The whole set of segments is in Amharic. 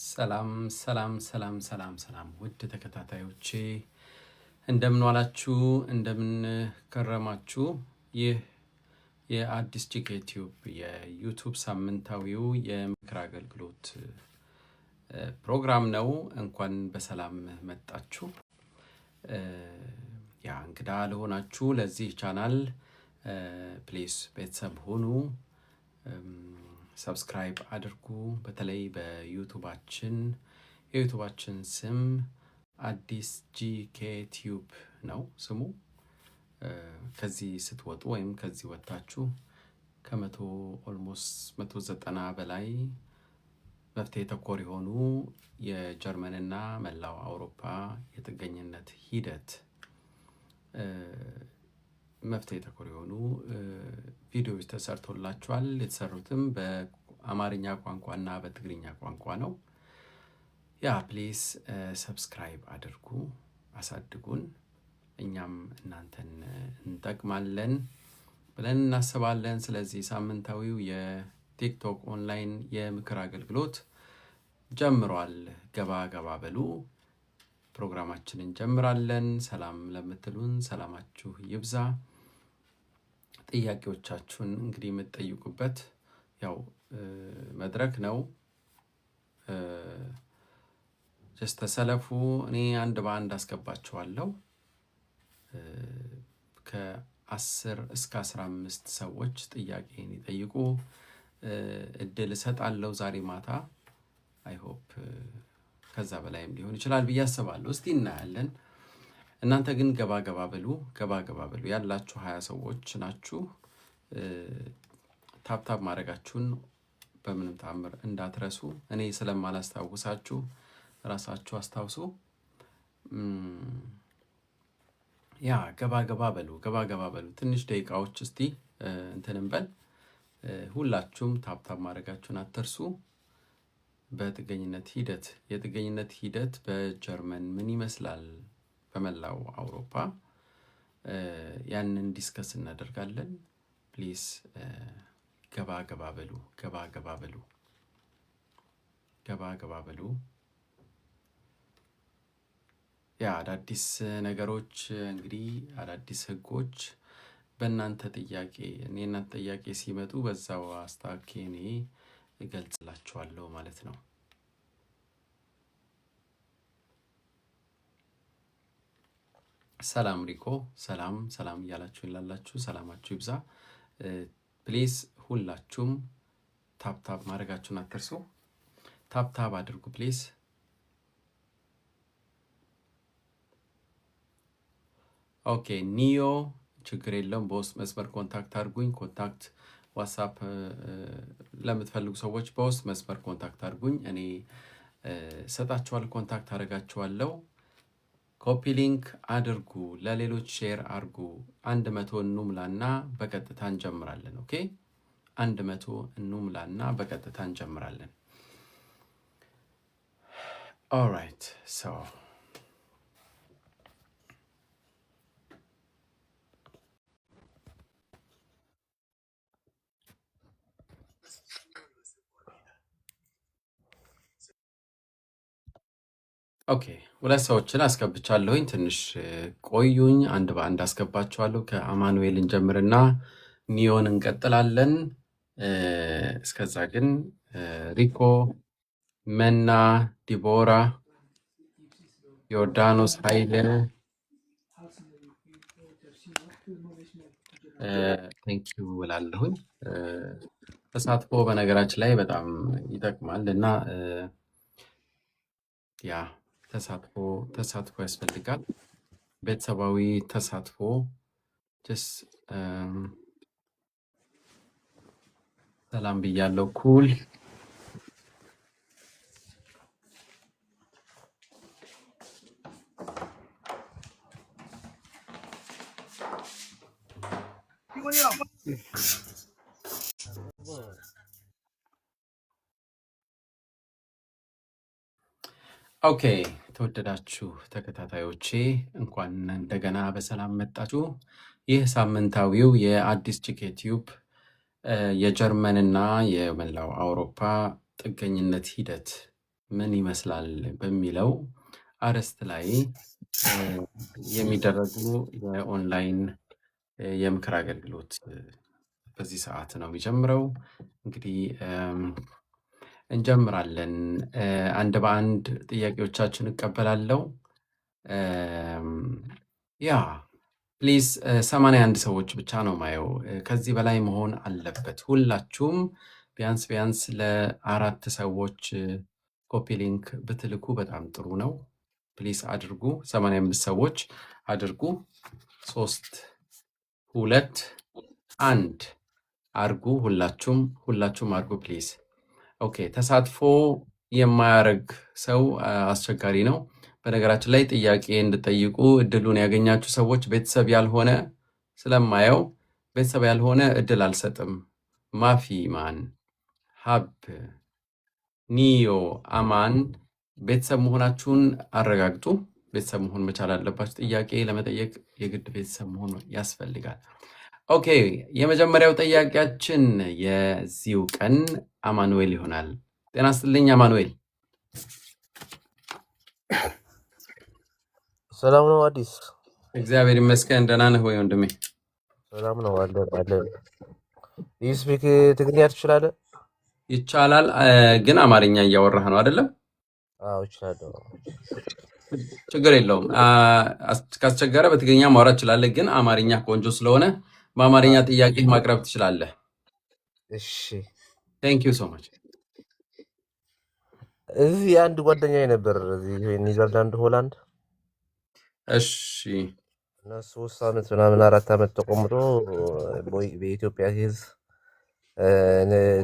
ሰላም ሰላም ሰላም ሰላም ሰላም ውድ ተከታታዮቼ እንደምን ዋላችሁ እንደምን ከረማችሁ። ይህ የአዲስ ጂኬ ቲዩብ የዩቲዩብ ሳምንታዊው የምክር አገልግሎት ፕሮግራም ነው። እንኳን በሰላም መጣችሁ። ያ እንግዳ ለሆናችሁ ለዚህ ቻናል ፕሊዝ ቤተሰብ ሁኑ፣ ሰብስክራይብ አድርጉ። በተለይ የዩቲዩባችን ስም አዲስ ጂኬ ቲዩብ ነው ስሙ። ከዚህ ስትወጡ ወይም ከዚህ ወጣችሁ ኦልሞስት 190 በላይ መፍትሄ ተኮር የሆኑ የጀርመንና መላው አውሮፓ የጥገኝነት ሂደት መፍትሄ ተኮር የሆኑ ቪዲዮዎች ተሰርቶላችኋል። የተሰሩትም በአማርኛ ቋንቋና በትግርኛ ቋንቋ ነው። ያ ፕሊዝ ሰብስክራይብ አድርጉ፣ አሳድጉን። እኛም እናንተን እንጠቅማለን ብለን እናስባለን። ስለዚህ ሳምንታዊው የቲክቶክ ኦንላይን የምክር አገልግሎት ጀምሯል። ገባ ገባ በሉ። ፕሮግራማችንን እንጀምራለን። ሰላም ለምትሉን ሰላማችሁ ይብዛ። ጥያቄዎቻችሁን እንግዲህ የምትጠይቁበት ያው መድረክ ነው። ጀስት ተሰለፉ። እኔ አንድ በአንድ አስገባችኋለሁ። ከ10 እስከ 15 ሰዎች ጥያቄን ይጠይቁ። እድል እሰጣለሁ ዛሬ ማታ። አይ ሆፕ ከዛ በላይም ሊሆን ይችላል ብዬ አስባለሁ። እስቲ እናያለን። እናንተ ግን ገባ ገባ በሉ። ያላችሁ 20 ሰዎች ናችሁ። ታፕታፕ ማድረጋችሁን በምንም ተአምር እንዳትረሱ። እኔ ስለማላስታውሳችሁ ራሳችሁ አስታውሱ። ያ ገባ ገባ በሉ። ትንሽ ደቂቃዎች እስቲ እንትን እንበል። ሁላችሁም ታፕታፕ ማድረጋችሁን አትርሱ። የጥገኝነት ሂደት በጀርመን ምን ይመስላል? በመላው አውሮፓ ያንን ዲስከስ እናደርጋለን። ፕሊዝ ገባ ገባ በሉ። ያ አዳዲስ ነገሮች እንግዲህ አዳዲስ ህጎች በእናንተ ጥያቄ ሲመጡ በዛው አስታኬ እኔ እገልጽላችኋለሁ ማለት ነው። ሰላም ሪኮ፣ ሰላም እያላችሁ ይላላችሁ። ሰላማችሁ ይብዛ። ፕሊዝ ሁላችሁም ታፕታፕ ማድረጋችሁን አትርሱ። ታፕታፕ አድርጉ ፕሊዝ። ኦኬ ኒዮ፣ ችግር የለም። በውስጥ መስመር ኮንታክት አድርጉኝ። ዋትሳፕ ለምትፈልጉ ሰዎች በውስጥ መስመር ኮንታክት አድርጉኝ። እኔ ሰጣችኋለሁ፣ ኮንታክት አደርጋችኋለሁ። ኮፒ ሊንክ አድርጉ፣ ለሌሎች ሼር አድርጉ። 100 እንሙላና በቀጥታ እንጀምራለን። ኦኬ 100 እንሙላና በቀጥታ እንጀምራለን። ኦልራይት ሶ ኦኬ 2 ሰዎችን አስገብቻለሁኝ። ትንሽ ቆዩኝ፣ አንድ በአንድ አስገባችኋለሁ። ከአማኑኤል እንጀምርና ኒዮን እንቀጥላለን። እስከዛ ግን ሪኮ፣ መና፣ ዲቦራ፣ ዮርዳኖስ ኃይለ ቴንኪዩ እላለሁኝ። ተሳትፎ በነገራችን ላይ በጣም ይጠቅማል እና ያ ተሳትፎ ያስፈልጋል። ቤተሰባዊ ተሳትፎ ሰላም ብያለሁ። ኩል ኦኬ ተወደዳችሁ ተከታታዮቼ እንኳን እንደገና በሰላም መጣችሁ። ይህ ሳምንታዊው የአዲስ ጂኬ ቲዩብ የጀርመንና የመላው አውሮፓ ጥገኝነት ሂደት ምን ይመስላል በሚለው አርዕስት ላይ የሚደረጉ የኦንላይን የምክር አገልግሎት በዚህ ሰዓት ነው የሚጀምረው። እንግዲህ እንጀምራለን። አንድ በአንድ ጥያቄዎቻችን እቀበላለሁ። ያ ፕሊዝ 81 ሰዎች ብቻ ነው ማየው። ከዚህ በላይ መሆን አለበት። ሁላችሁም ቢያንስ ለአራት ሰዎች ኮፒ ሊንክ ብትልኩ በጣም ጥሩ ነው። ፕሊስ አድርጉ። 85 ሰዎች አድርጉ። 3 2 1 አድርጉ። ሁላችሁም አድርጉ ፕሊስ። ኦኬ። ተሳትፎ የማያደርግ ሰው አስቸጋሪ ነው። በነገራችን ላይ ጥያቄ እንድጠይቁ እድሉን ያገኛችሁ ሰዎች ቤተሰብ ያልሆነ ስለማየው ቤተሰብ ያልሆነ እድል አልሰጥም። ማፊ ማን ሀብ ኒዮ አማን ቤተሰብ መሆናችሁን አረጋግጡ። ቤተሰብ መሆን መቻል አለባችሁ። ጥያቄ ለመጠየቅ የግድ ቤተሰብ መሆን ያስፈልጋል። ኦኬ፣ የመጀመሪያው ጥያቄያችን የዚሁ ቀን አማኑኤል ይሆናል። ጤና ይስጥልኝ አማኑኤል። ሰላም ነው አዲስ? እግዚአብሔር ይመስገን። ደህና ነህ ወይ ወንድሜ? ሰላም ነው አለ። ይህ ስፒክ ትግርኛ ትችላለህ? ይቻላል፣ ግን አማርኛ እያወራህ ነው አይደለም? አዎ እችላለሁ። ችግር የለውም። ካስቸገረ በትግርኛ ማውራት ትችላለህ፣ ግን አማርኛ ቆንጆ ስለሆነ በአማርኛ ጥያቄ ማቅረብ ትችላለህ። እሺ፣ ቴንክ ዩ ሶ ማች። እዚህ አንድ ጓደኛዬ ነበር እዚህ ኒዘርላንድ ሆላንድ። እሺ፣ እና 3 ዓመት ምናምን 4 ዓመት ተቆምጦ በኢትዮጵያ ሕዝብ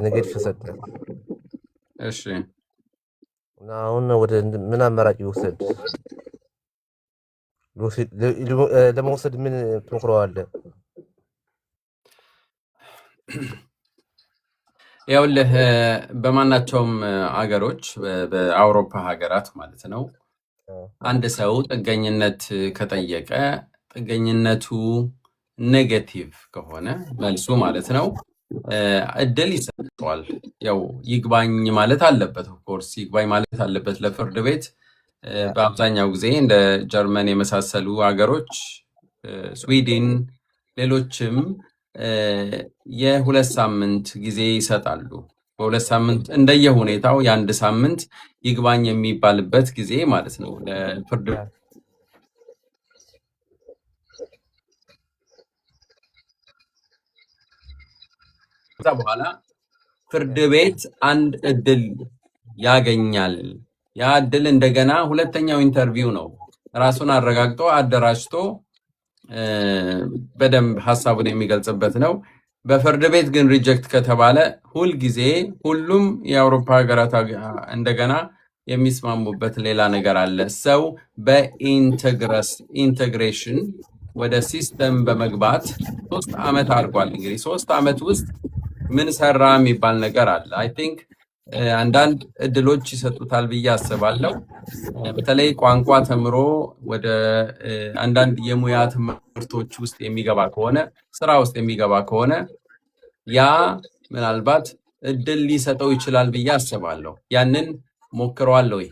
ንግድ ተሰጠ። እሺ፣ እና አሁን ወደ ምን አማራጭ ይወሰድ? ለመውሰድ ምን ትሞክረዋለህ? ይኸውልህ በማናቸውም አገሮች በአውሮፓ ሀገራት ማለት ነው አንድ ሰው ጥገኝነት ከጠየቀ ጥገኝነቱ ኔጌቲቭ ከሆነ መልሱ ማለት ነው እድል ይሰጠዋል። ያው ይግባኝ ማለት አለበት። ኦፍኮርስ ይግባኝ ማለት አለበት ለፍርድ ቤት። በአብዛኛው ጊዜ እንደ ጀርመን የመሳሰሉ ሀገሮች፣ ስዊድን፣ ሌሎችም የ2 ሳምንት ጊዜ ይሰጣሉ። በ2 ሳምንት እንደየ ሁኔታው የ1 ሳምንት ይግባኝ የሚባልበት ጊዜ ማለት ነው ለፍርድ ከዛ በኋላ ፍርድ ቤት አንድ እድል ያገኛል። ያ እድል እንደገና ሁለተኛው ኢንተርቪው ነው። ራሱን አረጋግጦ አደራጅቶ በደንብ ሀሳቡን የሚገልጽበት ነው። በፍርድ ቤት ግን ሪጀክት ከተባለ ሁልጊዜ ሁሉም የአውሮፓ ሀገራት እንደገና የሚስማሙበት ሌላ ነገር አለ። ሰው በኢንቴግሬሽን ወደ ሲስተም በመግባት 3 ዓመት አድርጓል። እንግዲህ 3 ዓመት ውስጥ ምን ሰራ የሚባል ነገር አለ። አይ ቲንክ አንዳንድ እድሎች ይሰጡታል ብዬ አስባለሁ። በተለይ ቋንቋ ተምሮ ወደ አንዳንድ የሙያ ትምህርቶች ውስጥ የሚገባ ከሆነ ስራ ውስጥ የሚገባ ከሆነ ያ ምናልባት እድል ሊሰጠው ይችላል ብዬ አስባለሁ። ያንን ሞክረዋለሁ ወይ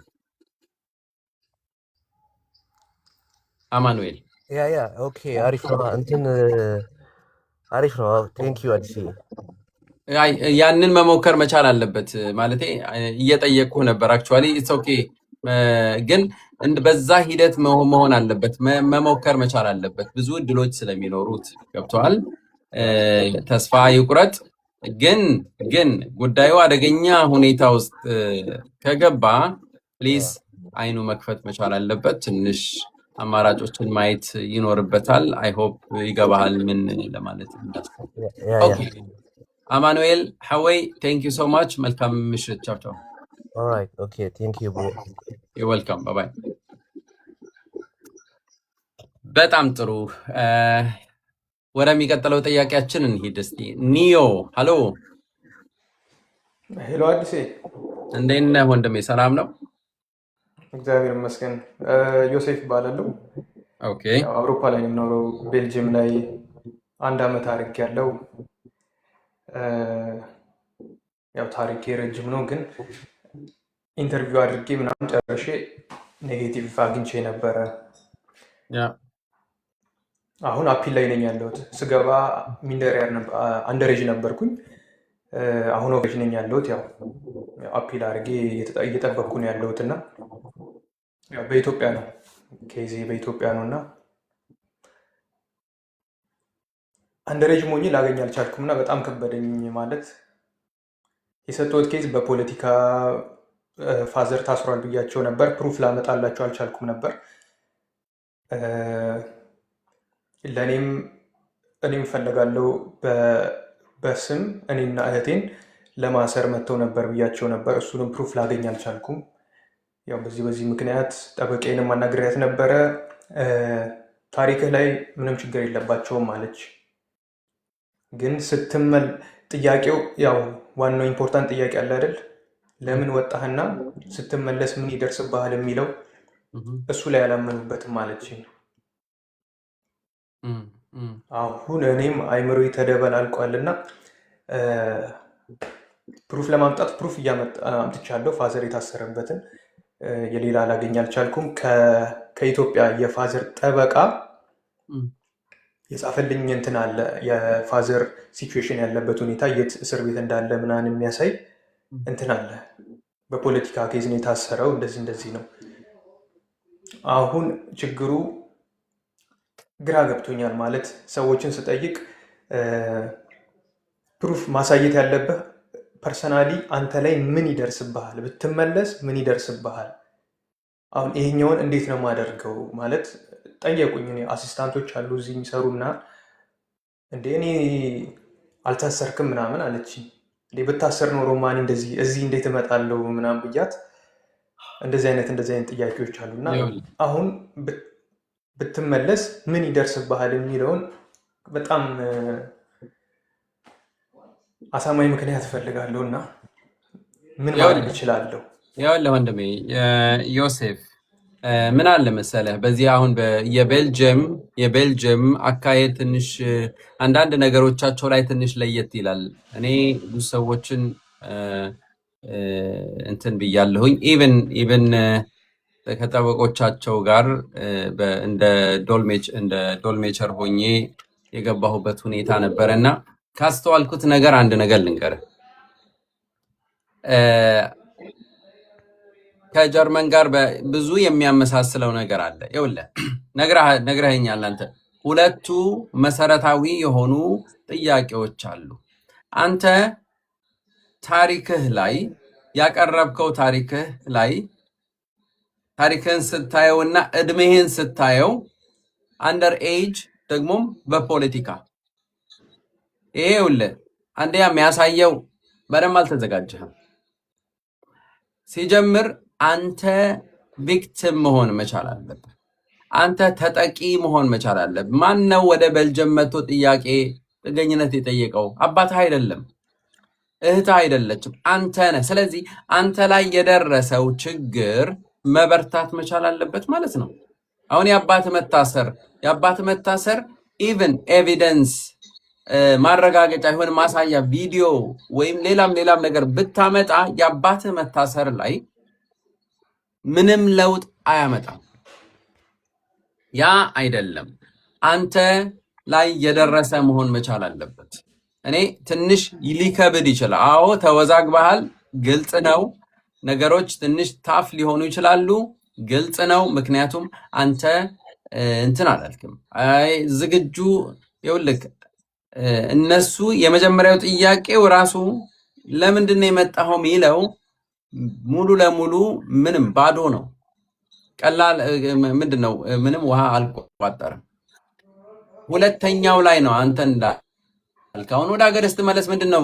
አማኑኤል? ያ ኦኬ፣ አሪፍ ነው። እንትን አሪፍ ነው። ቴንክ ዩ አዲስ። ያንን መሞከር መቻል አለበት ማለቴ እየጠየቅኩ ነበር። አክቹዋሊ ኢትስ ኦኬ፣ ግን በዛ ሂደት መሆን አለበት፣ መሞከር መቻል አለበት። ብዙ እድሎች ስለሚኖሩት ገብተዋል። ተስፋ ይቁረጥ። ግን ጉዳዩ አደገኛ ሁኔታ ውስጥ ከገባ ፕሊዝ አይኑ መክፈት መቻል አለበት። ትንሽ አማራጮችን ማየት ይኖርበታል። አይ ሆፕ ይገባሃል ምን ለማለት እንዳስብ። ኦኬ አማኑኤል ሐወይ ቴንክ ዩ ሶ ማች። መልካም ምሽት። ቻው ቻው። ኦልራይት ኦኬ ቴንክ ዩ ብሮ። ዩ ዌልካም። ባይ። በጣም ጥሩ። ወደሚቀጥለው ጥያቄያችን እንሂድ እስቲ። ኒዮ ሃሎ። ሄሎ አዲሴ፣ እንዴት ነህ ወንድሜ? ሰላም ነው? እግዚአብሔር ይመስገን። ዮሴፍ እባላለሁ። ኦኬ። አውሮፓ ላይ ነው የምኖረው። ቤልጅየም ላይ 1 ዓመት አድርጌያለሁ። ያው ታሪኬ ረጅም ነው፣ ግን ኢንተርቪው አድርጌ ምናምን ጨርሼ ኔጌቲቭ አግኝቼ ነበረ። ያ አሁን አፒል ላይ ነኝ ያለሁት። ስገባ አንደሬጅ ነበርኩኝ። አሁን ኦቨሬጅ ነኝ ያለሁት። ያው አፒል አድርጌ እየጠበቅኩ ነው ያለሁት እና ያው በኢትዮጵያ ነው ኬዜ በኢትዮጵያ ነው እና አንደሬጅ ሞኝ ላገኝ አልቻልኩም እና በጣም ከበደኝ። ማለት የሰጠሁት ኬዝ በፖለቲካ ፋዘር ታስሯል ብያቸው ነበር። ፕሩፍ ላመጣላቸው አልቻልኩም ነበር። እኔም እፈልጋለሁ በስም እኔና እህቴን ለማሰር መጥተው ነበር ብያቸው ነበር። እሱንም ፕሩፍ ላገኝ አልቻልኩም። ያው በዚህ ምክንያት ጠበቃዬንም አናግሬያት ነበረ። ታሪክህ ላይ ምንም ችግር የለባቸውም አለች። ግን ጥያቄው ያው ዋናው ኢምፖርታንት ጥያቄ አለ አይደል? ለምን ወጣህና ስትመለስ ምን ይደርስብሃል የሚለው እሱ ላይ አላመኑበትም አለችኝ። አሁን እኔም አይምሮዬ ተደበላልቋልና ፕሩፍ ለማምጣት ፕሩፍ አምጥቻለሁ። ፋዘር የታሰረበትን የሌላ አላገኝ አልቻልኩም። ከኢትዮጵያ የፋዘር ጠበቃ የጻፈልኝ እንትን አለ፣ የፋዘር ሲቹዌሽን ያለበት ሁኔታ የት እስር ቤት እንዳለ ምናምን የሚያሳይ እንትን አለ። በፖለቲካ ኬዝ ነው የታሰረው፣ እንደዚህ ነው። አሁን ችግሩ ግራ ገብቶኛል። ማለት ሰዎችን ስጠይቅ ፕሩፍ ማሳየት ያለብህ ፐርሰናሊ አንተ ላይ ምን ይደርስብሃል፣ ብትመለስ ምን ይደርስብሃል። አሁን ይሄኛውን እንዴት ነው የማደርገው ማለት ጠየቁኝ። እኔ አሲስታንቶች አሉ እዚህ የሚሰሩና እንዴ እኔ አልታሰርክም ምናምን አለችኝ። እንዴ ብታሰር ኖሮ ማን እዚህ እንዴት እመጣለሁ ምናምን ብያት፣ እንደዚህ አይነት ጥያቄዎች አሉና አሁን ብትመለስ ምን ይደርስብሃል የሚለውን በጣም አሳማኝ ምክንያት እፈልጋለሁ እና ምን ማድረግ እችላለሁ? ይኸውልህ ወንድሜ ዮሴፍ ምን አለ መሰለህ፣ በዚህ አሁን የቤልጅየም አካሄድ ትንሽ አንዳንድ ነገሮቻቸው ላይ ትንሽ ለየት ይላል። እኔ ብዙ ሰዎችን እንትን ብያለሁኝ ኢቨን ከጠበቆቻቸው ጋር እንደ ዶልሜቸር ሆኜ የገባሁበት ሁኔታ ነበረ እና ካስተዋልኩት ነገር አንድ ነገር ልንገርህ። ከጀርመን ጋር ብዙ የሚያመሳስለው ነገር አለ። ይኸውልህ ነግረኸኛል አንተ። ሁለቱ መሰረታዊ የሆኑ ጥያቄዎች አሉ። አንተ ታሪክህ ላይ ያቀረብከው ታሪክህን ስታየውና እድሜህን ስታየው አንደር ኤጅ ደግሞም በፖለቲካ ይኸውልህ አንዴ የሚያሳየው በደንብ አልተዘጋጀህም። ሲጀምር አንተ ቪክቲም መሆን መቻል አለብህ። አንተ ተጠቂ መሆን መቻል አለብህ። ማን ነው ወደ ቤልጅየም መጥቶ ጥገኝነት የጠየቀው? አባትህ አይደለም፣ እህትህ አይደለችም፣ አንተ ነህ። ስለዚህ አንተ ላይ የደረሰው ችግር መበርታት መቻል አለበት ማለት ነው። አሁን የአባትህ መታሰር ኢቭን ኤቪደንስ ማረጋገጫ ይሆን ማሳያ ቪዲዮ ወይም ሌላም ነገር ብታመጣ የአባትህ መታሰር ላይ ምንም ለውጥ አያመጣም። ያ አይደለም አንተ ላይ የደረሰ መሆን መቻል አለበት። እኔ ትንሽ ሊከብድ ይችላል። አዎ ተወዛግበሃል፣ ግልጽ ነው። ነገሮች ትንሽ ታፍ ሊሆኑ ይችላሉ፣ ግልጽ ነው። ምክንያቱም አንተ እንትን አላልክም። ዝግጁ ይኸውልህ እነሱ የመጀመሪያው ጥያቄው ራሱ ለምንድን ነው የመጣኸው የሚለው ሙሉ ለሙሉ ምንም ባዶ ነው። ቀላል ምንድነው? ምንም ውሃ አልቋጠርም። ሁለተኛው ላይ ነው አንተ እንዳልከው አሁን ወደ ሀገር ስትመለስ ምንድነው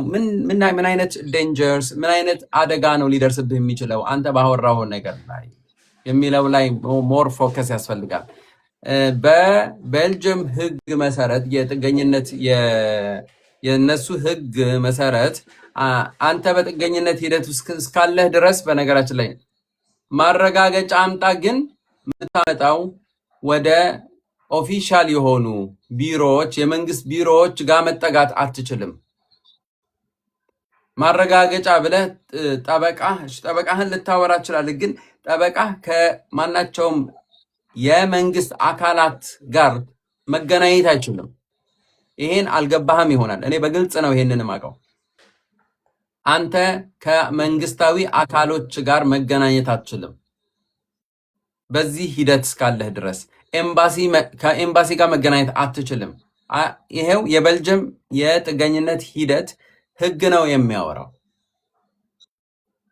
ምን አይነት ዴንጀርስ ምን አይነት አደጋ ነው ሊደርስብህ የሚችለው አንተ ባወራው ነገር ላይ የሚለው ላይ ሞር ፎከስ ያስፈልጋል። በቤልጅየም ሕግ መሰረት የጥገኝነት የነሱ ሕግ መሰረት አንተ በጥገኝነት ሂደት ውስጥ እስካለህ ድረስ በነገራችን ላይ ማረጋገጫ አምጣ። ግን የምታመጣው ወደ ኦፊሻል የሆኑ ቢሮዎች የመንግስት ቢሮዎች ጋር መጠጋት አትችልም። ማረጋገጫ ብለህ ጠበቃህን ልታወራ ትችላለህ። ግን ጠበቃ ከማናቸውም የመንግስት አካላት ጋር መገናኘት አይችልም። ይሄን አልገባህም ይሆናል። እኔ በግልጽ ነው ይሄንን የማውቀው። አንተ ከመንግስታዊ አካሎች ጋር መገናኘት አትችልም በዚህ ሂደት እስካለህ ድረስ። ከኤምባሲ ጋር መገናኘት አትችልም። ይሄው የቤልጅየም የጥገኝነት ሂደት ህግ ነው የሚያወራው።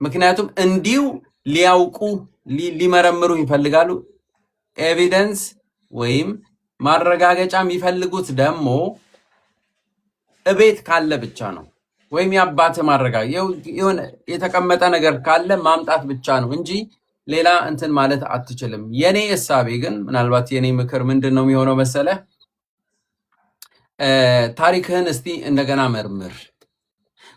ምክንያቱም እንዲሁ ሊያውቁ ሊመረምሩ ይፈልጋሉ። ኤቪደንስ ወይም ማረጋገጫ የሚፈልጉት ደግሞ እቤት ካለ ብቻ ነው። ወይም የአባት ማረጋገጫ የሆነ የተቀመጠ ነገር ካለ ማምጣት ብቻ ነው እንጂ ሌላ እንትን ማለት አትችልም። የኔ እሳቤ ግን ምናልባት የኔ ምክር ምንድን ነው የሚሆነው መሰለ፣ ታሪክህን እስቲ እንደገና መርምር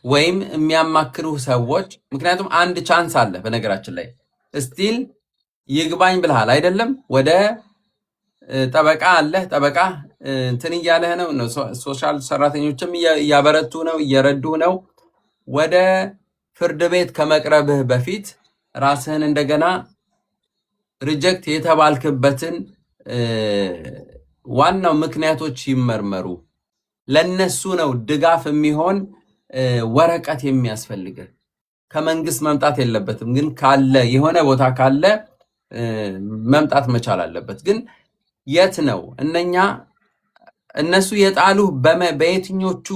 ወይም የሚያማክሩ ሰዎች። ምክንያቱም አንድ ቻንስ አለ። በነገራችን ላይ ስቲል ይግባኝ ብልሃል አይደለም? ወደ ጠበቃ አለህ። ጠበቃ እንትን እያለህ ነው። ሶሻል ሰራተኞችም እያበረቱ ነው፣ እየረዱ ነው። ወደ ፍርድ ቤት ከመቅረብህ በፊት ራስህን እንደገና ሪጀክት የተባልክበትን ዋናው ምክንያቶች ይመርመሩ። ለነሱ ነው ድጋፍ የሚሆን ወረቀት የሚያስፈልግህ። ከመንግስት መምጣት የለበትም፣ ግን ካለ የሆነ ቦታ ካለ መምጣት መቻል አለበት። ግን የት ነው እነሱ የጣሉህ በየትኞቹ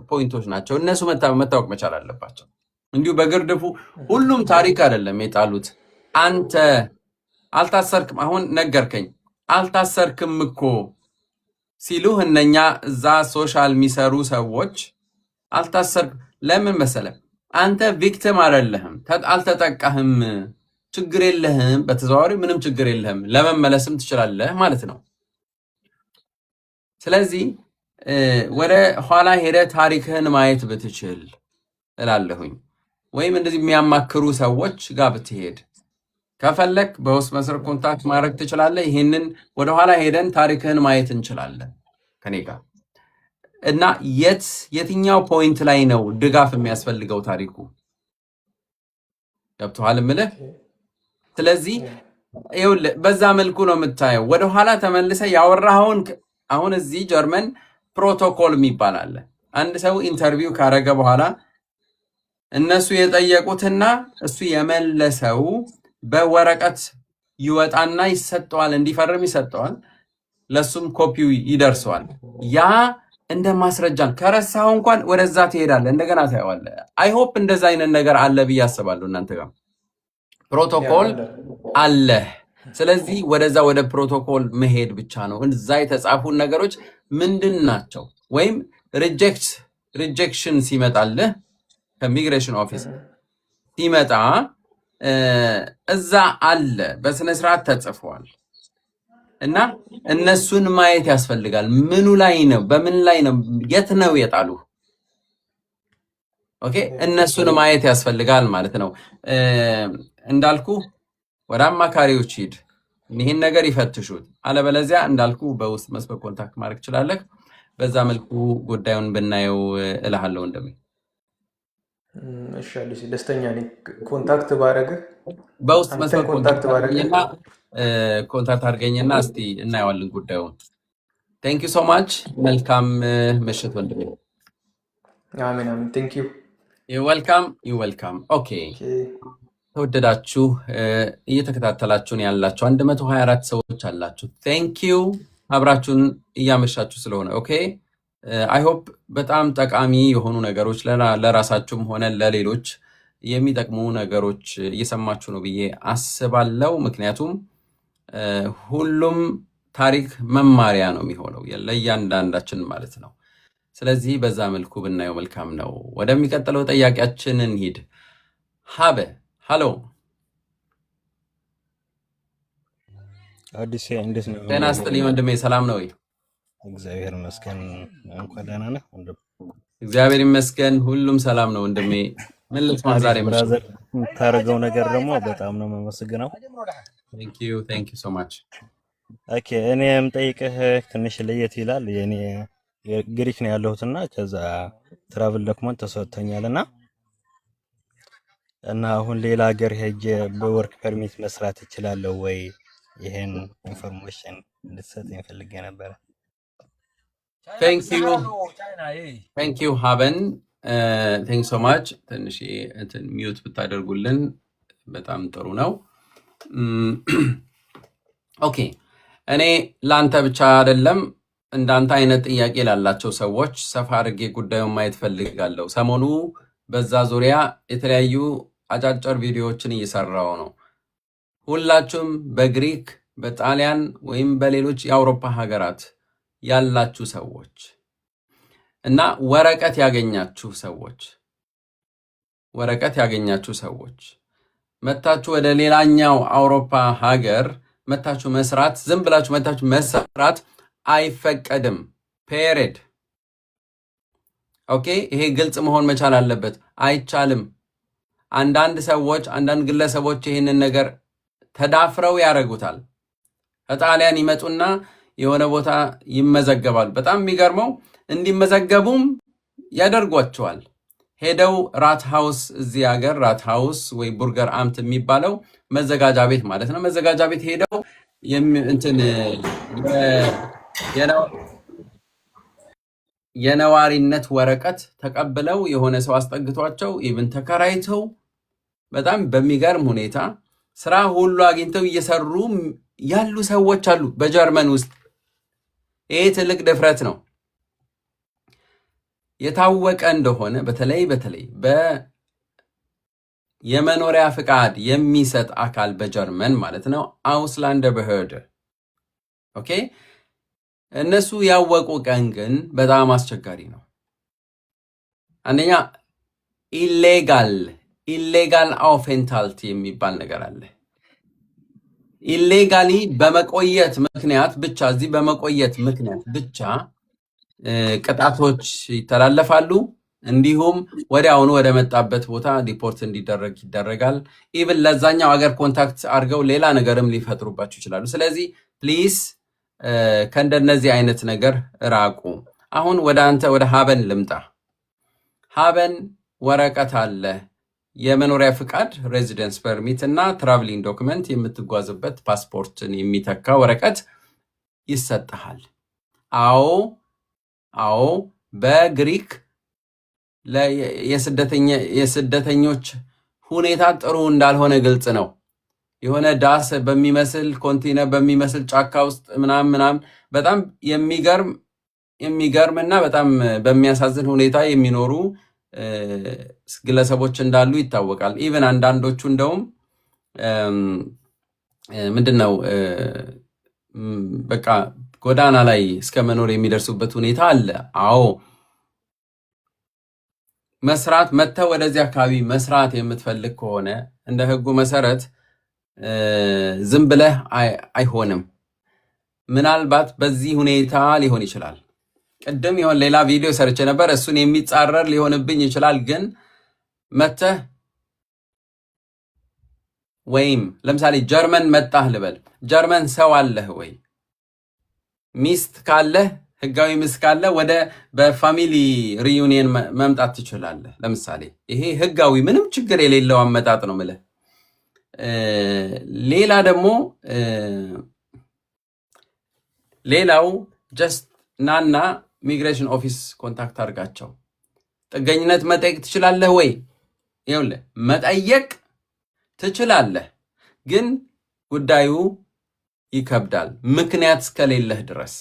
ፖይንቶች ናቸው? እነሱ መታወቅ መቻል አለባቸው። እንዲሁ በግርድፉ ሁሉም ታሪክ አይደለም የጣሉት። አንተ አልታሰርክም፣ አሁን ነገርከኝ፣ አልታሰርክም እኮ ሲሉህ እነኛ እዛ ሶሻል የሚሰሩ ሰዎች አልታሰርክም። ለምን መሰለ? አንተ ቪክቲም አይደለህም፣ አልተጠቃህም፣ ችግር የለህም። በተዘዋዋሪ ምንም ችግር የለህም፣ ለመመለስም ትችላለህ ማለት ነው። ስለዚህ ወደ ኋላ ሄደ ታሪክህን ማየት ብትችል እላለሁኝ። ወይም እንደዚህ የሚያማክሩ ሰዎች ጋር ብትሄድ ከፈለክ በውስጥ መስመር ኮንታክት ማድረግ ትችላለህ። ይህንን ወደኋላ ሄደን ታሪክህን ማየት እንችላለን ከኔ ጋር እና የትኛው ፖይንት ላይ ነው ድጋፍ የሚያስፈልገው ታሪኩ? ገብቶሃል እምልህ? ስለዚህ ይኸውልህ በዛ መልኩ ነው የምታየው። ወደኋላ ተመልሰ ያወራኸውን አሁን እዚህ ጀርመን ፕሮቶኮል የሚባል አለ። አንድ ሰው ኢንተርቪው ካረገ በኋላ እነሱ የጠየቁትና እሱ የመለሰው በወረቀት ይወጣና ይሰጠዋል፣ እንዲፈርም ይሰጠዋል። ለሱም ኮፒው ይደርሰዋል። ያ እንደ ማስረጃን ከረሳው እንኳን ወደዛ ትሄዳለህ፣ እንደገና ታየዋለህ። አይ ሆፕ እንደዛ አይነት ነገር አለ ብዬ አስባለሁ። እናንተ ጋር ፕሮቶኮል አለ። ስለዚህ ወደዛ ወደ ፕሮቶኮል መሄድ ብቻ ነው። እዛ የተጻፉ ነገሮች ምንድን ናቸው? ወይም ሪጀክሽን ሲመጣልህ ከሚግሬሽን ኦፊስ ሲመጣ እዛ አለ፣ በስነ ስርዓት ተጽፏል። እና እነሱን ማየት ያስፈልጋል። ምኑ ላይ ነው? በምን ላይ ነው? የት ነው የጣሉ? ኦኬ፣ እነሱን ማየት ያስፈልጋል ማለት ነው። እንዳልኩ ወደ አማካሪዎች ሂድ፣ ይህን ነገር ይፈትሹት። አለበለዚያ እንዳልኩ በውስጥ መስመር ኮንታክት ማድረግ ትችላለህ። በዛ መልኩ ጉዳዩን ብናየው እልሃለሁ እንደሚ እሺ አዲስ ደስተኛ ነኝ። ኮንታክት ባረግህ በውስጥ መስመር አንተን ኮንታክት ባረግህ ኮንታክት አድርገኝና እስቲ እናየዋለን ጉዳዩን። ቴንክ ዩ ሶ ማች። መልካም ምሽት ወንድሜ። አሜን አሜን። ቴንክ ዩ ዩ ዌልካም። ኦኬ ተወደዳችሁ እየተከታተላችሁን ያላችሁ 124 ሰዎች አላችሁ። ቴንክ ዩ አብራችሁን እያመሻችሁ ስለሆነ ኦኬ። አይ ሆፕ በጣም ጠቃሚ የሆኑ ነገሮች ለራሳችሁም ሆነ ለሌሎች የሚጠቅሙ ነገሮች እየሰማችሁ ነው ብዬ አስባለሁ። ምክንያቱም ሁሉም ታሪክ መማሪያ ነው የሚሆነው ለእያንዳንዳችን ማለት ነው። ስለዚህ በዛ መልኩ ብናየው መልካም ነው። ወደሚቀጥለው ጥያቄያችን እንሂድ። ሀበ ሃሎ፣ አዲስ እንዴት ነው? ጤና ይስጥልኝ ወንድሜ፣ ሰላም ነው ወይ? እግዚአብሔር ይመስገን። እንኳን ደህና ነህ ወንድም? እግዚአብሔር ይመስገን፣ ሁሉም ሰላም ነው ወንድሜ። ምን ልትማ ዛሬ ብራዘር፣ የምታደርገው ነገር ደግሞ በጣም ነው የማመሰግነው። ቴንክ ዩ ሶ ማች። ኦኬ፣ እኔ የምጠይቅህ ትንሽ ለየት ይላል። የኔ ግሪክ ነው ያለሁትና ከዛ ትራቭል ዶክመንት ተሰጥቶኛልና እና አሁን ሌላ ሀገር ሄጄ በወርክ ፐርሚት መስራት እችላለሁ ወይ? ይሄን ኢንፎርሜሽን እንድትሰጠኝ ፈልጌ ነበረ። ቴንክ ዩ ሀበን ቴንክ ሶ ማች። ትንሽ እንትን ሚዩት ብታደርጉልን በጣም ጥሩ ነው። ኦኬ እኔ ለአንተ ብቻ አይደለም እንዳንተ አይነት ጥያቄ ላላቸው ሰዎች ሰፋ አድርጌ ጉዳዩን ማየት ፈልጋለሁ። ሰሞኑ በዛ ዙሪያ የተለያዩ አጫጭር ቪዲዮዎችን እየሰራው ነው። ሁላችሁም በግሪክ በጣሊያን ወይም በሌሎች የአውሮፓ ሀገራት ያላችሁ ሰዎች እና ወረቀት ያገኛችሁ ሰዎች መታችሁ ወደ ሌላኛው አውሮፓ ሀገር መታችሁ መስራት፣ ዝም ብላችሁ መታችሁ መስራት አይፈቀድም። ፔሬድ። ኦኬ፣ ይሄ ግልጽ መሆን መቻል አለበት። አይቻልም። አንዳንድ ሰዎች፣ አንዳንድ ግለሰቦች ይህንን ነገር ተዳፍረው ያደርጉታል። ከጣሊያን ይመጡና የሆነ ቦታ ይመዘገባሉ። በጣም የሚገርመው እንዲመዘገቡም ያደርጓቸዋል። ሄደው ራት ሃውስ፣ እዚህ ሀገር ራት ሃውስ ወይ ቡርገር አምት የሚባለው መዘጋጃ ቤት ማለት ነው። መዘጋጃ ቤት ሄደው እንትን የነዋሪነት ወረቀት ተቀብለው የሆነ ሰው አስጠግቷቸው ኢቭን ተከራይተው በጣም በሚገርም ሁኔታ ስራ ሁሉ አግኝተው እየሰሩ ያሉ ሰዎች አሉ በጀርመን ውስጥ። ይሄ ትልቅ ድፍረት ነው። የታወቀ እንደሆነ በተለይ የመኖሪያ ፍቃድ የሚሰጥ አካል በጀርመን ማለት ነው አውስላንደር በህርድ። ኦኬ፣ እነሱ ያወቁ ቀን ግን በጣም አስቸጋሪ ነው። አንደኛ ኢሌጋል አውፌንታልቲ የሚባል ነገር አለ። ኢሌጋሊ በመቆየት ምክንያት ብቻ እዚህ በመቆየት ምክንያት ብቻ ቅጣቶች ይተላለፋሉ። እንዲሁም ወዲያውኑ ወደ መጣበት ቦታ ዲፖርት እንዲደረግ ይደረጋል። ኢቭን ለዛኛው ሀገር ኮንታክት አድርገው ሌላ ነገርም ሊፈጥሩባቸው ይችላሉ። ስለዚህ ፕሊስ ከእንደነዚህ አይነት ነገር ራቁ። አሁን ወደ አንተ ወደ ሀበን ልምጣ። ሀበን ወረቀት አለ፣ የመኖሪያ ፍቃድ ሬዚደንስ ፐርሚት እና ትራቭሊንግ ዶክመንት የምትጓዝበት ፓስፖርትን የሚተካ ወረቀት ይሰጥሃል። አዎ በግሪክ የስደተኞች ሁኔታ ጥሩ እንዳልሆነ ግልጽ ነው። የሆነ ዳስ በሚመስል ኮንቴነር በሚመስል ጫካ ውስጥ ምናምን በጣም የሚገርም እና በጣም በሚያሳዝን ሁኔታ የሚኖሩ ግለሰቦች እንዳሉ ይታወቃል። ኢቨን አንዳንዶቹ እንደውም ምንድነው በቃ ጎዳና ላይ እስከ መኖር የሚደርሱበት ሁኔታ አለ። አዎ መስራት መተህ ወደዚህ አካባቢ መስራት የምትፈልግ ከሆነ እንደ ሕጉ መሰረት ዝም ብለህ አይሆንም። ምናልባት በዚህ ሁኔታ ሊሆን ይችላል። ቅድም የሆነ ሌላ ቪዲዮ ሰርቼ ነበር፣ እሱን የሚጻረር ሊሆንብኝ ይችላል። ግን መተህ ወይም ለምሳሌ ጀርመን መጣህ ልበል። ጀርመን ሰው አለህ ወይ? ሚስት ካለህ ህጋዊ ሚስት ካለ ወደ በፋሚሊ ሪዩኒየን መምጣት ትችላለህ። ለምሳሌ ይሄ ህጋዊ ምንም ችግር የሌለው አመጣጥ ነው የምልህ። ሌላ ደግሞ ሌላው ጀስት ናና ሚግሬሽን ኦፊስ ኮንታክት አድርጋቸው። ጥገኝነት መጠየቅ ትችላለህ ወይ? ይኸውልህ መጠየቅ ትችላለህ፣ ግን ጉዳዩ ይከብዳል። ምክንያት እስከሌለህ ድረስ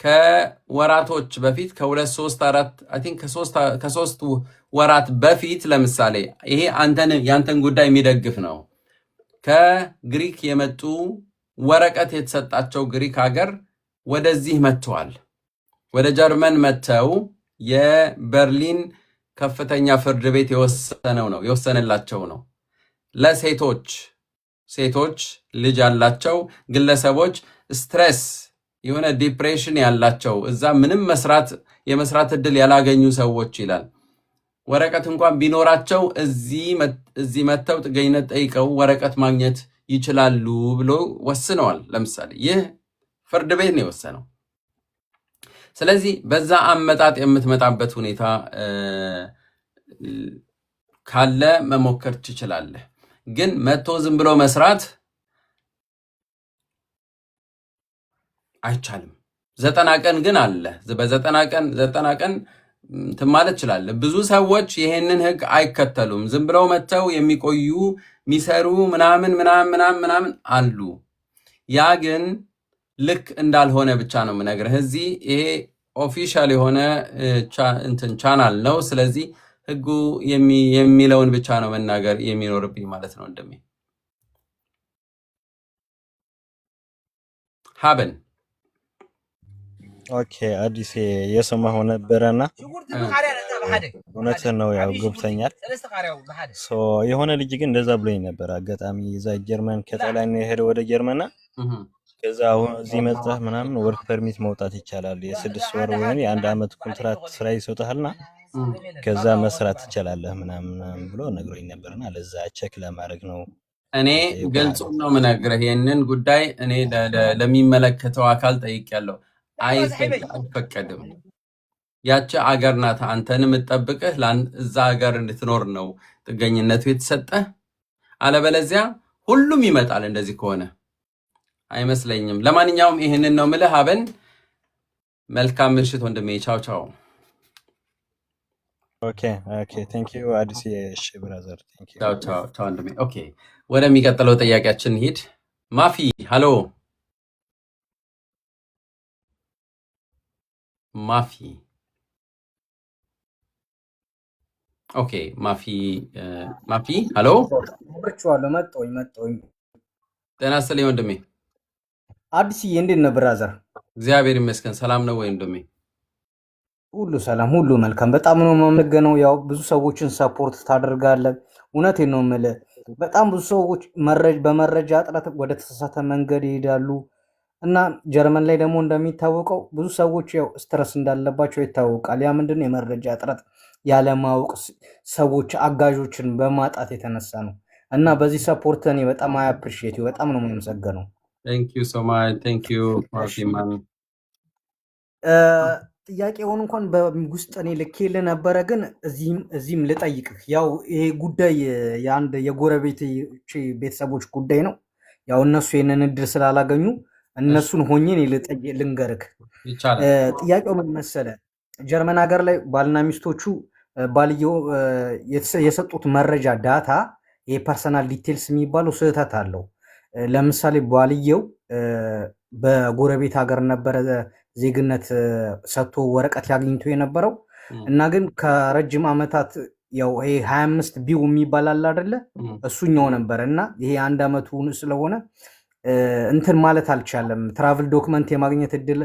ከወራቶች በፊት ከሶስት ወራት በፊት ለምሳሌ ይሄ ያንተን ጉዳይ የሚደግፍ ነው። ከግሪክ የመጡ ወረቀት የተሰጣቸው ግሪክ ሀገር ወደዚህ መጥተዋል። ወደ ጀርመን መጥተው የበርሊን ከፍተኛ ፍርድ ቤት የወሰነላቸው ነው። ሴቶች ልጅ ያላቸው ግለሰቦች ስትሬስ የሆነ ዲፕሬሽን ያላቸው እዛ ምንም የመስራት እድል ያላገኙ ሰዎች ይላል። ወረቀት እንኳን ቢኖራቸው እዚህ መጥተው ጥገኝነት ጠይቀው ወረቀት ማግኘት ይችላሉ ብሎ ወስነዋል። ለምሳሌ ይህ ፍርድ ቤት ነው የወሰነው። ስለዚህ በዛ አመጣጥ የምትመጣበት ሁኔታ ካለ መሞከር ትችላለህ። ግን መጥቶ ዝም ብሎ መስራት አይቻልም። 90 ቀን ግን አለ። በ90 ቀን ማለት ይችላል። ብዙ ሰዎች ይሄንን ህግ አይከተሉም። ዝም ብለው መተው የሚቆዩ ሚሰሩ ምናምን አሉ። ያ ግን ልክ እንዳልሆነ ብቻ ነው የምነግርህ። እዚህ ይሄ ኦፊሻል የሆነ ቻናል ነው። ስለዚህ ህጉ የሚለውን ብቻ ነው መናገር የሚኖርብኝ ማለት ነው። እንደሚ ሀበን ኦኬ አዲስ የሰማሁ ነበረና እውነትህን ነው ያው ገብተኛል። የሆነ ልጅ ግን እንደዛ ብሎኝ ነበር። አጋጣሚ እዛ ጀርመን ከጣሊያን የሄደ ወደ ጀርመንና ከዛ እዚህ መጣህ ምናምን ወርክ ፐርሚት መውጣት ይቻላል። የ6 ወር ወይም የ1 አመት ኮንትራክት ስራ ይሰጣልና ከዛ መስራት ትችላለህ ምናምን ብሎ ነግሮኝ ነበርና ለዛ ቼክ ለማድረግ ነው። እኔ ግልጽ ነው የምነግርህ። ይሄንን ጉዳይ እኔ ለሚመለከተው አካል ጠይቄያለሁ። አይፈቀድም። ያቺ አገር ናት አንተን የምትጠብቅህ፣ እዛ አገር እንድትኖር ነው ጥገኝነቱ የተሰጠህ። አለበለዚያ ሁሉም ይመጣል። እንደዚህ ከሆነ አይመስለኝም። ለማንኛውም ይሄንን ነው የምልህ። ሀበን መልካም ምሽት ወንድሜ። ቻው ቻው። ኦኬ ቴንክ ዩ አዲስ። እሺ ብራዘር ቴንክ ዩ። ቻው ቻው ቻው ወንድሜ። ኦኬ ወደሚቀጥለው ጥያቄያችን እንሂድ። ማፊ ሃሎ። ማፊ ኦኬ ማፊ ሃሎ። ወርቻለሁ። መጣሁኝ። ጤና ይስጥልኝ ወንድሜ። አዲስዬ እንዴት ነህ ብራዘር? እግዚአብሔር ይመስገን። ሰላም ነው ወይ ወንድሜ? ሁሉ ሰላም፣ ሁሉ መልካም። በጣም ነው የማመሰግነው። ያው ብዙ ሰዎችን ሰፖርት ታደርጋለህ። እውነቴን ነው የምልህ። በጣም ብዙ ሰዎች በመረጃ እጥረት ወደ ተሳሳተ መንገድ ይሄዳሉ እና ጀርመን ላይ ደግሞ እንደሚታወቀው ብዙ ሰዎች ያው ስትረስ እንዳለባቸው ይታወቃል። ያ ምንድን ነው? የመረጃ እጥረት፣ ያለማወቅ፣ ሰዎች አጋዦችን በማጣት የተነሳ ነው እና በዚህ ሰፖርት እኔ በጣም አፕሪሺየት በጣም ነው የማመሰግነው። ቴንክ ዩ ሶ ማች ቴንክ ዩ ማፊማን። ጥያቄውን እንኳን በውስጥ እኔ ልኬልህ ነበረ፣ ግን እዚህም ልጠይቅህ። ያው ይሄ ጉዳይ የአንድ የጎረቤት ቤተሰቦች ጉዳይ ነው። ያው እነሱ ይህንን እድል ስላላገኙ እነሱን ሆኜ ልንገርህ። ጥያቄው ምን መሰለህ? ጀርመን ሀገር ላይ ባልና ሚስቶቹ ባልየው የሰጡት መረጃ ዳታ፣ ይሄ ፐርሰናል ዲቴልስ የሚባለው ስህተት አለው። ለምሳሌ ባልየው በጎረቤት ሀገር ነበረ ዜግነት ሰጥቶ ወረቀት ያግኝቶ የነበረው እና ግን ከረጅም ዓመታት ያው ይሄ 25 ቢው የሚባል አለ አይደለ? እሱኛው ነበር እና ይሄ 1 ዓመቱ ስለሆነ እንትን ማለት አልቻለም። ትራቭል ዶክመንት የማግኘት እድል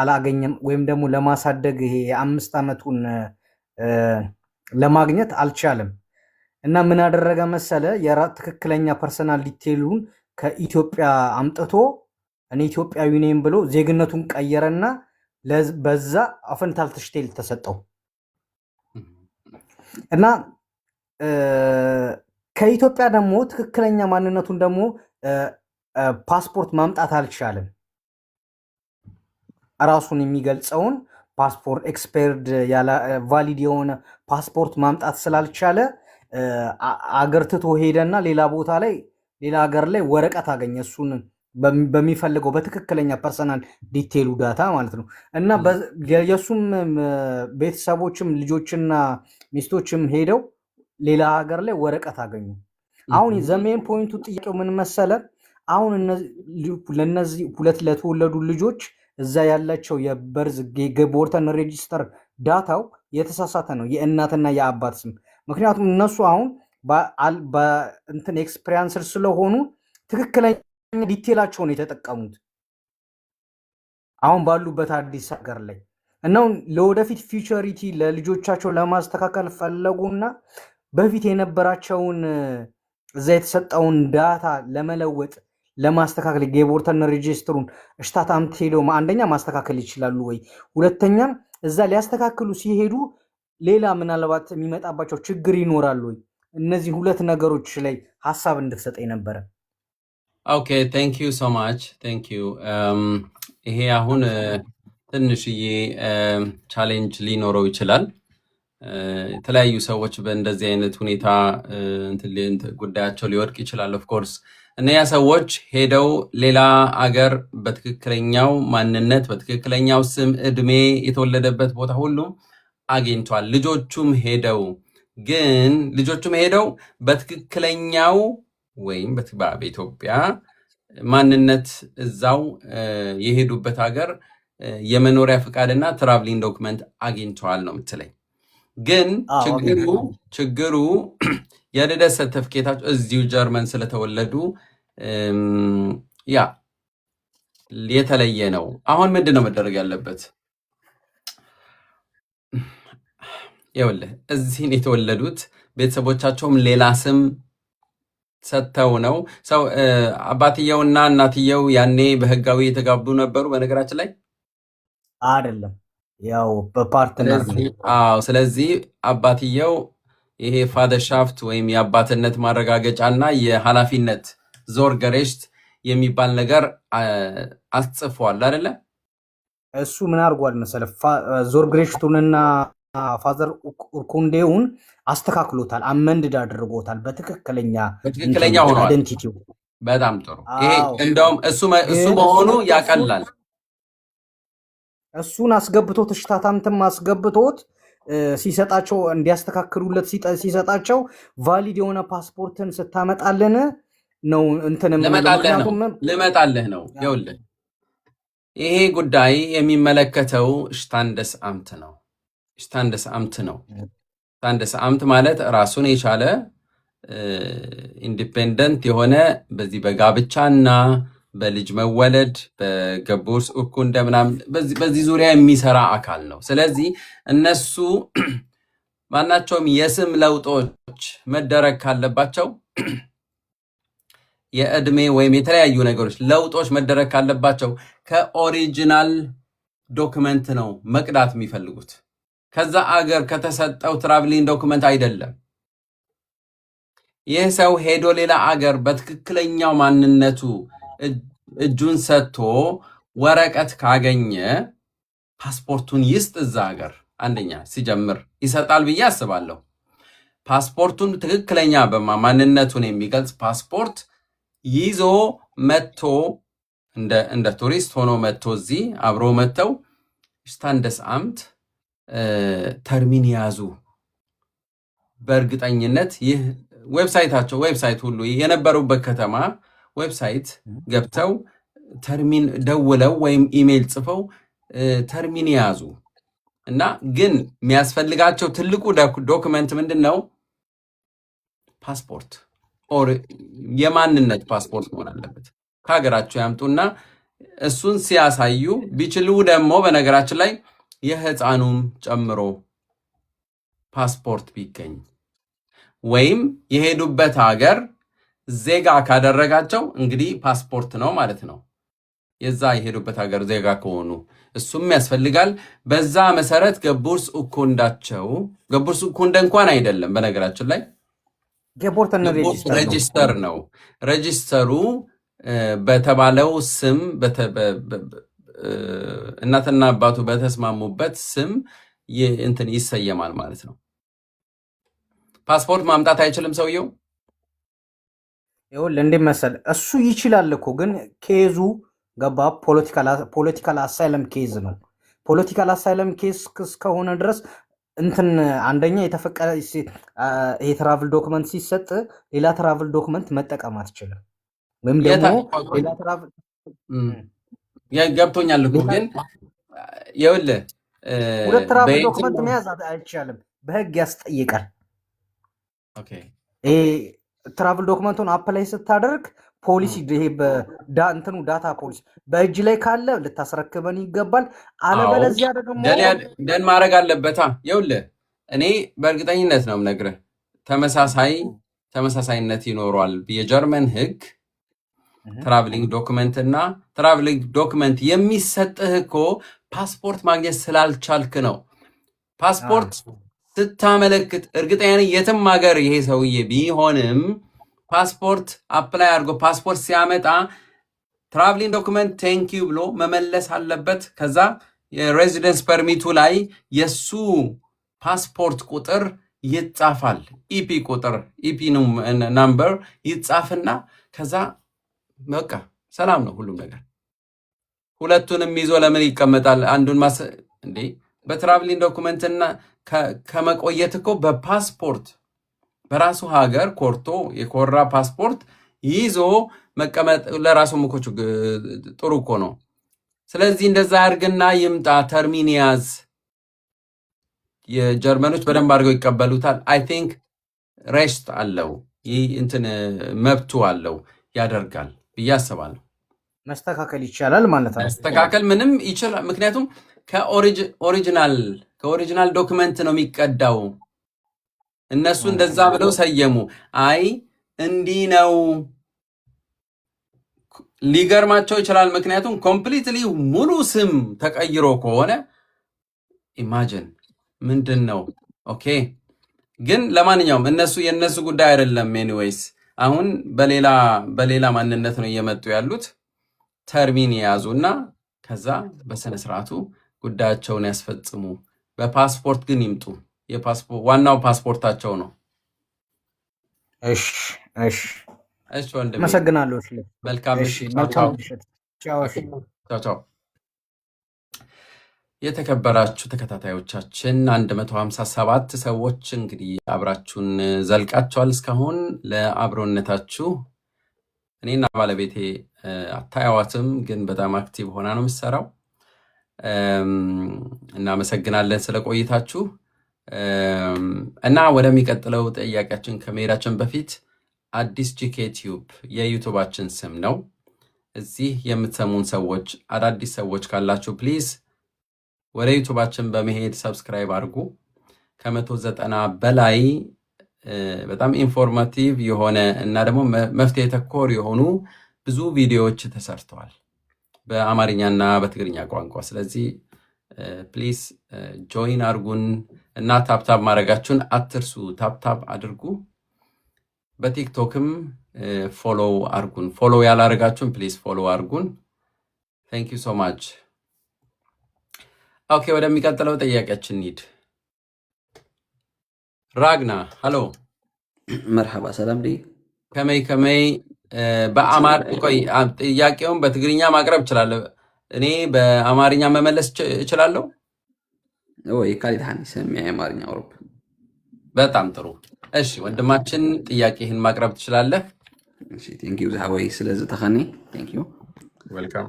አላገኘም፣ ወይም ደግሞ ለማሳደግ ይሄ የ5 ዓመቱን ለማግኘት አልቻለም እና ምን አደረገ መሰለ? ትክክለኛ ፐርሰናል ዲቴሉን ከኢትዮጵያ አምጥቶ እኔ ኢትዮጵያዊ ነኝ ብሎ ዜግነቱን ቀየረና በዛ አፈንታልተሽቴል ተሰጠው እና ከኢትዮጵያ ደግሞ ትክክለኛ ማንነቱን ደግሞ ፓስፖርት ማምጣት አልቻለም። ራሱን የሚገልጸውን ፓስፖርት ኤክስፓየርድ ቫሊድ የሆነ ፓስፖርት ማምጣት ስላልቻለ አገር ትቶ ሄደና ሌላ ቦታ ላይ ሌላ ሀገር ላይ ወረቀት አገኘ። እሱን በሚፈልገው በትክክለኛ ፐርሰናል ዲቴሉ ዳታ ማለት ነው እና የእሱም ቤተሰቦችም ልጆችና ሚስቶችም ሄደው ሌላ ሀገር ላይ ወረቀት አገኙ። አሁን ዘሜን ፖይንቱ ጥያቄው ምን መሰለ? አሁን ለነዚህ ሁለት ለተወለዱ ልጆች እዛ ያላቸው የበርዝ ገቦርተን ሬጂስተር ዳታው የተሳሳተ ነው፣ የእናትና የአባት ስም። ምክንያቱም እነሱ አሁን በእንትን ኤክስፔሪንስ ስለሆኑ ትክክለኛ ዲቴላቸውን የተጠቀሙት አሁን ባሉበት አዲስ ሀገር ላይ እና ለወደፊት ፊውቸሪቲ ለልጆቻቸው ለማስተካከል ፈለጉና በፊት የነበራቸውን እዛ የተሰጠውን ዳታ ለመለወጥ ለማስተካከል የቦርተን ሬጂስትሩን ሽታታም ሄደው አንደኛ ማስተካከል ይችላሉ ወይ፣ ሁለተኛ እዛ ሊያስተካክሉ ሲሄዱ ሌላ ምናልባት የሚመጣባቸው ችግር ይኖራል ወይ? እነዚህ ሁለት ነገሮች ላይ ሀሳብ እንድትሰጠኝ ነበረ። ኦኬ ቴንክ ዩ ሶ ማች ቴንክ ዩ። ይሄ አሁን ትንሽዬ ቻሌንጅ ሊኖረው ይችላል። የተለያዩ ሰዎች በእንደዚህ አይነት ሁኔታ ጉዳያቸው ሊወድቅ ይችላል። ኦፍ ኮርስ እነያ ሰዎች ሄደው ሌላ አገር በትክክለኛው ማንነት በትክክለኛው ስም እድሜ የተወለደበት ቦታ ሁሉ አግኝቷል። ልጆቹም ሄደው በትክክለኛው ወይም በኢትዮጵያ ማንነት እዛው የሄዱበት ሀገር የመኖሪያ ፍቃድና ትራቭሊንግ ዶክመንት አግኝተዋል ነው የምትለኝ። ግን ችግሩ የልደት ሰርተፍኬታቸው እዚሁ ጀርመን ስለተወለዱ ያ የተለየ ነው። አሁን ምንድን ነው መደረግ ያለበት? ይኸውልህ እዚህን የተወለዱት ቤተሰቦቻቸውም ሌላ ስም ሰጥተው ነው። ሰው አባትየውና እናትየው ያኔ በህጋዊ የተጋቡ ነበሩ። በነገራችን ላይ አይደለም፣ ያው በፓርትነር ነው። ስለዚህ አባትየው ይሄ ፋደርሻፍት ወይም የአባትነት ማረጋገጫና የኃላፊነት ዞር ገሬሽት የሚባል ነገር አስጽፏል አይደለ? እሱ ምን አድርጓል መሰለህ? ዞር ገሬሽቱንና ፋዘር ኡርኩንዴውን አስተካክሎታል፣ አመንድድ አድርጎታል። በትክክለኛ ሆኗል አይደንቲቲው። በጣም ጥሩ። ይሄ እንደውም እሱ መሆኑ ያቀላል። እሱን አስገብቶት እሽታታምትም አስገብቶት ሲሰጣቸው እንዲያስተካክሉለት ሲሰጣቸው ቫሊድ የሆነ ፓስፖርትን ስታመጣልን ነው እንትንም ልመጣልህ ነው። ይኸውልህ ይሄ ጉዳይ የሚመለከተው ሽታንደስ አምት ነው። ሽታንደስ አምት ማለት ራሱን የቻለ ኢንዲፔንደንት የሆነ በዚህ በጋብቻና በልጅ መወለድ በገቡርስ ኡርኩንደ ምናምን በዚህ ዙሪያ የሚሰራ አካል ነው። ስለዚህ እነሱ ማናቸውም የስም ለውጦች መደረግ ካለባቸው የእድሜ ወይም የተለያዩ ነገሮች ለውጦች መደረግ ካለባቸው ከኦሪጂናል ዶክመንት ነው መቅዳት የሚፈልጉት። ከዛ አገር ከተሰጠው ትራቭሊንግ ዶክመንት አይደለም። ይህ ሰው ሄዶ ሌላ አገር በትክክለኛው ማንነቱ እጁን ሰጥቶ ወረቀት ካገኘ ፓስፖርቱን ይስጥ እዛ ሀገር። አንደኛ ሲጀምር ይሰጣል ብዬ አስባለሁ። ፓስፖርቱን ትክክለኛ ማንነቱን የሚገልጽ ፓስፖርት ይዞ መጥቶ እንደ ቱሪስት ሆኖ መጥቶ እዚህ አብሮ መጥተው ሽታንደስ አምት ተርሚን ያዙ። በእርግጠኝነት ይህ ዌብሳይት ሁሉ የነበሩበት ከተማ ዌብሳይት ገብተው ተርሚን ደውለው ወይም ኢሜይል ጽፈው ተርሚን ያዙ እና ግን የሚያስፈልጋቸው ትልቁ ዶክመንት ምንድን ነው? ፓስፖርት የማንነት ፓስፖርት መሆን አለበት። ከሀገራቸው ያምጡና እሱን ሲያሳዩ ቢችሉ ደግሞ በነገራችን ላይ የህፃኑም ጨምሮ ፓስፖርት ቢገኝ ወይም የሄዱበት ሀገር ዜጋ ካደረጋቸው እንግዲህ ፓስፖርት ነው ማለት ነው። የዛ የሄዱበት ሀገር ዜጋ ከሆኑ እሱም ያስፈልጋል። በዛ መሰረት ገቡርስ ኡርኩንደ እንኳን አይደለም በነገራችን ላይ ሬጂስተር ነው። ሬጂስተሩ በተባለው ስም እናትና አባቱ በተስማሙበት ስም እንትን ይሰየማል ማለት ነው። ፓስፖርት ማምጣት አይችልም ሰውየው። ይኸውልህ እንዴት መሰለህ እሱ ይችላል እኮ ግን ኬዙ ገባ ፖለቲካል አሳይለም ኬዝ ነው። ፖለቲካል አሳይለም ኬዝ እስከሆነ ድረስ እንትን አንደኛ የተፈቀደ የትራቭል ዶክመንት ሲሰጥ ሌላ ትራቭል ዶክመንት መጠቀም አትችልም። ወይም ደግሞ ሌላ ትራቭል ገብቶኛል እኮ ግን ይኸውልህ ሁለት ትራቭል ዶክመንት መያዝ አይቻልም፣ በህግ ያስጠይቃል። ኦኬ ትራቭል ዶክመንቱን አፕላይ ስታደርግ ፖሊሲ ይሄ እንትኑ ዳታ ፖሊሲ በእጅ ላይ ካለ ልታስረክበን ይገባል። አለበለዚያ ደግሞ ደን ማድረግ አለበታ። ይኸውልህ እኔ በእርግጠኝነት ነው የምነግርህ ተመሳሳይነት ይኖረዋል። የጀርመን ህግ ትራቭሊንግ ዶክመንት እና ትራቭሊንግ ዶክመንት የሚሰጥህ እኮ ፓስፖርት ማግኘት ስላልቻልክ ነው። ፓስፖርት ስታመለክት እርግጠኛ ነኝ የትም ሀገር ይሄ ሰውዬ ቢሆንም ፓስፖርት አፕላይ አድርጎ ፓስፖርት ሲያመጣ ትራቭሊንግ ዶክመንት ቴንኪዩ ብሎ መመለስ አለበት። ከዛ የሬዚደንስ ፐርሚቱ ላይ የሱ ፓስፖርት ቁጥር ይጻፋል። ኢፒ ቁጥር ኢፒ ናምበር ይጻፍና ከዛ በቃ ሰላም ነው ሁሉም ነገር። ሁለቱንም ይዞ ለምን ይቀመጣል? አንዱን እንዴ በትራቭሊንግ ዶኩመንትና ከመቆየት እኮ በፓስፖርት በራሱ ሀገር ኮርቶ የኮራ ፓስፖርት ይዞ መቀመጥ ለራሱ እኮ ጥሩ እኮ ነው። ስለዚህ እንደዛ አድርግና ይምጣ፣ ተርሚን ያዝ። የጀርመኖች በደንብ አድርገው ይቀበሉታል። አይ ቲንክ ሬስት አለው፣ ይህ እንትን መብቱ አለው፣ ያደርጋል ብዬ አስባለሁ። መስተካከል ይቻላል ማለት ነው። መስተካከል ምንም ይችላል። ምክንያቱም ከኦሪጂናል ዶክመንት ነው የሚቀዳው። እነሱ እንደዛ ብለው ሰየሙ። አይ እንዲህ ነው ሊገርማቸው ይችላል። ምክንያቱም ኮምፕሊትሊ ሙሉ ስም ተቀይሮ ከሆነ ኢማጅን ምንድን ነው? ኦኬ ግን ለማንኛውም የእነሱ ጉዳይ አይደለም። ኤኒዌይስ አሁን በሌላ ማንነት ነው እየመጡ ያሉት። ተርሚን የያዙና ከዛ በስነ ስርዓቱ ጉዳያቸውን ያስፈጽሙ። በፓስፖርት ግን ይምጡ። ዋናው ፓስፖርታቸው ነው። እሺ ወንድሜ አመሰግናለሁ። መልካም ምሽት። ቻው። የተከበራችሁ ተከታታዮቻችን 157 ሰዎች እንግዲህ አብራችሁን ዘልቃችኋል። እስካሁን ለአብሮነታችሁ እኔና ባለቤቴ አታያዋትም፣ ግን በጣም አክቲቭ ሆና ነው የምትሰራው። እናመሰግናለን ስለቆይታችሁ እና ወደሚቀጥለው ጥያቄያችን ከመሄዳችን በፊት አዲስ ጂኬ ቲዩብ የዩቱባችን ስም ነው። እዚህ የምትሰሙን ሰዎች አዳዲስ ሰዎች ካላችሁ ፕሊዝ ወደ ዩቱባችን በመሄድ ሰብስክራይብ አድርጉ። 190 በላይ በጣም ኢንፎርማቲቭ የሆነ እና ደግሞ መፍትሄ ተኮር የሆኑ ብዙ ቪዲዮዎች ተሰርተዋል በአማርኛና በትግርኛ ቋንቋ። ስለዚህ ፕሊዝ ጆይን አድርጉን እና ታፕታፕ ማድረጋችሁን አትርሱ። ታፕታፕ አድርጉ። በቲክቶክም ፎሎው አድርጉን። ፎሎው ያላደረጋችሁን ፕሊዝ ፎሎው አድርጉን። ታንክ ዩ ሶ ማች። ኦኬ ወደሚቀጥለው ጥያቄያችን እንሂድ። ራግና ሃሎ መርሐባ ሰላም ዲ ከመይ ቆይ ጥያቄውን በትግርኛ ማቅረብ እችላለሁ። እኔ በአማርኛ መመለስ እችላለሁ ወይ? ካሊድ ሀኒ ሰሚያ የአማርኛ አውሮፓ። በጣም ጥሩ። እሺ ወንድማችን ጥያቄህን ማቅረብ ትችላለህ። እሺ ቴንክ ዩ ዛወይ ስለዚህ ተኸኒ ቴንክ ዩ ዌልካም።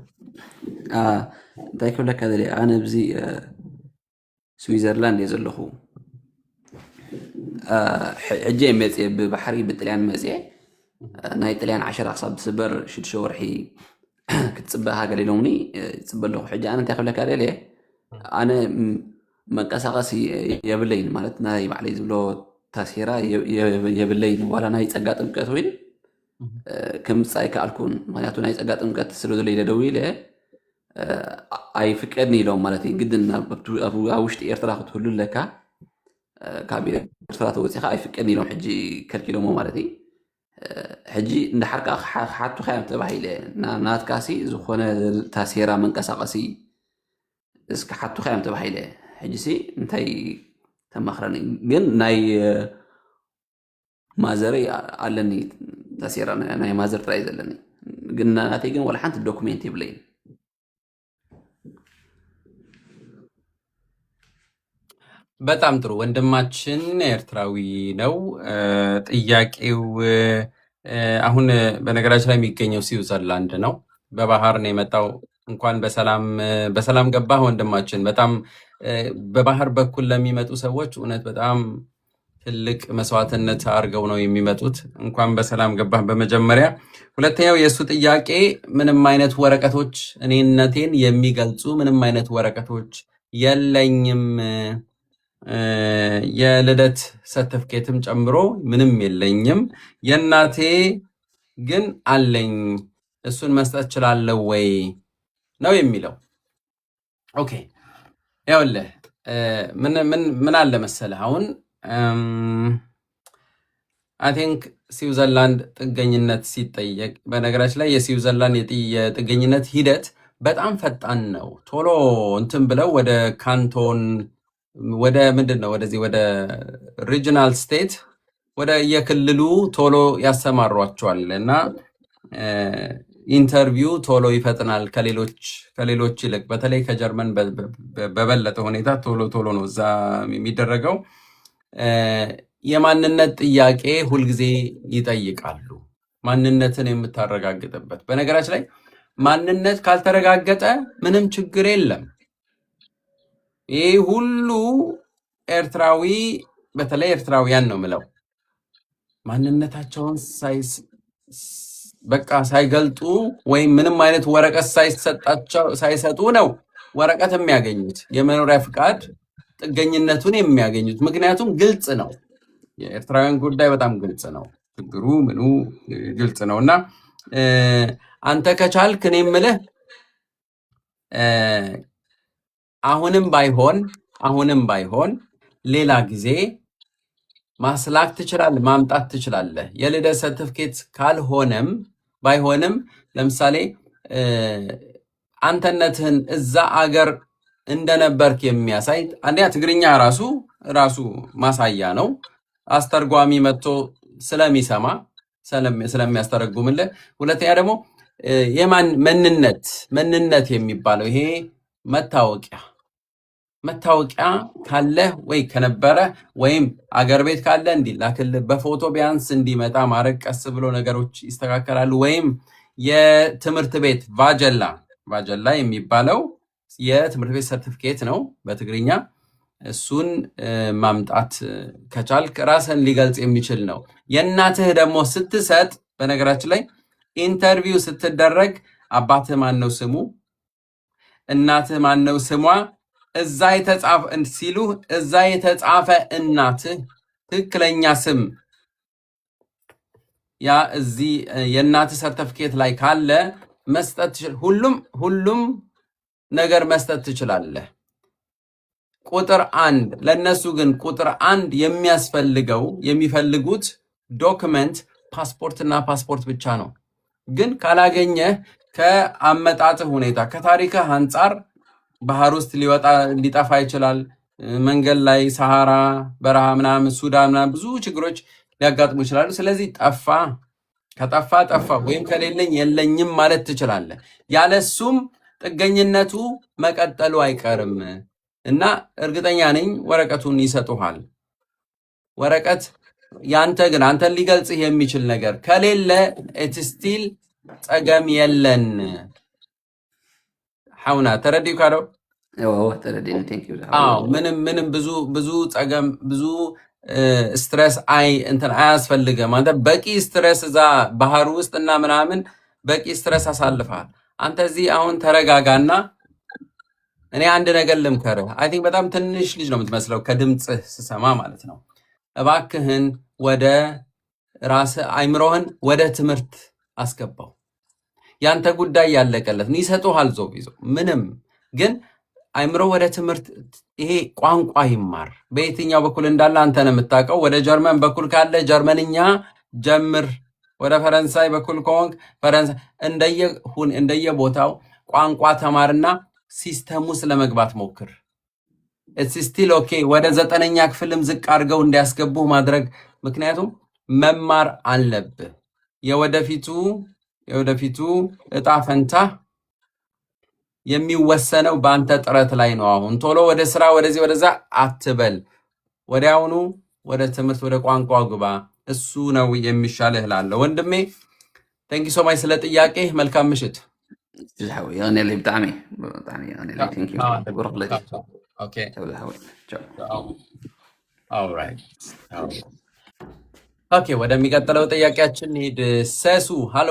እንታይ ክብለካ ዘለ ኣነ ብዚ ስዊዘርላንድ እየ ዘለኹ ሕጂ መፅአ ብባሕሪ ብጥልያን መፅአ ናይ ጥልያን 10 ክሳብ ብስበር 6 ወርሒ ክትፅበእ ሃገር ኢሎምኒ ይፅበ ኣለኹ። ሕጂ ኣነ እንታይ ክብለካ ደለ ኣነ መንቀሳቐሲ የብለይን ማለት ናይ ባዕለይ ዝብሎ ታሴራ የብለይን ዋላ ናይ ፀጋ ጥምቀት ወይ ከምፃ ይከኣልኩን። ምክንያቱ ናይ ፀጋ ጥምቀት ስለ ዘሎ ኢለ ደው ኢለ ኣይፍቀድኒ ኢሎም ማለት እዩ። ግድን ኣብ ውሽጢ ኤርትራ ክትህሉ ኣለካ ካብ ኤርትራ ተወፂኻ ኣይፍቀድኒ ኢሎም ሕጂ ከልኪሎሞ ማለት እዩ። ሕጂ እንዳሓርካ ሓቱ ኸያም ተባሂለ ናትካሲ ዝኾነ ታሴራ መንቀሳቐሲ እስከ ሓቱ ኸያም ተባሂለ ሕጂ ሲ እንታይ ተማኽረኒ ግን ናይ ማዘረይ ኣለኒ ታሴራ ናይ ማዘር ጥራይ ዘለኒ ግን ናተይ ግን ወላ ሓንቲ ዶኩሜንት የብለይን። በጣም ጥሩ ወንድማችን ኤርትራዊ ነው። ጥያቄው አሁን በነገራችን ላይ የሚገኘው ስዊዘርላንድ ነው። በባህር ነው የመጣው። እንኳን በሰላም ገባህ ወንድማችን። በጣም በባህር በኩል ለሚመጡ ሰዎች እውነት በጣም ትልቅ መስዋዕትነት አድርገው ነው የሚመጡት። እንኳን በሰላም ገባህ በመጀመሪያ። ሁለተኛው የእሱ ጥያቄ ምንም አይነት ወረቀቶች እኔነቴን የሚገልጹ ምንም አይነት ወረቀቶች የለኝም፣ የልደት ሰርተፍኬትም ጨምሮ ምንም የለኝም፣ የእናቴ ግን አለኝ፣ እሱን መስጠት እችላለሁ ወይ ነው የሚለው። ኦኬ ይኸውልህ ምን አለ መሰለህ አሁን አይ ቲንክ ስዊዘርላንድ ጥገኝነት ሲጠየቅ፣ በነገራችን ላይ የስዊዘርላንድ የጥገኝነት ሂደት በጣም ፈጣን ነው። ቶሎ እንትን ብለው ወደ ካንቶን ወደ ምንድነው ወደዚህ ወደ ሪጂናል ስቴት ወደ የክልሉ ቶሎ ያሰማሯቸዋል እና ኢንተርቪው ቶሎ ይፈጥናል ከሌሎች ይልቅ በተለይ ከጀርመን በበለጠ ሁኔታ ቶሎ ነው እዛ የሚደረገው። የማንነት ጥያቄ ሁልጊዜ ይጠይቃሉ። ማንነትን የምታረጋግጥበት በነገራችን ላይ ማንነት ካልተረጋገጠ ምንም ችግር የለም። ይህ ሁሉ ኤርትራዊ በተለይ ኤርትራውያን ነው ምለው ማንነታቸውን በቃ ሳይገልጡ ወይም ምንም አይነት ወረቀት ሳይሰጡ ነው ወረቀት የሚያገኙት የመኖሪያ ፍቃድ ጥገኝነቱን የሚያገኙት። ምክንያቱም ግልጽ ነው። የኤርትራውያን ጉዳይ በጣም ግልጽ ነው። ችግሩ ምኑ ግልጽ ነው እና አንተ ከቻልክ እኔ የምልህ አሁንም ባይሆን ሌላ ጊዜ ማስላክ ትችላለህ፣ ማምጣት ትችላለህ። የልደት ሰርቲፊኬት ካልሆነም ባይሆንም ለምሳሌ አንተነትህን እዛ አገር እንደነበርክ የሚያሳይ አንደኛ ትግርኛ ራሱ ማሳያ ነው። አስተርጓሚ መጥቶ ስለሚሰማ ስለሚያስተረጉምልህ። ሁለተኛ ደግሞ የማን መንነት የሚባለው ይሄ መታወቂያ ካለ ወይ ከነበረ ወይም አገር ቤት ካለ እንዲላክልህ በፎቶ ቢያንስ እንዲመጣ ማድረግ ቀስ ብሎ ነገሮች ይስተካከላሉ። ወይም የትምህርት ቤት ቫጀላ የሚባለው የትምህርት ቤት ሰርቲፊኬት ነው በትግርኛ። እሱን ማምጣት ከቻልክ ራስን ሊገልጽ የሚችል ነው። የእናትህ ደግሞ ስትሰጥ በነገራችን ላይ ኢንተርቪው ስትደረግ አባትህ ማነው ስሙ፣ እናትህ ማነው ስሟ፣ እዛ የተጻፈ ሲሉ እዛ የተጻፈ እናትህ ትክክለኛ ስም ያ እዚህ የእናትህ ሰርቲፊኬት ላይ ካለ መስጠት ሁሉም ነገር መስጠት ትችላለህ። ቁጥር 1 ለነሱ ግን ቁጥር 1 የሚፈልጉት ዶክመንት ፓስፖርትና ፓስፖርት ብቻ ነው። ግን ካላገኘህ ከአመጣጥህ ሁኔታ ከታሪክህ አንጻር ባህር ውስጥ ሊጠፋ ይችላል። መንገድ ላይ ሰሃራ በረሃ ምናምን ሱዳን ምናምን ብዙ ችግሮች ሊያጋጥሙ ይችላሉ። ስለዚህ ከጠፋ ወይም ከሌለኝ የለኝም ማለት ትችላለህ። ያለሱም ጥገኝነቱ መቀጠሉ አይቀርም እና እርግጠኛ ነኝ ወረቀቱን ይሰጡሃል። ወረቀት ያንተ ግን አንተን ሊገልጽህ የሚችል ነገር ከሌለ ስቲል ጸገም የለን። ሐውና ተረዲው ካለው ተረዲን ቴንክ ዩ ምንም ብዙ ጸገም ብዙ ስትረስ እንትን አያስፈልግም። አንተ በቂ ስትረስ እዛ ባህር ውስጥ እና ምናምን በቂ ስትረስ አሳልፈሃል። አንተ እዚህ አሁን ተረጋጋና እኔ አንድ ነገር ልምከርህ። አይ ቲንክ በጣም ትንሽ ልጅ ነው የምትመስለው ከድምፅህ ስሰማ ማለት ነው። እባክህን ወደ ራስህ አይምሮህን ወደ ትምህርት አስገባው። ያንተ ጉዳይ ያለቀለት ይሰጡሃል ዞ ምንም ግን አይምሮ ወደ ትምህርት ይሄ ቋንቋ ይማር። በየትኛው በኩል እንዳለ አንተ ነው የምታውቀው። ወደ ጀርመን በኩል ካለ ጀርመንኛ ጀምር። ወደ ፈረንሳይ በኩል ከሆንክ ፈረንሳይ እንደየቦታው ቋንቋ ተማርና ሲስተሙ ስለመግባት ሞክር። ስቲል ኦኬ። ወደ 9ኛ ክፍልም ዝቅ አድርገው እንዲያስገቡህ ማድረግ ምክንያቱም መማር አለብህ። የወደፊቱ እጣ ፈንታ የሚወሰነው በአንተ ጥረት ላይ ነው። አሁን ቶሎ ወደ ስራ ወደዚህ ወደዛ አትበል። ወዲያውኑ ወደ ትምህርት ወደ ቋንቋ ግባ። እሱ ነው የሚሻልህ እላለሁ ወንድሜ። ታንኪ ሶ ማች ስለ ጥያቄ። መልካም ምሽት። ኦኬ ወደሚቀጥለው ጥያቄያችን ሄድ። ሰሱ ሃሎ።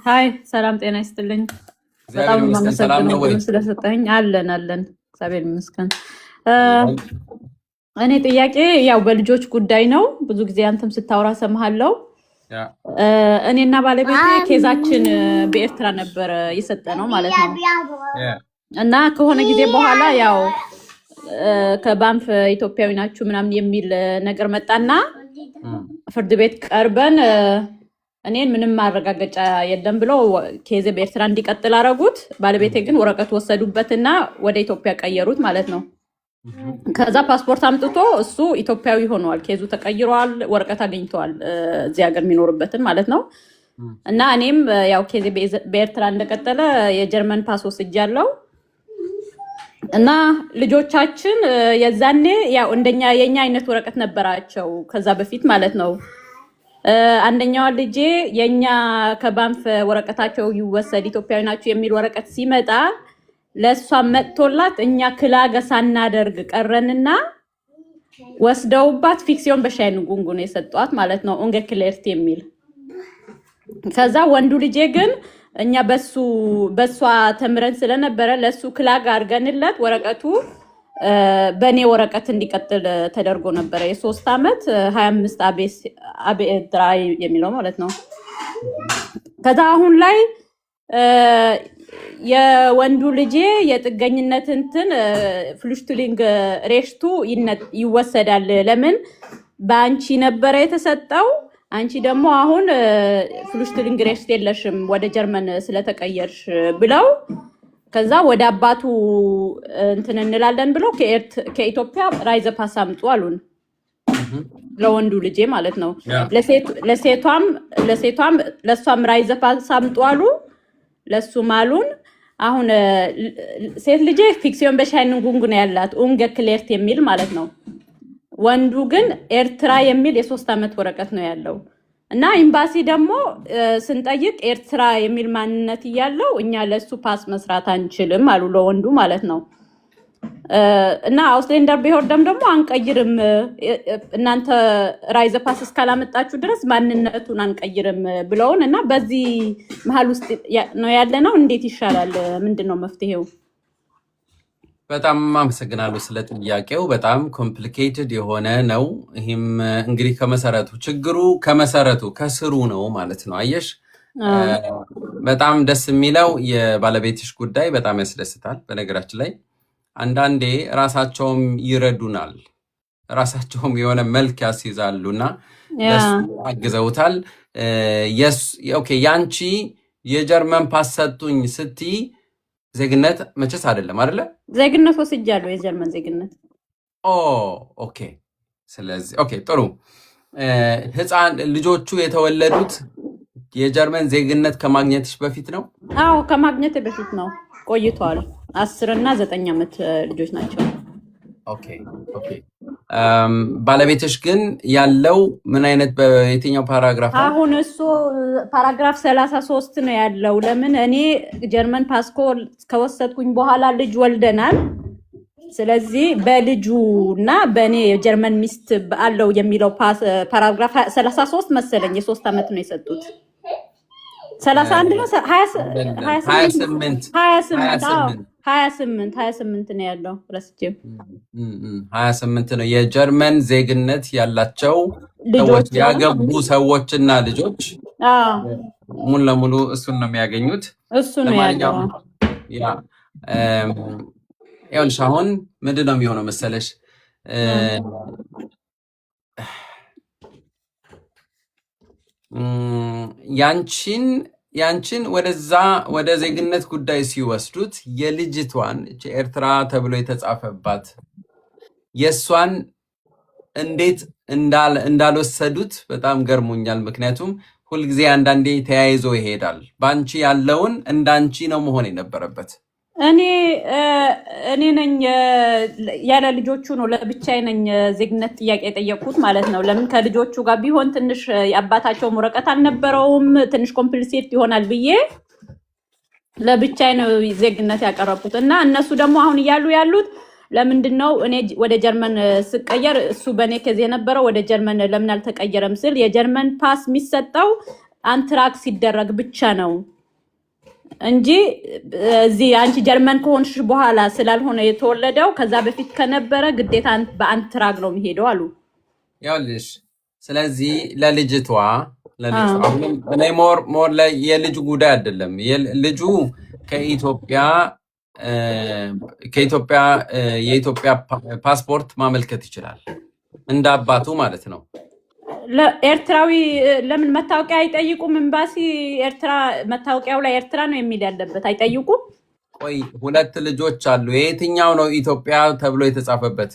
ሃይ ሰላም ጤና ይስጥልኝ። በጣም ማመሰግነው ስለሰጠኝ። አለን እግዚአብሔር ይመስገን። እኔ ጥያቄ ያው በልጆች ጉዳይ ነው። ብዙ ጊዜ አንተም ስታወራ ሰማሃለው። እኔና ባለቤቴ ኬዛችን በኤርትራ ነበር የሰጠነው ማለት ነው እና ከሆነ ጊዜ በኋላ ያው ከባንፍ ኢትዮጵያዊ ናችሁ ምናምን የሚል ነገር መጣና ፍርድ ቤት ቀርበን እኔን ምንም ማረጋገጫ የለም ብለው ኬዝ በኤርትራ እንዲቀጥል አረጉት። ባለቤቴ ግን ወረቀት ወሰዱበትና ወደ ኢትዮጵያ ቀየሩት ማለት ነው። ከዛ ፓስፖርት አምጥቶ እሱ ኢትዮጵያዊ ሆኗል። ኬዙ ተቀይሯል፣ ወረቀት አግኝተዋል እዚህ ሀገር የሚኖርበትን ማለት ነው። እና እኔም ያው ኬዝ በኤርትራ እንደቀጠለ የጀርመን ፓስ ወስጃለሁ። እና ልጆቻችን የዛኔ ያው እንደኛ የኛ አይነት ወረቀት ነበራቸው ከዛ በፊት ማለት ነው። አንደኛዋ ልጄ የኛ ከባንፍ ወረቀታቸው ይወሰድ ኢትዮጵያዊ ናቸው የሚል ወረቀት ሲመጣ ለሷ መጥቶላት እኛ ክላገ ሳናደርግ ቀረንና ወስደውባት ፊክሲዮን በሻይን ጉንጉን የሰጧት ማለት ነው ኦንገ ክሌርት የሚል። ከዛ ወንዱ ልጄ ግን እኛ በሷ ተምረን ስለነበረ ለሱ ክላግ አድርገንለት ወረቀቱ በኔ ወረቀት እንዲቀጥል ተደርጎ ነበረ። የ3 ዓመት 25 አቤድራ የሚለው ማለት ነው። ከዛ አሁን ላይ የወንዱ ልጄ የጥገኝነት እንትን ፍሉሽቱሊንግ ሬሽቱ ይወሰዳል። ለምን በአንቺ ነበረ የተሰጠው፣ አንቺ ደግሞ አሁን ፍሉሽቱሊንግ ሬሽት የለሽም ወደ ጀርመን ስለተቀየርሽ ብለው ከዛ ወደ አባቱ እንትን እንላለን ብለው ከኢትዮጵያ ራይዘ ፓስ አምጡ አሉን። ለወንዱ ልጄ ማለት ነው። ለሷም ራይዘ ፓስ አምጡ አሉ፣ ለሱም አሉን። አሁን ሴት ልጄ ፊክሲዮን በሻይን ጉንጉን ያላት ኡንገ ክሌርት የሚል ማለት ነው። ወንዱ ግን ኤርትራ የሚል የ3 ዓመት ወረቀት ነው ያለው። እና ኤምባሲ ደግሞ ስንጠይቅ ኤርትራ የሚል ማንነት እያለው እኛ ለሱ ፓስ መስራት አንችልም አሉ፣ ለወንዱ ማለት ነው። እና አውስሌንደር ቢሆርደም ደግሞ አንቀይርም፣ እናንተ ራይዘ ፓስ እስካላመጣችሁ ድረስ ማንነቱን አንቀይርም ብለውን እና በዚህ መሀል ውስጥ ነው ያለነው። እንዴት ይሻላል? ምንድነው መፍትሄው? በጣም አመሰግናለሁ ስለ ጥያቄው። በጣም ኮምፕሊኬትድ የሆነ ነው። ይህም እንግዲህ ከመሰረቱ ችግሩ ከመሰረቱ ከስሩ ነው ማለት ነው። አየሽ፣ በጣም ደስ የሚለው የባለቤትሽ ጉዳይ በጣም ያስደስታል። በነገራችን ላይ አንዳንዴ ራሳቸውም ይረዱናል፣ ራሳቸውም የሆነ መልክ ያስይዛሉና ለሱ አግዘውታል። ኦኬ ያንቺ የጀርመን ፓስ ሰጡኝ ስትይ ዜግነት መቼስ አይደለም አይደለ? ዜግነት ወስጃለሁ፣ የጀርመን ዜግነት። ኦኬ። ስለዚህ ኦኬ ጥሩ። ህፃን ልጆቹ የተወለዱት የጀርመን ዜግነት ከማግኘትሽ በፊት ነው? አዎ ከማግኘት በፊት ነው፣ ቆይቷል። 10 እና 9 ዓመት ልጆች ናቸው። ኦኬ። ባለቤትሽ ግን ያለው ምን አይነት በየትኛው ፓራግራፍ? አሁን እሱ ፓራግራፍ 33 ነው ያለው። ለምን እኔ ጀርመን ፓስፖርት ከወሰድኩኝ በኋላ ልጅ ወልደናል። ስለዚህ በልጁ እና በእኔ የጀርመን ሚስት አለው የሚለው ፓራግራፍ 33 መሰለኝ የ3 ዓመት ነው የሰጡት። 31 ነው 28 ነው ያለው። ረስቼው 28 ነው የጀርመን ዜግነት ያላቸው ሰዎች ያገቡ ሰዎችና ልጆች ሙሉ ለሙሉ እሱን ነው የሚያገኙት። እሱ ነው ያለው። ይኸውልሽ አሁን ምንድን ነው የሚሆነው መሰለሽ፣ ያንቺን ወደ ዜግነት ጉዳይ ሲወስዱት የልጅቷን ኤርትራ ተብሎ የተጻፈባት የእሷን እንዴት እንዳልወሰዱት በጣም ገርሞኛል። ምክንያቱም ሁልጊዜ አንዳንዴ ተያይዞ ይሄዳል። በአንቺ ያለውን እንዳንቺ ነው መሆን የነበረበት። እኔ ነኝ ያለ ልጆቹ ነው ለብቻዬ ነኝ ዜግነት ጥያቄ የጠየቅኩት ማለት ነው። ለምን ከልጆቹ ጋር ቢሆን ትንሽ የአባታቸውም ወረቀት አልነበረውም፣ ትንሽ ኮምፕሊኬት ይሆናል ብዬ ለብቻዬ ነው ዜግነት ያቀረብኩት። እና እነሱ ደግሞ አሁን እያሉ ያሉት ለምንድን ነው እኔ ወደ ጀርመን ስቀየር እሱ በእኔ ከዚ የነበረው ወደ ጀርመን ለምን አልተቀየረም ስል የጀርመን ፓስ የሚሰጠው አንትራክ ሲደረግ ብቻ ነው እንጂ እዚህ አንቺ ጀርመን ከሆንሽ በኋላ ስላልሆነ የተወለደው ከዛ በፊት ከነበረ ግዴታ በአንትራክ ነው የሚሄደው አሉ። ያውልሽ ስለዚህ ለልጅቷ እኔ ሞር የልጁ ጉዳይ አይደለም። ልጁ የኢትዮጵያ ፓስፖርት ማመልከት ይችላል እንደ አባቱ ማለት ነው። ኤርትራዊ ለምን መታወቂያ አይጠይቁም? ኤምባሲ ኤርትራ መታወቂያው ላይ ኤርትራ ነው የሚል ያለበት አይጠይቁም? ቆይ 2 ልጆች አሉ። የትኛው ነው ኢትዮጵያ ተብሎ የተጻፈበት?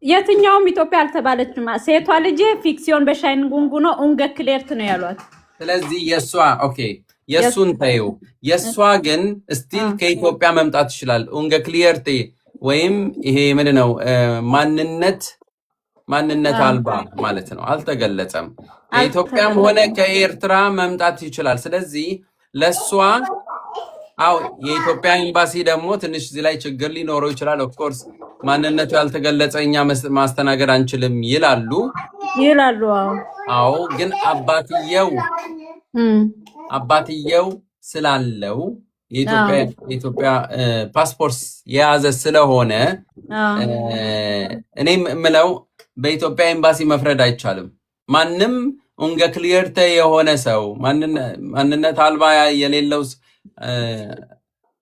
የትኛውም ኢትዮጵያ አልተባለችም። ሴቷ ልጄ ፊክሲዮን በሻይን ጉንጉ ነው ኡንገ ክሌርት ነው ያሏት። ስለዚህ የሷ ኦኬ የሱን ታዩ የሷ ግን ስቲል ከኢትዮጵያ መምጣት ይችላል። ኡንገ ክሊየርቴ ወይም ይሄ ምንድነው ማንነት አልባ ማለት ነው። አልተገለጸም። ከኢትዮጵያም ሆነ ከኤርትራ መምጣት ይችላል። ስለዚህ ለሷ የኢትዮጵያ ኤምባሲ ደግሞ ትንሽ እዚህ ላይ ችግር ሊኖረው ይችላል። ኦፍ ኮርስ ማንነቱ ያልተገለጸ እኛ ማስተናገድ አንችልም ይላሉ። አዎ ግን አባትየው ስላለው የኢትዮጵያ ፓስፖርት የያዘ ስለሆነ እኔም የምለው በኢትዮጵያ ኤምባሲ መፍረድ አይቻልም። ማንም ኡንገ ክሊየርተ የሆነ ሰው ማንነት አልባ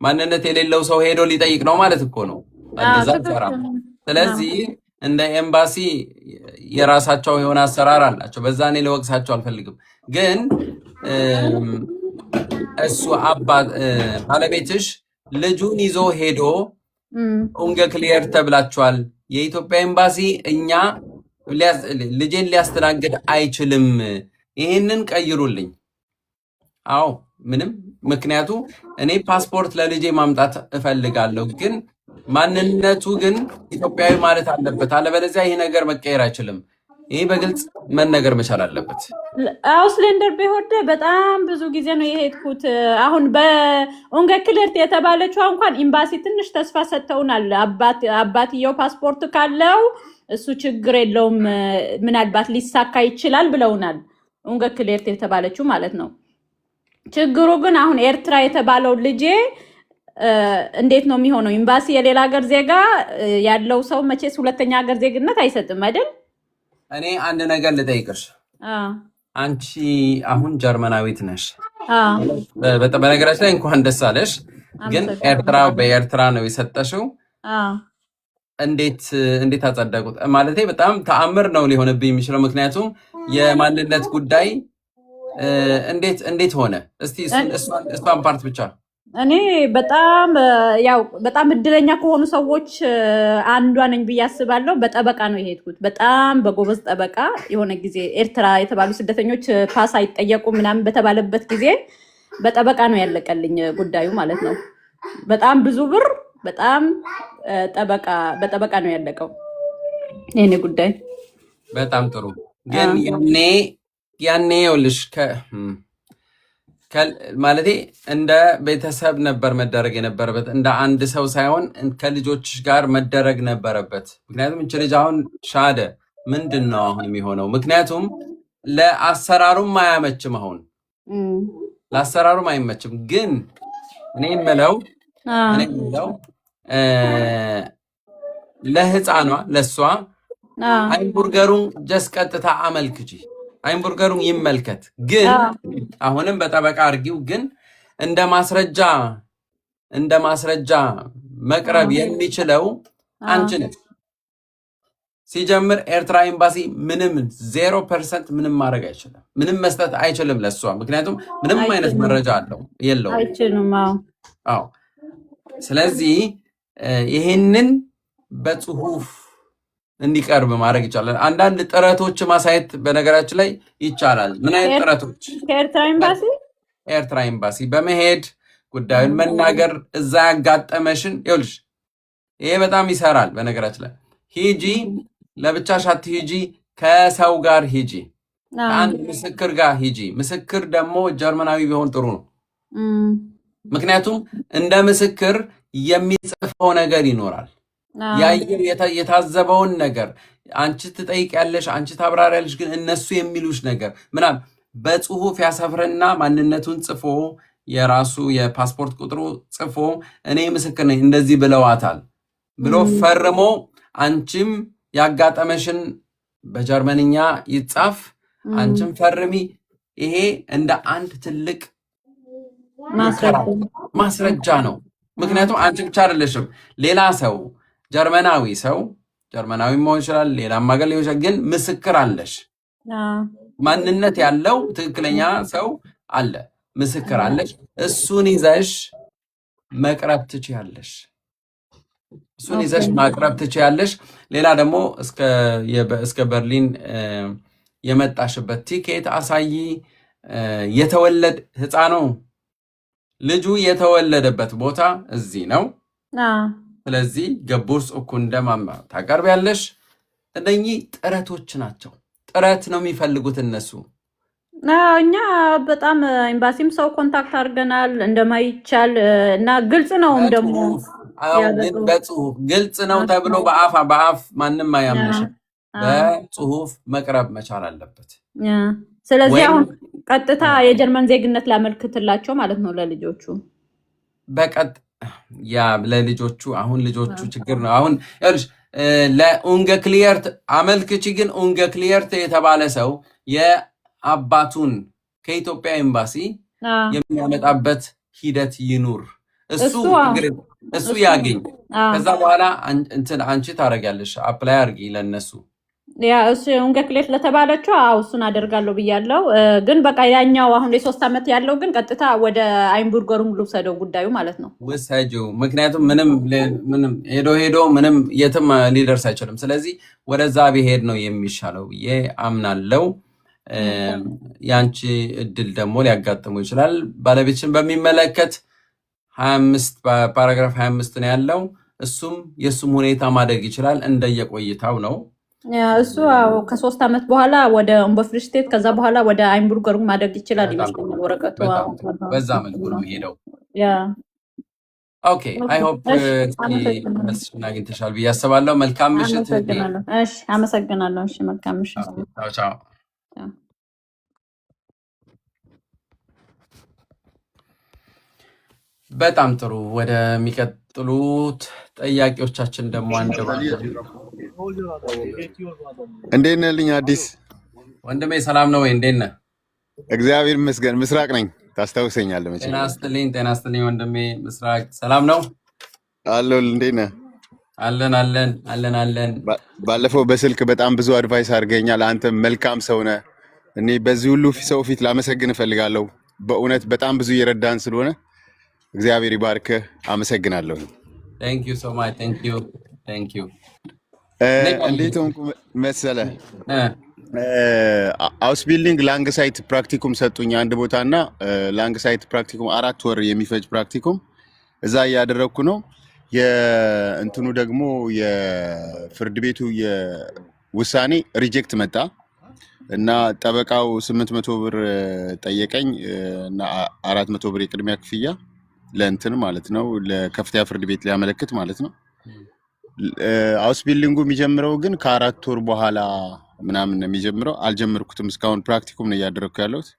ማንነት የሌለው ሰው ሄዶ ሊጠይቅ ነው ማለት እኮ ነው። ስለዚህ እንደ ኤምባሲ የራሳቸው የሆነ አሰራር አላቸው። በዛ እኔ ልወቅሳቸው አልፈልግም። ግን እሱ ባለቤትሽ ልጁን ይዞ ሄዶ ኡንገ ክሊየር ተብላችኋል፣ የኢትዮጵያ ኤምባሲ እኛ ልጄን ሊያስተናግድ አይችልም፣ ይህንን ቀይሩልኝ። አዎ ምንም ምክንያቱ እኔ ፓስፖርት ለልጄ ማምጣት እፈልጋለሁ፣ ግን ማንነቱ ግን ኢትዮጵያዊ ማለት አለበት። አለበለዚያ ይሄ ነገር መቀየር አይችልም። ይሄ በግልጽ መነገር መቻል አለበት። አውስሌንደር ቢሆን በጣም ብዙ ጊዜ ነው የሄድኩት። አሁን በኡንገ ክሊየርት የተባለችው እንኳን ኤምባሲ ትንሽ ተስፋ ሰጥተውናል። አባትየው ፓስፖርት ካለው እሱ ችግር የለውም ምናልባት ሊሳካ ይችላል ብለውናል። ኡንገ ክሊየርት የተባለችው ማለት ነው። ችግሩ ግን አሁን ኤርትራ የተባለው ልጄ እንዴት ነው የሚሆነው? ኤምባሲ የሌላ ሀገር ዜጋ ያለው ሰው መቼስ ሁለተኛ ሀገር ዜግነት አይሰጥም አይደል? እኔ አንድ ነገር ልጠይቅሽ። አንቺ አሁን ጀርመናዊት ነሽ። በነገራችን ላይ እንኳን ደስ አለሽ። ግን በኤርትራ ነው የሰጠሽው። እንዴት አጸደቁት? ማለቴ በጣም ተአምር ነው ሊሆንብኝ የሚችለው። ምክንያቱም የማንነት ጉዳይ እንዴት ሆነ? እስቲ እሷን ፓርት ብቻ። እኔ በጣም እድለኛ ከሆኑ ሰዎች አንዷ ነኝ ብዬ አስባለሁ። በጠበቃ ነው የሄድኩት። በጣም በጎበዝ ጠበቃ። የሆነ ጊዜ ኤርትራ የተባሉ ስደተኞች ፓስ አይጠየቁ ምናምን በተባለበት ጊዜ በጠበቃ ነው ያለቀልኝ ጉዳዩ ማለት ነው። በጣም ብዙ ብር በጣም በጠበቃ ነው ያለቀው የኔ ጉዳይ። በጣም ጥሩ። ግን ያኔ ይኸውልሽ ማለቴ እንደ ቤተሰብ ነበር መደረግ የነበረበት፣ እንደ አንድ ሰው ሳይሆን ከልጆች ጋር መደረግ ነበረበት። ምክንያቱም እች ልጅ አሁን ሻደ ምንድን ነው አሁን የሚሆነው? ምክንያቱም ለአሰራሩም አያመችም። አሁን ለአሰራሩም አይመችም። ግን እኔ የምለው ለህፃኗ ለእሷ ሃምቡርገሩን ጀስ ቀጥታ አመልክቺ፣ ሃምቡርገሩን ይመልከት። ግን አሁንም በጠበቃ አርጊው። ግን እንደ ማስረጃ መቅረብ የሚችለው አንቺ ነሽ። ሲጀምር ኤርትራ ኤምባሲ ምንም 0% ምንም ማድረግ አይችልም፣ ምንም መስጠት አይችልም ለእሷ። ምክንያቱም ምንም አይነት መረጃ የለውም። አዎ ስለዚህ ይሄንን በጽሁፍ እንዲቀርብ ማድረግ ይቻላል። አንዳንድ ጥረቶች ማሳየት በነገራችን ላይ ይቻላል። ምን አይነት ጥረቶች? ኤርትራ ኤምባሲ በመሄድ ጉዳዩን መናገር፣ እዛ ያጋጠመሽን ይኸውልሽ፣ ይሄ በጣም ይሰራል። በነገራችን ላይ ሂጂ፣ ለብቻሽ አትሂጂ፣ ከሰው ጋር ሂጂ፣ ከአንድ ምስክር ጋር ሂጂ። ምስክር ደግሞ ጀርመናዊ ቢሆን ጥሩ ነው። ምክንያቱም እንደ ምስክር የሚጽፈው ነገር ይኖራል። ያየው የታዘበውን ነገር አንቺ ትጠይቂያለሽ፣ አንቺ ታብራሪያለሽ። ግን እነሱ የሚሉሽ ነገር ምናምን በጽሁፍ ያሰፍርና ማንነቱን ጽፎ የራሱ የፓስፖርት ቁጥሩ ጽፎ እኔ ምስክር ነኝ እንደዚህ ብለዋታል ብሎ ፈርሞ አንቺም ያጋጠመሽን በጀርመንኛ ይጻፍ፣ አንቺም ፈርሚ። ይሄ እንደ አንድ ትልቅ ማስረጃ ነው። ምክንያቱም አንቺ ብቻ አይደለሽም፣ ሌላ ሰው ጀርመናዊ መሆን ይችላል፣ ሌላም ሀገር ሊሆን ይችላል። ግን ምስክር አለሽ። ማንነት ያለው ትክክለኛ ሰው አለ፣ ምስክር አለሽ። እሱን ይዘሽ መቅረብ ትችያለሽ። እሱን ይዘሽ ማቅረብ ትችያለሽ። ሌላ ደግሞ እስከ በርሊን የመጣሽበት ቲኬት አሳይ። የተወለደ ህፃኑ ልጁ የተወለደበት ቦታ እዚህ ነው። ስለዚህ ገቡርስ እኩንደማማ ታቀርቢያለሽ። እነኚህ ጥረቶች ናቸው። ጥረት ነው የሚፈልጉት እነሱ። እኛ በጣም ኤምባሲም ሰው ኮንታክት አድርገናል እንደማይቻል እና ግልጽ ነው ደግሞ በጽሁፍ ግልጽ ነው ተብሎ በአፍ ማንም አያምንሽም። በጽሁፍ መቅረብ መቻል አለበት። ስለዚህ አሁን ቀጥታ የጀርመን ዜግነት ላመልክትላቸው ማለት ነው ለልጆቹ። ለልጆቹ አሁን ልጆቹ ችግር ነው። አሁን ይኸውልሽ ለኡንገ ክሊየርት አመልክቺ። ግን ኡንገ ክሊየርት የተባለ ሰው የአባቱን ከኢትዮጵያ ኤምባሲ የሚያመጣበት ሂደት ይኑር። እሱ ያገኝ። ከዛ በኋላ አንቺ ታደርጊያለሽ። አፕላይ አድርጊ ለነሱ። ያ እሱ ኡንገ ክሊየርት ለተባለችው እሱን አደርጋለሁ ብያለሁ። ግን በቃ ያኛው አሁን የ3 ዓመት ያለው ግን ቀጥታ ወደ አይምቡርገሩን ልውሰደው ጉዳዩ ማለት ነው። ውሰጂው። ምክንያቱም ምንም ሄዶ ምንም የትም ሊደርስ አይችልም። ስለዚህ ወደዛ ቢሄድ ነው የሚሻለው ብዬ አምናለው። ያንቺ እድል ደግሞ ሊያጋጥሙ ይችላል። ባለቤትሽን በሚመለከት 25 ፓራግራፍ 25 ነው ያለው። እሱም የሱም ሁኔታ ማደግ ይችላል እንደየቆይታው ነው። እሱ ከ3 ዓመት በኋላ ወደ ኦምቦፍሪስቴት ከዛ በኋላ ወደ አይምቡርገሩ ማደግ ይችላል ይመስለኛል ወረቀቱ። በዛ መልኩ ነው ሄደው። ኦኬ አይ ሆፕ መስሽን አግኝተሻል ብዬ አስባለሁ። መልካም ምሽት። እሺ አመሰግናለሁ። እሺ መልካም ምሽት። ቻው። በጣም ጥሩ። ወደሚቀጥሉት ጥያቄዎቻችን ደግሞ እንዴት ነህ ልኝ አዲስ ወንድሜ? ሰላም ነው ወይ? እንዴት ነህ? እግዚአብሔር ይመስገን። ምስራቅ ነኝ። ታስታውሰኛለህ መቼም። ጤና ይስጥልኝ ወንድሜ ምስራቅ። ሰላም ነው አለሁልህ። እንዴት ነህ? አለን። ባለፈው በስልክ በጣም ብዙ አድቫይስ አድርገኛል። አንተ መልካም ሰው ነህ። እኔ በዚህ ሁሉ ሰው ፊት ላመሰግን እፈልጋለሁ። በእውነት በጣም ብዙ እየረዳን ስለሆነ እግዚአብሔር ይባርክህ። አመሰግናለሁ። ቴንክ ዩ ሶ ማች። ቴንክ ዩ። እንዴት ሆንኩ መሰለህ? አውስቢልዲንግ ላንግ ሳይት ፕራክቲኩም ሰጡኝ አንድ ቦታ እና ላንግ ሳይት ፕራክቲኩም 4 ወር የሚፈጅ ፕራክቲኩም እዛ እያደረግኩ ነው። የእንትኑ ደግሞ የፍርድ ቤቱ የውሳኔ ሪጀክት መጣ እና ጠበቃው 800 ብር ጠየቀኝ እና 400 ብር የቅድሚያ ክፍያ ለእንትን ማለት ነው፣ ለከፍተኛ ፍርድ ቤት ሊያመለክት ማለት ነው። አውስቢልዲንጉ የሚጀምረው ግን ከ4 ወር በኋላ ምናምን ነው የሚጀምረው። አልጀመርኩትም እስካሁን፣ ፕራክቲኩም ነው እያደረግኩ ያለሁት።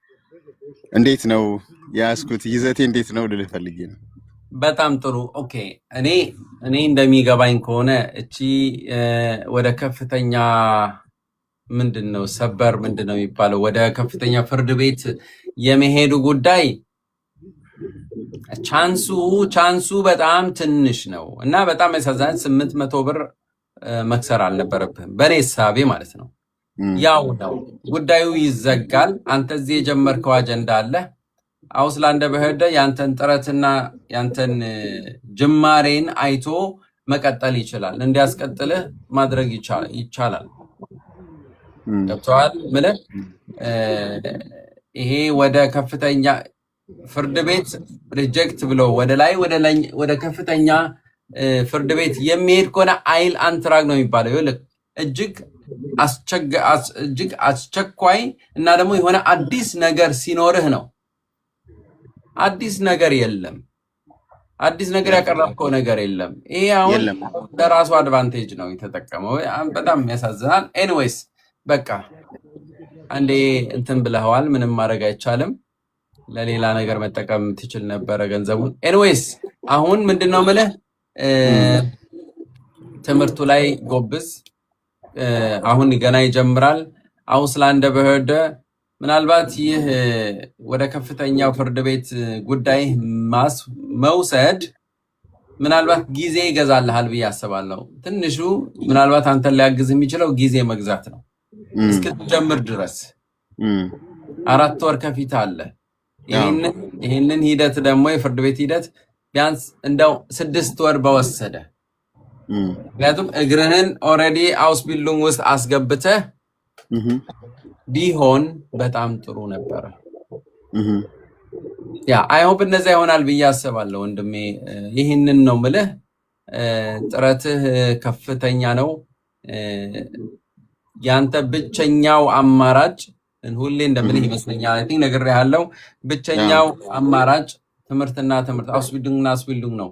እንዴት ነው ያስኩት? ይዘቴ እንዴት ነው ልልህ ፈልጌ ነው። በጣም ጥሩ። ኦኬ እኔ እንደሚገባኝ ከሆነ እቺ ወደ ከፍተኛ ምንድነው ሰበር ምንድነው የሚባለው ወደ ከፍተኛ ፍርድ ቤት የመሄዱ ጉዳይ ቻንሱ በጣም ትንሽ ነው እና በጣም ያሳዝናል። 800 ብር መክሰር አልነበረብህም በኔ ሳቤ ማለት ነው። ያው ነው ጉዳዩ ይዘጋል። አንተ እዚህ የጀመርከው አጀንዳ አለ። አውስላንደ በህደ ያንተን ጥረትና ያንተን ጅማሬን አይቶ መቀጠል ይችላል። እንዲያስቀጥልህ ማድረግ ይቻላል። ገብቶሃል? ምልህ ይሄ ወደ ከፍተኛ ፍርድ ቤት ሪጀክት ብሎ ወደ ከፍተኛ ፍርድ ቤት የሚሄድ ከሆነ አይል አንትራግ ነው የሚባለው። ይኸውልህ እጅግ አስቸኳይ እና ደግሞ የሆነ አዲስ ነገር ሲኖርህ ነው። አዲስ ነገር የለም። አዲስ ነገር ያቀረብከው ነገር የለም። ይሄ አሁን ለራሱ አድቫንቴጅ ነው የተጠቀመው። በጣም ያሳዝናል። ኤኒዌይስ በቃ አንዴ እንትን ብለኸዋል። ምንም ማድረግ አይቻልም። ለሌላ ነገር መጠቀም ትችል ነበረ ገንዘቡን። ኤኒዌይስ አሁን ምንድነው የምልህ ትምህርቱ ላይ ጎብዝ። አሁን ገና ይጀምራል። አውስላንደ በህደ ምናልባት ይህ ወደ ከፍተኛው ፍርድ ቤት ጉዳይ መውሰድ ምናልባት ጊዜ ይገዛልሃል ብዬ አስባለሁ። ትንሹ ምናልባት አንተን ሊያግዝ የሚችለው ጊዜ መግዛት ነው እስክትጀምር ድረስ። እም፣ 4 ወር ከፊት አለ። ያው ይህንን ሂደት ደግሞ የፍርድ ቤት ሂደት ቢያንስ እንደው 6 ወር በወሰደ። እም፣ ምክንያቱም እግርህን ኦልሬዲ አውስቢልዲንግ ውስጥ አስገብተህ እህ፣ ቢሆን በጣም ጥሩ ነበረ። እህ፣ ያ አይሆፕ እነዛ ይሆናል ብዬ አስባለሁ ወንድሜ። ይህንን ነው ምልህ። ጥረትህ ከፍተኛ ነው። ያንተ ብቸኛው አማራጭ ሁሌ እንደምልህ ይመስለኛል፣ አይ ቲንክ ነግሬሃለሁ። ብቸኛው አማራጭ ትምህርትና ትምህርት አውስቢልዲንግ ነው።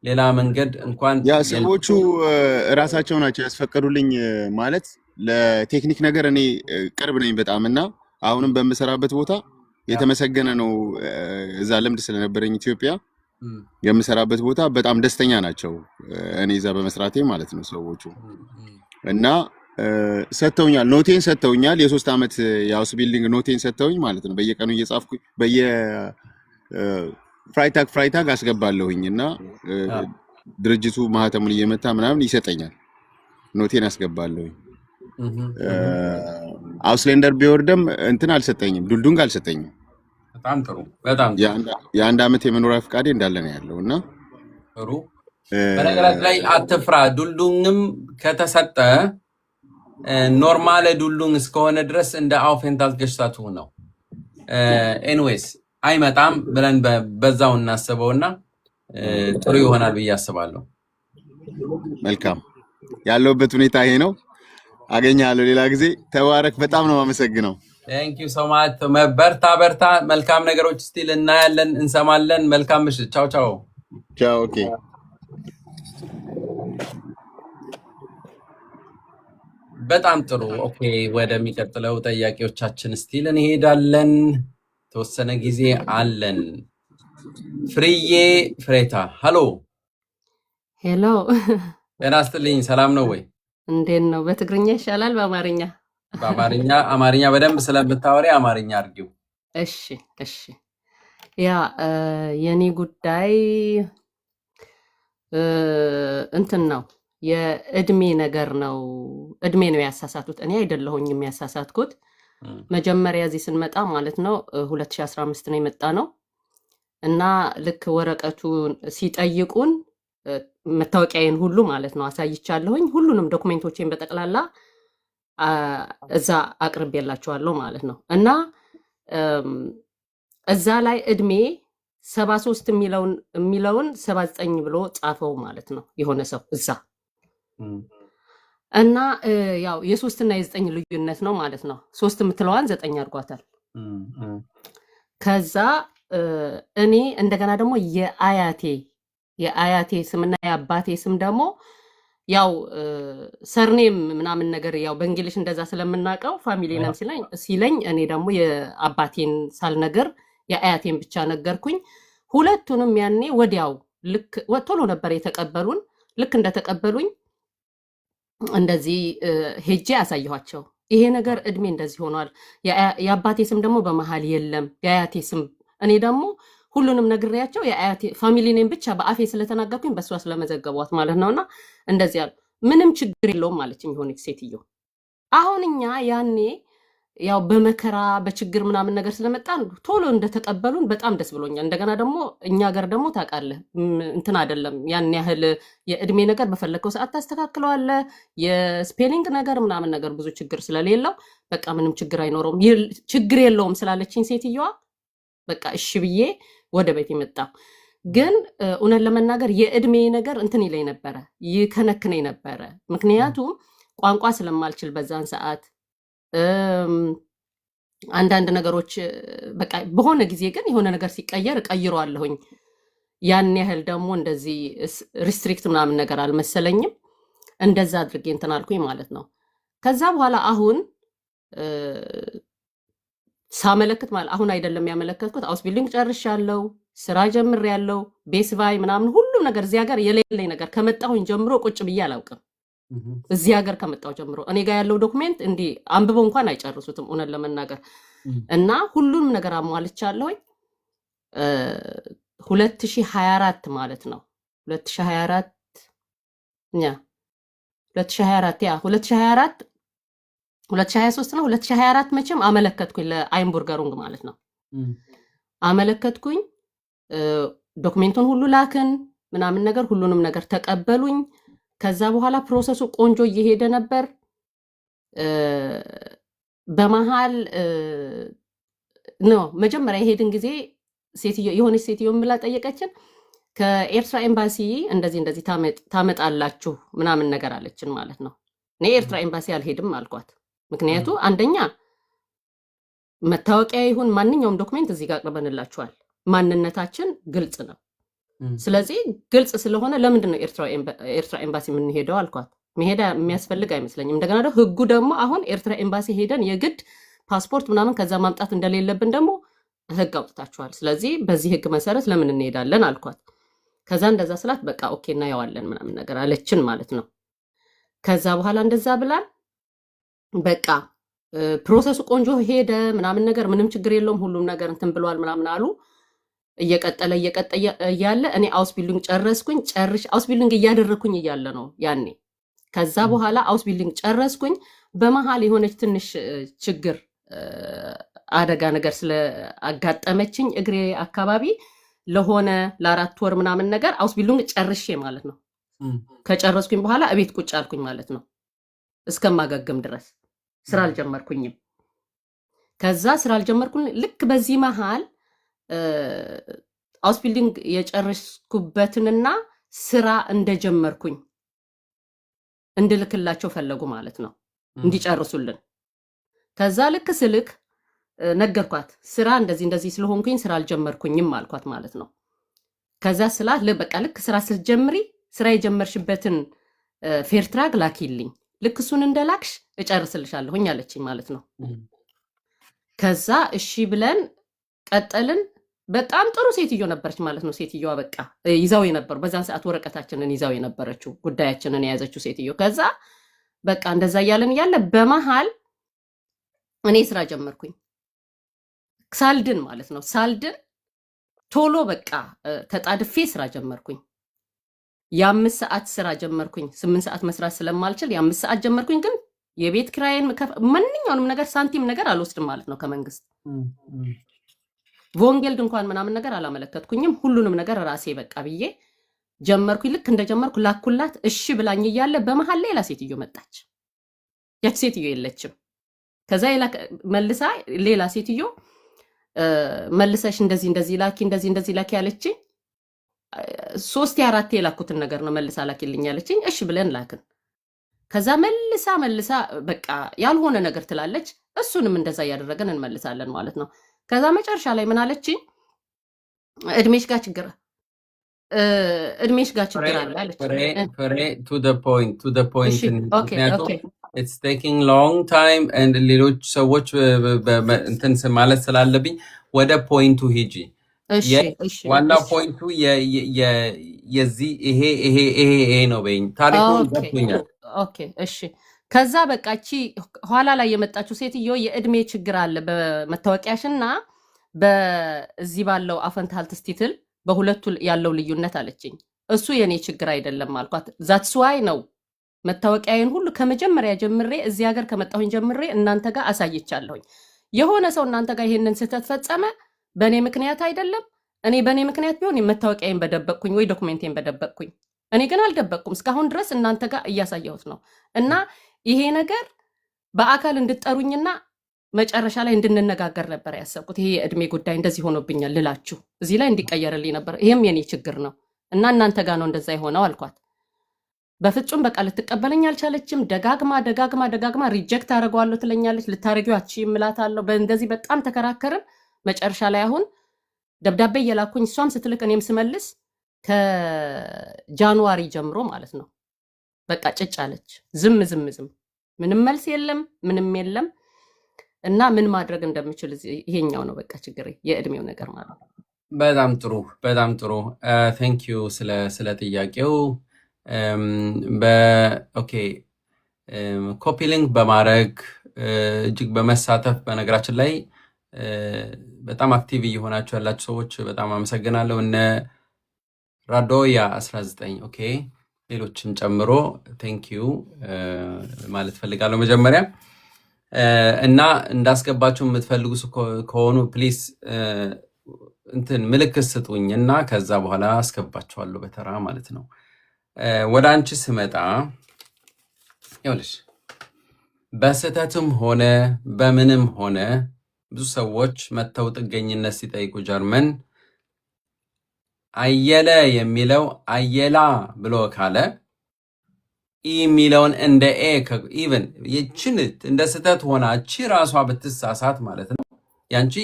ሌላ መንገድ እንኳን ያ ሰዎቹ እራሳቸው ናቸው ያስፈቀዱልኝ። ማለት ለቴክኒክ ነገር እኔ ቅርብ ነኝ በጣም እና አሁንም በምሰራበት ቦታ የተመሰገነ ነው። እዛ ልምድ ስለነበረኝ ኢትዮጵያ የምሰራበት ቦታ በጣም ደስተኛ ናቸው። እኔ እዛ በመስራቴ ማለት ነው ሰዎቹ እና ሰጥተውኛል፣ ኖቴን ሰጥተውኛል። የ3 ዓመት የአውስቢልዲንግ ኖቴን ሰጥተውኝ ማለት ነው። በየቀኑ እየጻፍኩ ፍራይታግ አስገባለሁኝ እና ድርጅቱ ማህተሙን እየመታ ምናምን ይሰጠኛል። ኖቴን አስገባለሁኝ። አውስሌንደር ቢወርድም እንትን አልሰጠኝም፣ ዱልዱንግ አልሰጠኝም። በጣም ጥሩ፣ በጣም ጥሩ። የ1 ዓመት የመኖሪያ ፈቃዴ እንዳለ ነው ያለው እና ጥሩ። በነገራችን ላይ አትፍራ። ዱልዱንግም ከተሰጠ ኖርማል ዱልዱንግ እስከሆነ ድረስ እንደ አውፌንታል ገሽታቱ ነው። ኤኒዌይስ አይመጣም ብለን በዛው እናስበውና ጥሩ ይሆናል ብዬ አስባለሁ። መልካም፣ ያለውበት ሁኔታ ይሄ ነው። አገኛለሁ ሌላ ጊዜ። ተባረክ። በጣም ነው የማመሰግነው። ቴንክ ዩ ሶ ማች። በርታ። መልካም ነገሮች ስቲል እናያለን፣ እንሰማለን። መልካም ምሽት። ቻው ቻው ቻው። ኦኬ በጣም ጥሩ። ኦኬ ወደሚቀጥለው ጥያቄዎቻችን ስቲል እንሄዳለን። ተወሰነ ጊዜ አለን። ፍርዬ ፍሬታ ሃሎ። ሄሎ ጤና ይስጥልኝ። ሰላም ነው ወይ? እንዴት ነው? በትግርኛ ይሻላል በአማርኛ? አማርኛ በደንብ ስለምታወሪ አማርኛ አድርጊው። እሺ። ያ የኔ ጉዳይ እንትን ነው፣ የእድሜ ነገር ነው። እድሜ ነው ያሳሳቱት፣ እኔ አይደለሁኝም ያሳሳትኩት። መጀመሪያ እዚህ ስንመጣ ማለት ነው 2015 ነው የመጣ ነው እና ልክ ወረቀቱ ሲጠይቁን መታወቂያዬን ሁሉ ማለት ነው አሳይቻለሁኝ። ሁሉንም ዶክሜንቶቼን በጠቅላላ እዛ አቅርቤላቸዋለሁ ማለት ነው እና እዛ ላይ እድሜ 73 የሚለውን 79 ብሎ ጻፈው ማለት ነው የሆነ ሰው እዛ እና ያው የ3 እና የ9 ልዩነት ነው ማለት ነው። 3 የምትለዋን 9 አድርጓታል። ከዛ እኔ እንደገና ደግሞ የአያቴ ስምና የአባቴ ስም ደግሞ ያው ሰርኔም ምናምን ነገር ያው በእንግሊሽ እንደዛ ስለምናውቀው ፋሚሊ ነም ሲለኝ እኔ ደግሞ የአባቴን ሳልነገር የአያቴን ብቻ ነገርኩኝ። ሁለቱንም ያኔ ወዲያው ልክ ቶሎ ነበር የተቀበሉን። ልክ እንደተቀበሉኝ እንደዚህ ሄጄ አሳየኋቸው። ይሄ ነገር እድሜ እንደዚህ ሆኗል፣ የአባቴ ስም ደግሞ በመሃል የለም፣ የአያቴ ስም እኔ ደግሞ ሁሉንም ነግሬያቸው የአያቴ ፋሚሊ ኔም ብቻ በአፌ ስለተናገርኩኝ በሷ ስለመዘገቧት ማለት ነውና እንደዚህ ያሉ ምንም ችግር የለውም ማለችኝ የሆነች ሴትዮ። አሁን እኛ ያኔ ያው በመከራ በችግር ምናምን ነገር ስለመጣን ቶሎ እንደተቀበሉን በጣም ደስ ብሎኛል። እንደገና ደግሞ እኛ ሀገር ደግሞ ታውቃለህ እንትን አይደለም ያን ያህል የእድሜ ነገር በፈለከው ሰዓት ታስተካክለዋለህ። የስፔሊንግ ነገር ምናምን ነገር ብዙ ችግር ስለሌለው በቃ ምንም ችግር አይኖረውም ችግር የለውም ስላለችኝ ሴትዮዋ በቃ እሺ ብዬ ወደ ቤት የመጣው። ግን እውነት ለመናገር የእድሜ ነገር እንትን ይለኝ ነበረ፣ ይከነክነኝ ነበረ። ምክንያቱም ቋንቋ ስለማልችል በዛን ሰዓት አንዳንድ ነገሮች በቃ በሆነ ጊዜ ግን የሆነ ነገር ሲቀየር እቀይረዋለሁኝ። ያን ያህል ደግሞ እንደዚህ ሪስትሪክት ምናምን ነገር አልመሰለኝም። እንደዛ አድርጌ እንትን አልኩኝ ማለት ነው። ከዛ በኋላ አሁን ሳመለክት ማለት አሁን አይደለም ያመለከትኩት፣ አውስቢልዲንግ ጨርሻለሁ፣ ስራ ጀምሬያለሁ፣ ቤስ ባይ ምናምን ሁሉም ነገር እዚህ ሀገር የሌለኝ ነገር ከመጣሁኝ ጀምሮ ቁጭ ብዬ አላውቅም። እዚህ ሀገር ከመጣሁ ጀምሮ እኔ ጋር ያለው ዶክሜንት እንዲህ አንብበው እንኳን አይጨርሱትም እውነት ለመናገር እና ሁሉንም ነገር አሟልቻለሁኝ። 2024 ማለት ነው 2024 2024 2023 ነው 2024 መቼም አመለከትኩኝ ለአይንቡርገሩንግ ማለት ነው አመለከትኩኝ ዶክመንቱን ሁሉ ላክን ምናምን ነገር ሁሉንም ነገር ተቀበሉኝ ከዛ በኋላ ፕሮሰሱ ቆንጆ እየሄደ ነበር በመሃል ነው መጀመሪያ ይሄድን ጊዜ ሴትዮ የሆነች ሴትዮ ምላ ጠየቀችን ከኤርትራ ኤምባሲ እንደዚህ ታመጣላችሁ ምናምን ነገር አለችን ማለት ነው እኔ ኤርትራ ኤምባሲ አልሄድም አልኳት ምክንያቱ አንደኛ መታወቂያ ይሁን ማንኛውም ዶክመንት እዚህ ጋር አቅርበንላችኋል ማንነታችን ግልጽ ነው ስለዚህ ግልጽ ስለሆነ ለምንድን ነው ኤርትራ ኤምባሲ ምን ሄደው አልኳት መሄዳ የሚያስፈልግ አይመስለኝም እንደገና ደግሞ ህጉ ደግሞ አሁን ኤርትራ ኤምባሲ ሄደን የግድ ፓስፖርት ምናምን ከዛ ማምጣት እንደሌለብን ደግሞ ህግ አውጥታችኋል ስለዚህ በዚህ ህግ መሰረት ለምን እንሄዳለን አልኳት ከዛ እንደዛ ስላት በቃ ኦኬ እናየዋለን ምናምን ነገር አለችን ማለት ነው ከዛ በኋላ እንደዛ ብላን በቃ ፕሮሰሱ ቆንጆ ሄደ ምናምን ነገር ምንም ችግር የለውም ሁሉም ነገር እንትን ብሏል ምናምን አሉ እየቀጠለ እያለ እኔ አውስቢልዲንግ ጨረስኩኝ አውስቢልዲንግ እያደረኩኝ እያለ ነው ያኔ ከዛ በኋላ አውስቢልዲንግ ጨረስኩኝ በመሃል የሆነች ትንሽ ችግር አደጋ ነገር ስለአጋጠመችኝ እግሬ አካባቢ ለሆነ ለ4 ወር ምናምን ነገር አውስቢልዲንግ ጨርሼ ማለት ነው ከጨረስኩኝ በኋላ እቤት ቁጭ አልኩኝ ማለት ነው እስከማገገም ድረስ ስራ አልጀመርኩኝም ከዛ ስራ አልጀመርኩኝ ልክ በዚህ መሃል አውስቢልዲንግ የጨረስኩበትንና ስራ እንደጀመርኩኝ እንድልክላቸው ፈለጉ ማለት ነው እንዲጨርሱልን ከዛ ልክ ስልክ ነገርኳት ስራ እንደዚህ ስለሆንኩኝ ስራ አልጀመርኩኝም አልኳት ማለት ነው ከዛ ስላት በቃ ልክ ስራ ስትጀምሪ ስራ የጀመርሽበትን ፌርትራግ ላኪልኝ ልክ እሱን እንደላክሽ እጨርስልሻለሁኝ አለችኝ ማለት ነው ከዛ እሺ ብለን ቀጠልን በጣም ጥሩ ሴትዮ ነበረች ማለት ነው ሴትዮዋ በቃ ይዛው የነበሩ በዛን ሰዓት ወረቀታችንን ይዛው የነበረችው ጉዳያችንን የያዘችው ሴትዮ ከዛ በቃ እንደዛ ያለን ያለ በመሃል እኔ ስራ ጀመርኩኝ ሳልድን ማለት ነው ሳልድን ቶሎ በቃ ተጣድፌ ስራ ጀመርኩኝ የ5 ሰዓት ስራ ጀመርኩኝ 8 ሰዓት መስራት ስለማልችል የ5 ሰዓት ጀመርኩኝ ግን የቤት ኪራይን ማንኛውንም ነገር ሳንቲም ነገር አልወስድም ማለት ነው ከመንግስት ወንጌልድ እንኳን ምናምን ነገር አላመለከትኩኝም ሁሉንም ነገር ራሴ በቃ ብዬ ጀመርኩኝ ልክ እንደጀመርኩ ላኩላት እሺ ብላኝ እያለ በመሃል ሌላ ሴትዮ መጣች ያች ሴትዮ የለችም ከዛ መልሳ ሌላ ሴትዮ መልሰሽ እንደዚህ ላኪ ያለችኝ 3-4 የላኩትን ነገር ነው መልሳ ላኪልኝ ያለችኝ እሺ ብለን ላክን ከዛ መልሳ በቃ ያልሆነ ነገር ትላለች እሱንም እንደዛ ያደረገን እንመልሳለን ማለት ነው ከዛ መጨረሻ ላይ ምን አለችኝ እድሜሽ ጋር ችግር አለ አለች to the point ምክንያቱም it's taking long time and ሌሎች ሰዎች እንትን ማለት ስላለብኝ ወደ ፖይንቱ ሂጂ ዋና ፖይንቱ የዚህ ይሄ ነው በይኝ ታሪኩን ገብቶኛል ኦኬ እሺ ከዛ በቃ እቺ ኋላ ላይ የመጣችው ሴትዮ የእድሜ ችግር አለ በመታወቂያሽና በዚህ ባለው አፈንት ሀልት ስቲትል በሁለቱ ያለው ልዩነት አለችኝ እሱ የኔ ችግር አይደለም አልኳት that's why ነው መታወቂያዬን ሁሉ ከመጀመሪያ ጀምሬ እዚህ ሀገር ከመጣሁኝ ጀምሬ እናንተ ጋር አሳይቻለሁኝ የሆነ ሰው እናንተ ጋር ይሄንን ስህተት ፈጸመ በኔ ምክንያት አይደለም እኔ በኔ ምክንያት ቢሆን መታወቂያዬን በደበቅኩኝ ወይ ዶክመንቴን በደበቅኩኝ እኔ ግን አልደበቅኩም እስካሁን ድረስ እናንተ ጋር እያሳየሁት ነው እና ይሄ ነገር በአካል እንድጠሩኝና መጨረሻ ላይ እንድንነጋገር ነበር ያሰብኩት ይሄ የእድሜ ጉዳይ እንደዚህ ሆኖብኛል ልላችሁ እዚህ ላይ እንዲቀየርልኝ ነበር ይሄም የኔ ችግር ነው እና እናንተ ጋር ነው እንደዛ የሆነው አልኳት በፍጹም በቃ ልትቀበለኝ አልቻለችም ደጋግማ ሪጀክት አደርገዋለሁ ትለኛለች ልታረጊው አትችይም እላታለሁ በእንደዚህ በጣም ተከራከርን መጨረሻ ላይ አሁን ደብዳቤ እየላኩኝ እሷም ስትልክ እኔም ስመልስ ከጃንዋሪ ጀምሮ ማለት ነው በቃ ጭጭ አለች ዝም ምንም መልስ የለም ምንም የለም እና ምን ማድረግ እንደምችል ይሄኛው ነው በቃ ችግሬ የእድሜው ነገር ማለት ነው በጣም ጥሩ thank you ስለ ጥያቄው ኦኬ ኮፒ ሊንክ በማድረግ እጅግ በመሳተፍ በነገራችን ላይ በጣም አክቲቭ እየሆናችሁ ያላችሁ ሰዎች በጣም አመሰግናለሁ እነ ራዶያ 19 ኦኬ ሌሎችን ጨምሮ thank you ማለት ፈልጋለሁ መጀመሪያ እና እንዳስገባችሁ የምትፈልጉ ከሆኑ ፕሊስ እንትን ምልክት ስጡኝ እና ከዛ በኋላ አስገባችኋለሁ በተራ ማለት ነው። ወደ አንቺ ስመጣ ይኸውልሽ በስህተትም ሆነ በምንም ሆነ ብዙ ሰዎች መተው ጥገኝነት ሲጠይቁ ጀርመን አየለ የሚለው አየላ ብሎ ካለ ኢ የሚለውን እንደ ኤ ኢቨን ይችን እንደ ስህተት ሆና እቺ ራሷ ብትሳሳት ማለት ነው ያንቺ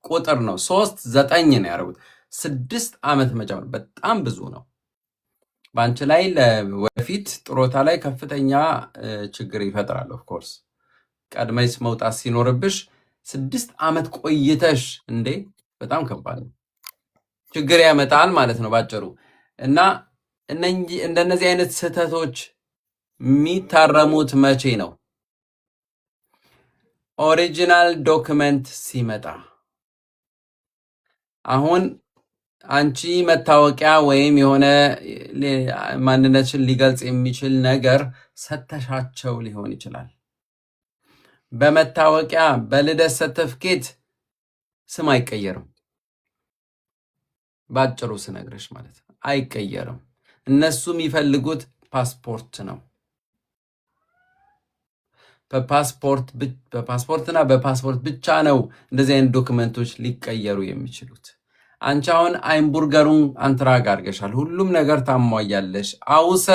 ቁጥር ነው 3-9 ነው ያደረጉት 6 ዓመት መጨመር በጣም ብዙ ነው። በአንቺ ላይ ወደፊት ጥሮታ ላይ ከፍተኛ ችግር ይፈጥራል። ኦፍ ኮርስ ቀድመሽ መውጣት ሲኖርብሽ 6 ዓመት ቆይተሽ እንዴ በጣም ከባድ ነው፣ ችግር ያመጣል ማለት ነው ባጭሩ። እና እንደነዚህ አይነት ስህተቶች የሚታረሙት መቼ ነው? ኦሪጂናል ዶክመንት ሲመጣ። አሁን አንቺ መታወቂያ ወይም የሆነ ማንነትሽን ሊገልጽ የሚችል ነገር ሰተሻቸው ሊሆን ይችላል። በመታወቂያ በልደት ሰርተፍኬት ስም አይቀየርም። ባጭሩ ስነግርሽ ማለት ነው አይቀየርም። እነሱ የሚፈልጉት ፓስፖርት ነው። በፓስፖርትና በፓስፖርት ብቻ ነው እንደዚህ አይነት ዶክመንቶች ሊቀየሩ የሚችሉት። አንቺ አሁን አይምቡርገሩን አንትራግ አድርገሻል፣ ሁሉም ነገር ታሟያለሽ። አውሰ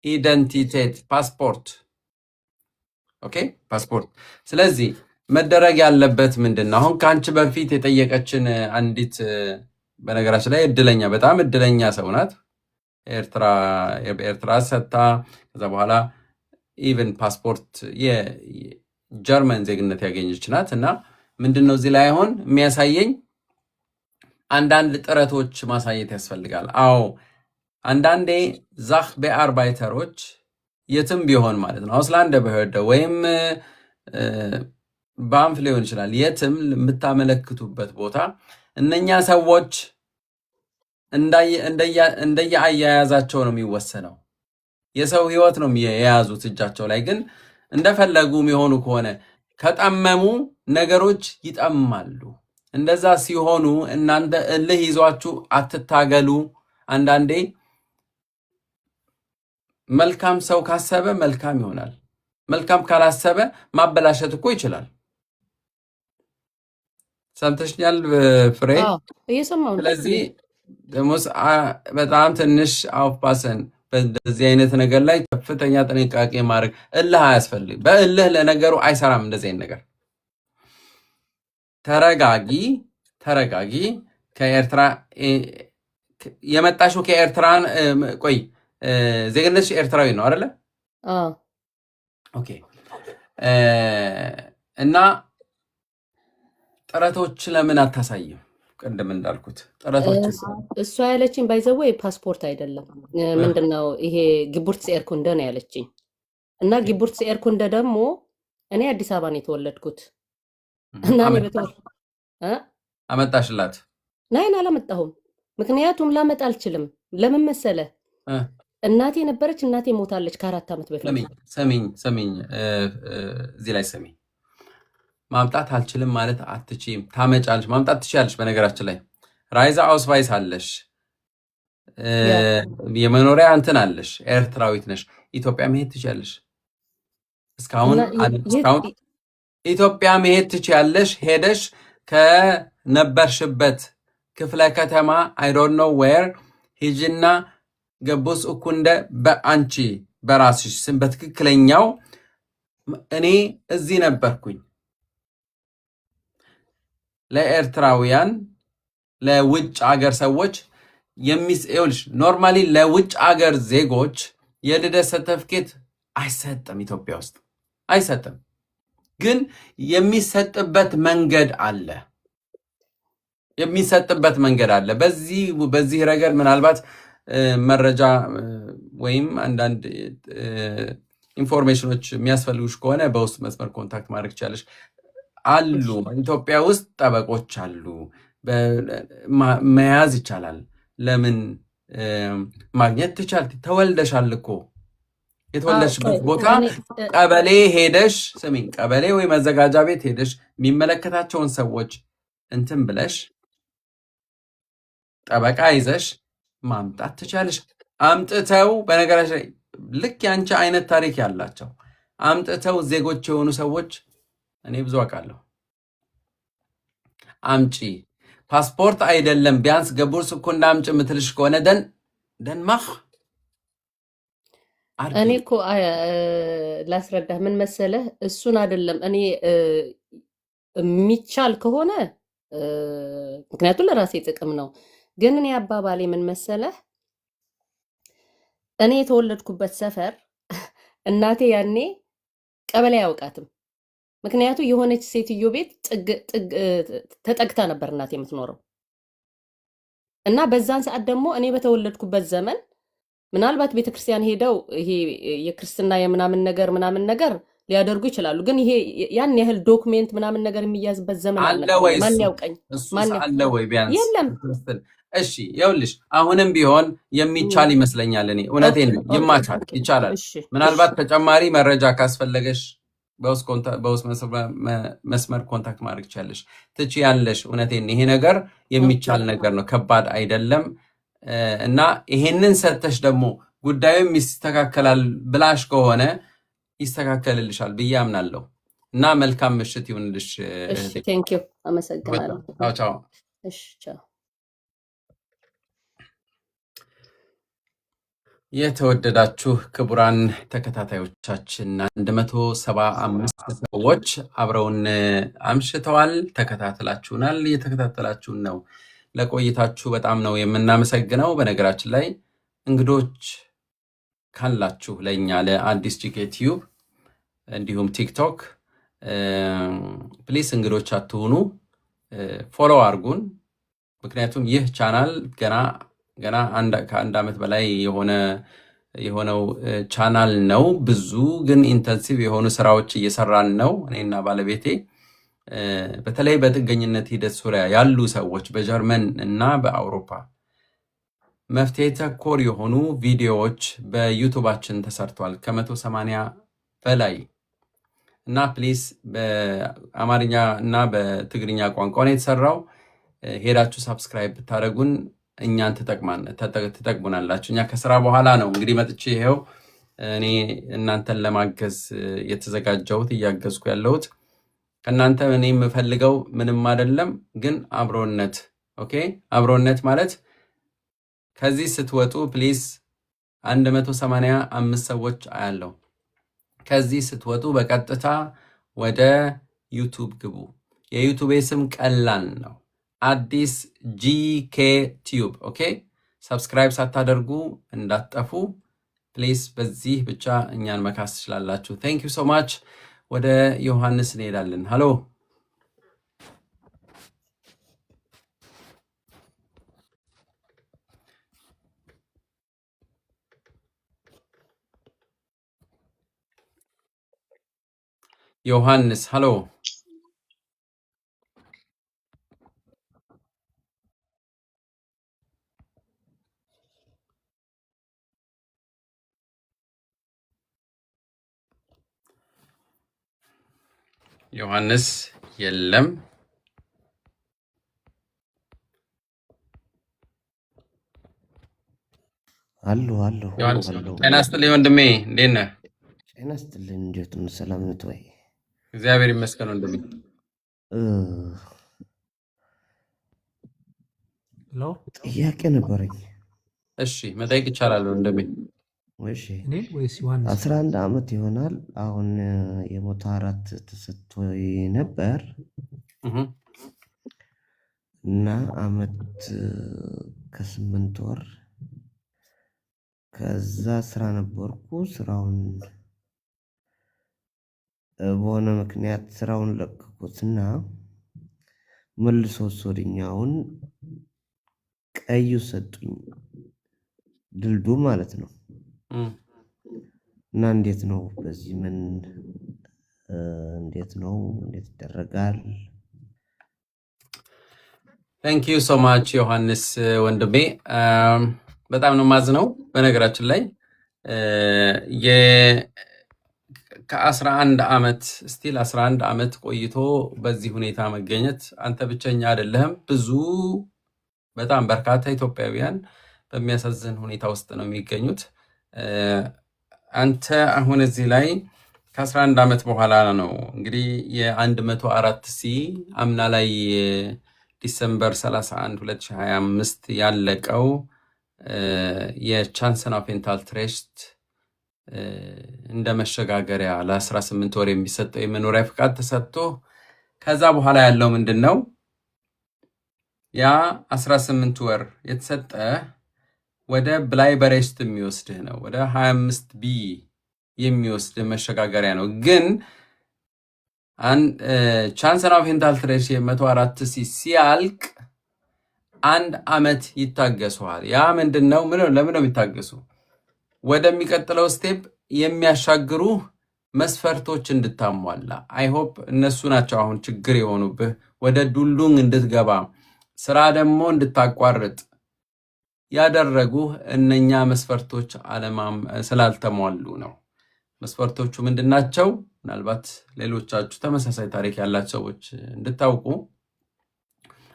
ኢደንቲቴት ፓስፖርት፣ ኦኬ ፓስፖርት። ስለዚህ መደረግ ያለበት ምንድን ነው? አሁን ከአንቺ በፊት የጠየቀችን አንዲት በነገራችን ላይ እድለኛ በጣም እድለኛ ሰው ናት። ኤርትራ ሰጥታ ከዛ በኋላ ኢቨን ፓስፖርት የጀርመን ዜግነት ያገኘች ናት። እና ምንድነው እዚህ ላይ አሁን የሚያሳየኝ አንዳንድ ጥረቶች ማሳየት ያስፈልጋል። አዎ አንዳንዴ ዛህ በአርባይተሮች የትም ቢሆን ማለት ነው አውስላንደ በህደ ወይም ባንፍ ሊሆን ይችላል፣ የትም የምታመለክቱበት ቦታ እነኛ ሰዎች እንደየ አያያዛቸው ነው የሚወሰነው። የሰው ህይወት ነው የያዙት እጃቸው ላይ። ግን እንደፈለጉ የሚሆኑ ከሆነ ከጠመሙ ነገሮች ይጠማሉ። እንደዛ ሲሆኑ እናንተ እልህ ይዟችሁ አትታገሉ። አንዳንዴ መልካም ሰው ካሰበ መልካም ይሆናል። መልካም ካላሰበ ማበላሸት እኮ ይችላል። ሰምተሽኛል ፍሬ? እየሰማሁ ነው። ስለዚህ ደሞስ በጣም ትንሽ አውፓሰን በዚህ አይነት ነገር ላይ ከፍተኛ ጥንቃቄ ማድረግ። እልህ አያስፈልግም። በእልህ ለነገሩ አይሰራም እንደዚህ አይነት ነገር። ተረጋጊ። ከኤርትራ የመጣሽው ከኤርትራን ቆይ ዜግነትሽ ኤርትራዊ ነው አይደለ? ኦኬ። እና ጥረቶች ለምን አታሳይም? ቅድም እንዳልኩት ጥረቶች እሷ ያለችኝ ባይዘው ፓስፖርት አይደለም ምንድነው ይሄ ግቡርት ኤርኩንደ ነው ያለችኝ። እና ግቡርት ኤርኩንደ ደግሞ እኔ አዲስ አበባ ነው የተወለድኩት እና አመጣሽላት? ናይን አላመጣሁም። ምክንያቱም ላመጣ አልችልም። ለምን መሰለ? እናቴ ነበረች፣ እናቴ ሞታለች ከ4 ዓመት በፊት። ሰሚኝ እዚህ ላይ ሰሚኝ። ማምጣት አልችልም ማለት አትችይም። ታመጫለሽ፣ ማምጣት ትችያለሽ። በነገራችን ላይ ራይዛ አውስቫይስ አለሽ፣ የመኖሪያ እንትን አለሽ፣ ኤርትራዊት ነሽ፣ ኢትዮጵያ መሄድ ትችያለሽ። እስካሁን ኢትዮጵያ መሄድ ትችያለሽ። ሄደሽ ከነበርሽበት ክፍለ ከተማ አይ ዶንት ኖ ዌር ሂጂና ገቡስ እኩንደ በአንቺ በራስሽ ስም በትክክለኛው እኔ እዚህ ነበርኩኝ። ለኤርትራውያን ለውጭ አገር ሰዎች ይኸውልሽ ኖርማሊ ለውጭ አገር ዜጎች የልደት ሰርተፍኬት አይሰጥም፣ ኢትዮጵያ ውስጥ አይሰጥም። ግን የሚሰጥበት መንገድ አለ። በዚህ ረገድ ምናልባት መረጃ ወይም አንዳንድ ኢንፎርሜሽኖች የሚያስፈልጉሽ ከሆነ በውስጥ መስመር ኮንታክት ማድረግ ትችላለሽ። አሉ ኢትዮጵያ ውስጥ ጠበቆች አሉ፣ መያዝ ይቻላል። ለምን ማግኘት ትቻል? ተወልደሻል እኮ የተወለድሽበት ቦታ ቀበሌ ሄደሽ ስሚኝ፣ ቀበሌ ወይ መዘጋጃ ቤት ሄደሽ የሚመለከታቸውን ሰዎች እንትን ብለሽ ጠበቃ ይዘሽ ማምጣት ትችላለሽ። አምጥተው በነገራችን ላይ ልክ ያንቺ አይነት ታሪክ ያላቸው አምጥተው ዜጎች የሆኑ ሰዎች እኔ ብዙ አውቃለሁ። አምጪ ፓስፖርት አይደለም ቢያንስ ገቡር ስኩንዳ አምጪ የምትልሽ ከሆነ ደንማኽ እኔ እኮ ላስረዳህ ምን መሰለህ፣ እሱን አይደለም እኔ የሚቻል ከሆነ ምክንያቱም ለራሴ ጥቅም ነው። ግን እኔ አባባሌ ምን መሰለህ፣ እኔ የተወለድኩበት ሰፈር እናቴ ያኔ ቀበሌ አያውቃትም። ምክንያቱ የሆነች ሴትዮ ቤት ተጠግታ ነበር እናቴ የምትኖረው እና በዛን ሰዓት ደግሞ እኔ በተወለድኩበት ዘመን ምናልባት ቤተክርስቲያን ሄደው ይሄ የክርስትና የምናምን ነገር ሊያደርጉ ይችላሉ። ግን ይሄ ያን ያህል ዶክሜንት ምናምን ነገር የሚያዝበት ዘመን አለ ወይ? ማን ያውቀኝ? አለ ወይ? ቢያንስ የለም። እሺ ይኸውልሽ፣ አሁንም ቢሆን የሚቻል ይመስለኛል። እኔ እውነቴን ነው፣ ይቻላል። ምናልባት ተጨማሪ መረጃ ካስፈለገሽ በውስጥ መስመር ኮንታክት ማድረግ ትችያለሽ፣ ትችያለሽ። እውነቴን ይሄ ነገር የሚቻል ነገር ነው፣ ከባድ አይደለም። እና ይሄንን ሰተሽ ደግሞ ጉዳዩም ይስተካከላል ብላሽ ከሆነ ይስተካከልልሻል ብዬ አምናለሁ። እና መልካም ምሽት ይሁንልሽ። እሺ ቴንክ ዩ አመሰግናለሁ። ቻው። እሺ ቻው። የተወደዳችሁ ክቡራን ተከታታዮቻችን 175 ሰዎች አብረውን አምሽተዋል፣ ተከታትላችሁናል፣ እየተከታተላችሁን ነው። ለቆይታችሁ በጣም ነው የምናመሰግነው። በነገራችን ላይ እንግዶች ካላችሁ ለእኛ ለአዲስ ጂኬ ቲዩብ እንዲሁም ቲክቶክ ፕሊስ እንግዶች አትሁኑ፣ ፎሎ አርጉን። ምክንያቱም ይህ ቻናል ገና ከአንድ ዓመት በላይ የሆነው ቻናል ነው። ብዙ ግን ኢንተንሲቭ የሆኑ ስራዎች እየሰራን ነው እኔና ባለቤቴ። በተለይ በጥገኝነት ሂደት ዙሪያ ያሉ ሰዎች በጀርመን እና በአውሮፓ መፍትሄ ተኮር የሆኑ ቪዲዮዎች በዩቱባችን ተሰርቷል፣ ከ180 በላይ እና ፕሊስ በአማርኛ እና በትግርኛ ቋንቋ ነው የተሰራው። ሄዳችሁ ሳብስክራይብ ብታደርጉን እኛን ትጠቅሙናላችሁ። እኛ ከስራ በኋላ ነው እንግዲህ መጥቼ ይሄው እኔ እናንተን ለማገዝ የተዘጋጀሁት እያገዝኩ ያለሁት። ከእናንተ እኔ የምፈልገው ምንም አይደለም፣ ግን አብሮነት። ኦኬ፣ አብሮነት ማለት ከዚህ ስትወጡ ፕሊዝ 185 ሰዎች አያለው። ከዚህ ስትወጡ በቀጥታ ወደ ዩቱብ ግቡ። የዩቱብ ስም ቀላል ነው፣ አዲስ ጂኬ ቲዩብ። ኦኬ፣ ሰብስክራይብ ሳታደርጉ እንዳትጠፉ ፕሊዝ። በዚህ ብቻ እኛን መካስ ትችላላችሁ። ቴንክ ዩ ሶ ማች። ወደ ዮሐንስ እንሄዳለን። ሃሎ ዮሐንስ፣ ሃሎ ዮሐንስ የለም። አሉ ጤና ይስጥልኝ ወንድሜ፣ እንዴት ነህ? ጤና ይስጥልኝ። እንዴት ነው? ሰላም ነው ወይ? እግዚአብሔር ይመስገን ወንድሜ። ጥያቄ ነበረኝ። እሺ መጠየቅ ይቻላል ወንድሜ? እሺ 11 ዓመት ይሆናል አሁን የሞት አራት ተሰጥቶ ነበር እና ዓመት ከ8 ወር ከዛ ስራ ነበርኩ። ስራውን በሆነ ምክንያት ስራውን ለቀኩትና መልሶ ወዲኛውን ቀዩ ሰጡኝ፣ ድልዱ ማለት ነው። እና እንዴት ነው በዚህ ምን እንዴት ይደረጋል? ታንክ ዩ ሶ ማች ዮሐንስ ወንድሜ፣ በጣም ነው ማዝነው። በነገራችን ላይ ከ11 ዓመት ስቲል 11 ዓመት ቆይቶ በዚህ ሁኔታ መገኘት አንተ ብቸኛ አይደለህም። ብዙ በጣም በርካታ ኢትዮጵያውያን በሚያሳዝን ሁኔታ ውስጥ ነው የሚገኙት። አንተ አሁን እዚህ ላይ ከ11 ዓመት በኋላ ነው እንግዲህ የ104 ሲ አምና ላይ ዲሰምበር 31 2025 ያለቀው የቻንሰን ኦፍ ኢንታል ትሬስት እንደ መሸጋገሪያ ለ18 ወር የሚሰጠው የመኖሪያ ፍቃድ ተሰጥቶ ከዛ በኋላ ያለው ምንድን ነው? ያ 18 ወር የተሰጠ ወደ ብላይበሬስት የሚወስድህ ነው። ወደ 25 ቢ የሚወስድ መሸጋገሪያ ነው። ግን ቻንሰን ኦፍ ኢንታል ትሬስት የ104 ሲ ሲያልቅ 1 ዓመት ይታገሱሃል። ያ ምንድን ነው? ለምን ነው የሚታገሱ? ወደሚቀጥለው ስቴፕ የሚያሻግሩ መስፈርቶች እንድታሟላ። አይሆፕ እነሱ ናቸው አሁን ችግር የሆኑብህ። ወደ ዱሉንግ እንድትገባ ስራ ደግሞ እንድታቋርጥ ያደረጉ እነኛ መስፈርቶች ስላልተሟሉ ነው። መስፈርቶቹ ምንድናቸው? ምናልባት ሌሎቻችሁ ተመሳሳይ ታሪክ ያላቸው ሰዎች እንድታውቁ፣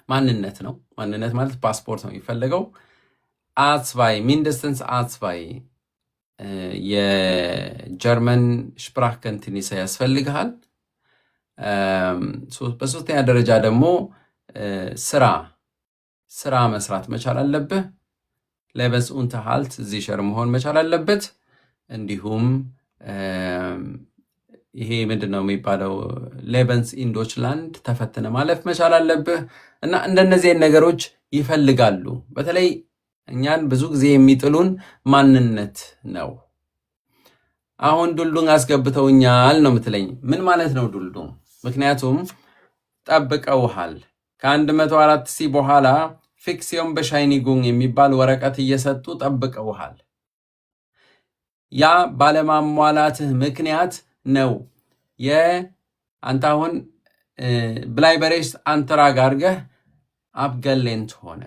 ማንነት ነው። ማንነት ማለት ፓስፖርት ነው የሚፈለገው። አጽባይ ሚንደስተንስ አጽባይ የጀርመን ሽፕራክ ከንቲኒሰ ያስፈልግሃል። በሶስተኛ ደረጃ ደግሞ ስራ መስራት መቻል አለብህ። ሌበንስ ኡንተርሃልት ዚሸር መሆን መቻል አለበት። እንዲሁም ይሄ ምንድነው የሚባለው ሌበንስ ኢን ዶችላንድ ተፈትነ ማለፍ መቻል አለብህ። እና እንደነዚህ ነገሮች ይፈልጋሉ። በተለይ እኛን ብዙ ጊዜ የሚጥሉን ማንነት ነው። አሁን ዱሉንግ አስገብተውኛል ነው የምትለኝ። ምን ማለት ነው ዱሉንግ? ምክንያቱም ጠብቀውሃል። ከ104 ሲ በኋላ ፊክሲዮን በሻይኒጉንግ የሚባል ወረቀት እየሰጡ ጠብቀውሃል። ያ ባለማሟላትህ ምክንያት ነው አንተ አሁን ብላይበሬስ አንተራግ አድርገህ አብገሌንት ሆነ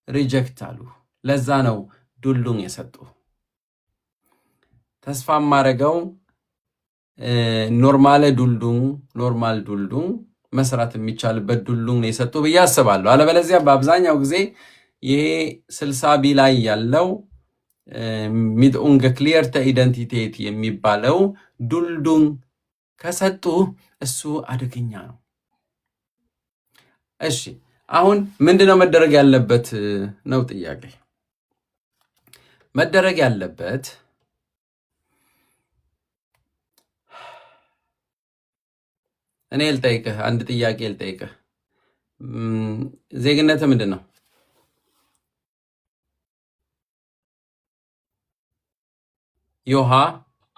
ሪጀክት አሉ። ለዛ ነው ዱሉንግ የሰጡ። ተስፋ ማረገው ኖርማል ዱሉንግ መስራት የሚቻልበት ዱሉንግ ነው የሰጡ ብዬ አስባለሁ። አለበለዚያ በአብዛኛው ጊዜ ይሄ 60 ቢ ላይ ያለው ሚድኡንገ ክሊየርተ ኢደንቲቴት የሚባለው ዱሉንግ ከሰጡ እሱ አደገኛ ነው። እሺ አሁን ምንድነው መደረግ ያለበት ነው ጥያቄ። መደረግ ያለበት እኔ ልጠይቅህ፣ አንድ ጥያቄ ልጠይቅህ። ዜግነት ምንድን ነው? ዮሃ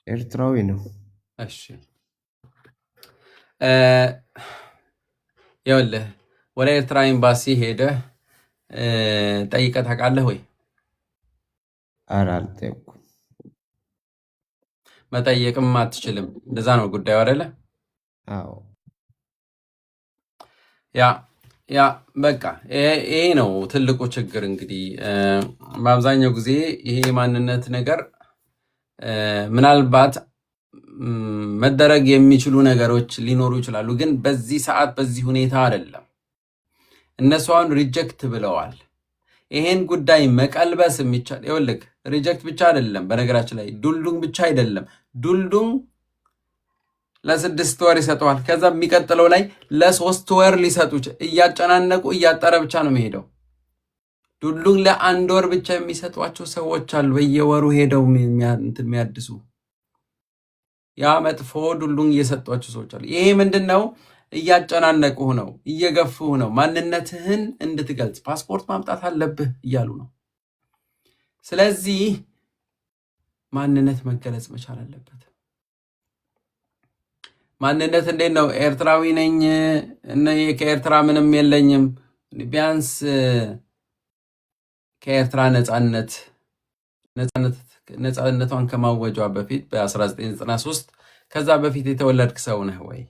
ኤርትራዊ ነው። እሺ ይኸውልህ ወደ ኤርትራ ኤምባሲ ሄደህ ጠይቀህ ታውቃለህ ወይ? ኧረ አልጠየኩም። መጠየቅም አትችልም። እንደዛ ነው ጉዳዩ አይደለ? አዎ ያ በቃ ይሄ ነው ትልቁ ችግር። እንግዲህ በአብዛኛው ጊዜ ይሄ የማንነት ነገር ምናልባት መደረግ የሚችሉ ነገሮች ሊኖሩ ይችላሉ፣ ግን በዚህ ሰዓት በዚህ ሁኔታ አይደለም። እነሱ አሁን ሪጀክት ብለዋል። ይሄን ጉዳይ መቀልበስ የሚቻል ይኸውልህ፣ ሪጀክት ብቻ አይደለም፣ በነገራችን ላይ ዱሉንግ ብቻ አይደለም። ዱሉንግ ለ6 ወር ይሰጠዋል። ከዛ የሚቀጥለው ላይ ለ3 ወር ሊሰጡ እያጨናነቁ እያጠረ ብቻ ነው የሚሄደው። ዱሉንግ ለ1 ወር ብቻ የሚሰጧቸው ሰዎች አሉ፣ በየወሩ ሄደው የሚያድሱ። ያ መጥፎ ዱሉንግ እየሰጧቸው ሰዎች አሉ። ይሄ ምንድነው? እያጨናነቁህ ነው፣ እየገፉህ ነው። ማንነትህን እንድትገልጽ ፓስፖርት ማምጣት አለብህ እያሉ ነው። ስለዚህ ማንነት መገለጽ መቻል አለበት። ማንነት እንዴት ነው? ኤርትራዊ ነኝ ከኤርትራ ምንም የለኝም። ቢያንስ ከኤርትራ ነፃነቷን ከማወጇ በፊት በ1993 ከዛ በፊት የተወለድክ ሰው ነህ ወይ?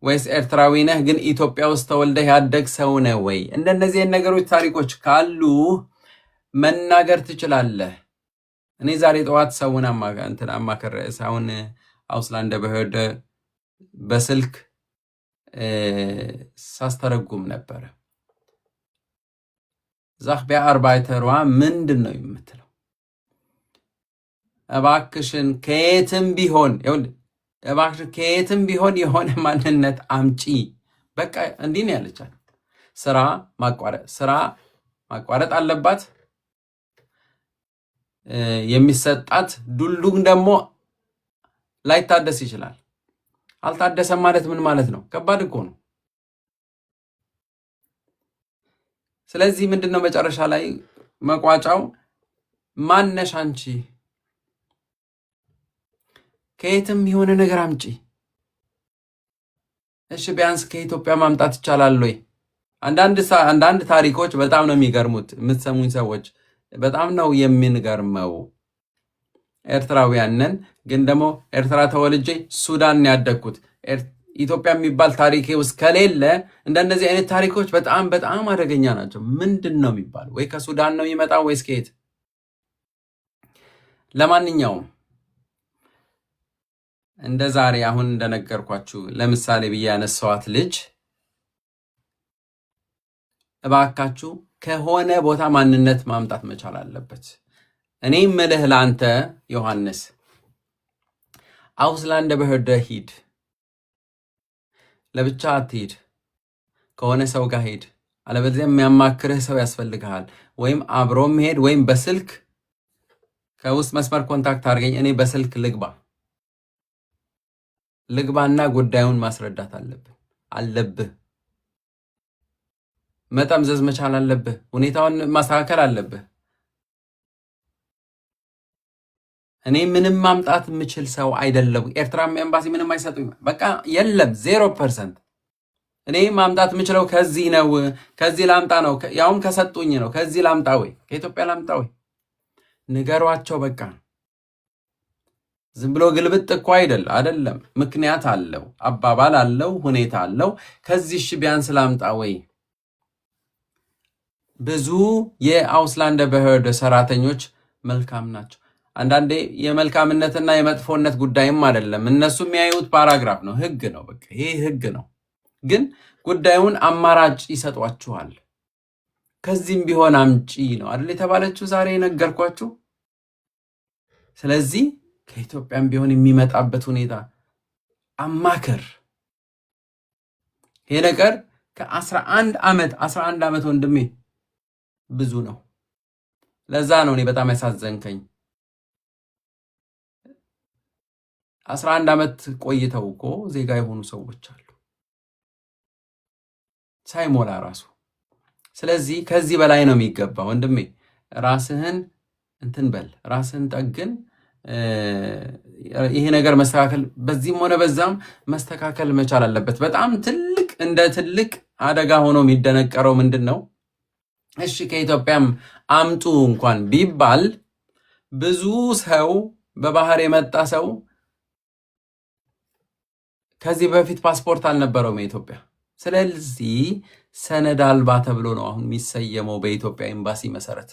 ወይስ ኤርትራዊ ነህ ግን ኢትዮጵያ ውስጥ ተወልደህ ያደግ ሰው ነህ ወይ? እንደነዚህ ነገሮች ታሪኮች ካሉ መናገር ትችላለህ። እኔ ዛሬ ጠዋት ሰውን አማከረ ሰውን አውስላንደ በህደ በስልክ ሳስተረጉም ነበር። ዛክቢያ አርባይተሯ ምንድን ነው የምትለው? እባክሽን ከየትም ቢሆን እባክሽን ከየትም ቢሆን የሆነ ማንነት አምጪ። በቃ እንዲህ ነው ያለቻት። ስራ ማቋረጥ አለባት። የሚሰጣት ዱሉም ደግሞ ላይታደስ ይችላል። አልታደሰም ማለት ምን ማለት ነው? ከባድ እኮ ነው። ስለዚህ ምንድነው መጨረሻ ላይ መቋጫው? ማነሽ አንቺ? ከየትም የሆነ ነገር አምጪ። እሺ ቢያንስ ከኢትዮጵያ ማምጣት ይቻላል ወይ? አንዳንድ ታሪኮች በጣም ነው የሚገርሙት። የምትሰሙኝ ሰዎች በጣም ነው የሚንገርመው። ኤርትራውያንን ግን ደግሞ ኤርትራ ተወልጄ ሱዳን ያደግኩት ኢትዮጵያ የሚባል ታሪኬ ውስጥ ከሌለ እንደነዚህ አይነት ታሪኮች በጣም በጣም አደገኛ ናቸው። ምንድን ነው የሚባለው? ወይ ከሱዳን ነው የሚመጣው ወይስ ከየት? ለማንኛውም እንደ ዛሬ አሁን እንደነገርኳችሁ ለምሳሌ ብዬ ያነሳዋት ልጅ እባካችሁ ከሆነ ቦታ ማንነት ማምጣት መቻል አለበት። እኔ ምልህ ለአንተ ዮሐንስ አውስላንደ በህደ ሂድ፣ ለብቻ አትሂድ፣ ከሆነ ሰው ጋር ሂድ። አለበለዚያ የሚያማክርህ ሰው ያስፈልግሃል። ወይም አብሮ መሄድ ወይም በስልክ ከውስጥ መስመር ኮንታክት አድርገኝ፣ እኔ በስልክ ልግባና ጉዳዩን ማስረዳት አለብህ። መጠምዘዝ መቻል አለብህ። ሁኔታውን ማስተካከል አለብህ። እኔ ምንም ማምጣት የምችል ሰው አይደለም። ኤርትራም ኤምባሲ ምንም አይሰጡኝ። በቃ የለም 0%። እኔ ማምጣት የምችለው ከዚህ ነው። ከዚህ ላምጣ ነው። ያውም ከሰጡኝ ነው። ከዚህ ላምጣ ወይ ከኢትዮጵያ ላምጣ ወይ ንገሯቸው። በቃ ዝም ብሎ ግልብጥ እኮ አይደለም። ምክንያት አለው፣ አባባል አለው፣ ሁኔታ አለው። ከዚህ ቢያንስ ላምጣ ወይ። ብዙ የአውስላንደ በህደ ሰራተኞች መልካም ናቸው። አንዳንዴ የመልካምነትና የመጥፎነት ጉዳይም አይደለም። እነሱ የሚያዩት ፓራግራፍ ነው፣ ህግ ነው። በቃ ይሄ ህግ ነው። ግን ጉዳዩን አማራጭ ይሰጧችኋል። ከዚህም ቢሆን አምጪ ነው አይደል የተባለችው ዛሬ ነገርኳችሁ። ስለዚህ ከኢትዮጵያም ቢሆን የሚመጣበት ሁኔታ አማከር። ይሄ ነገር ከ11 ዓመት ወንድሜ ብዙ ነው። ለዛ ነው እኔ በጣም ያሳዘንከኝ። 11 ዓመት ቆይተው እኮ ዜጋ የሆኑ ሰዎች አሉ ሳይሞላ ራሱ። ስለዚህ ከዚህ በላይ ነው የሚገባ ወንድሜ። ራስህን እንትን በል፣ ራስህን ጠግን። ይሄ ነገር መስተካከል በዚህም ሆነ በዛም መስተካከል መቻል አለበት። በጣም እንደ ትልቅ አደጋ ሆኖ የሚደነቀረው ምንድን ነው? እሺ ከኢትዮጵያም አምጡ እንኳን ቢባል ብዙ ሰው በባህር የመጣ ሰው ከዚህ በፊት ፓስፖርት አልነበረውም የኢትዮጵያ። ስለዚህ ሰነድ አልባ ተብሎ ነው አሁን የሚሰየመው በኢትዮጵያ ኤምባሲ መሰረት።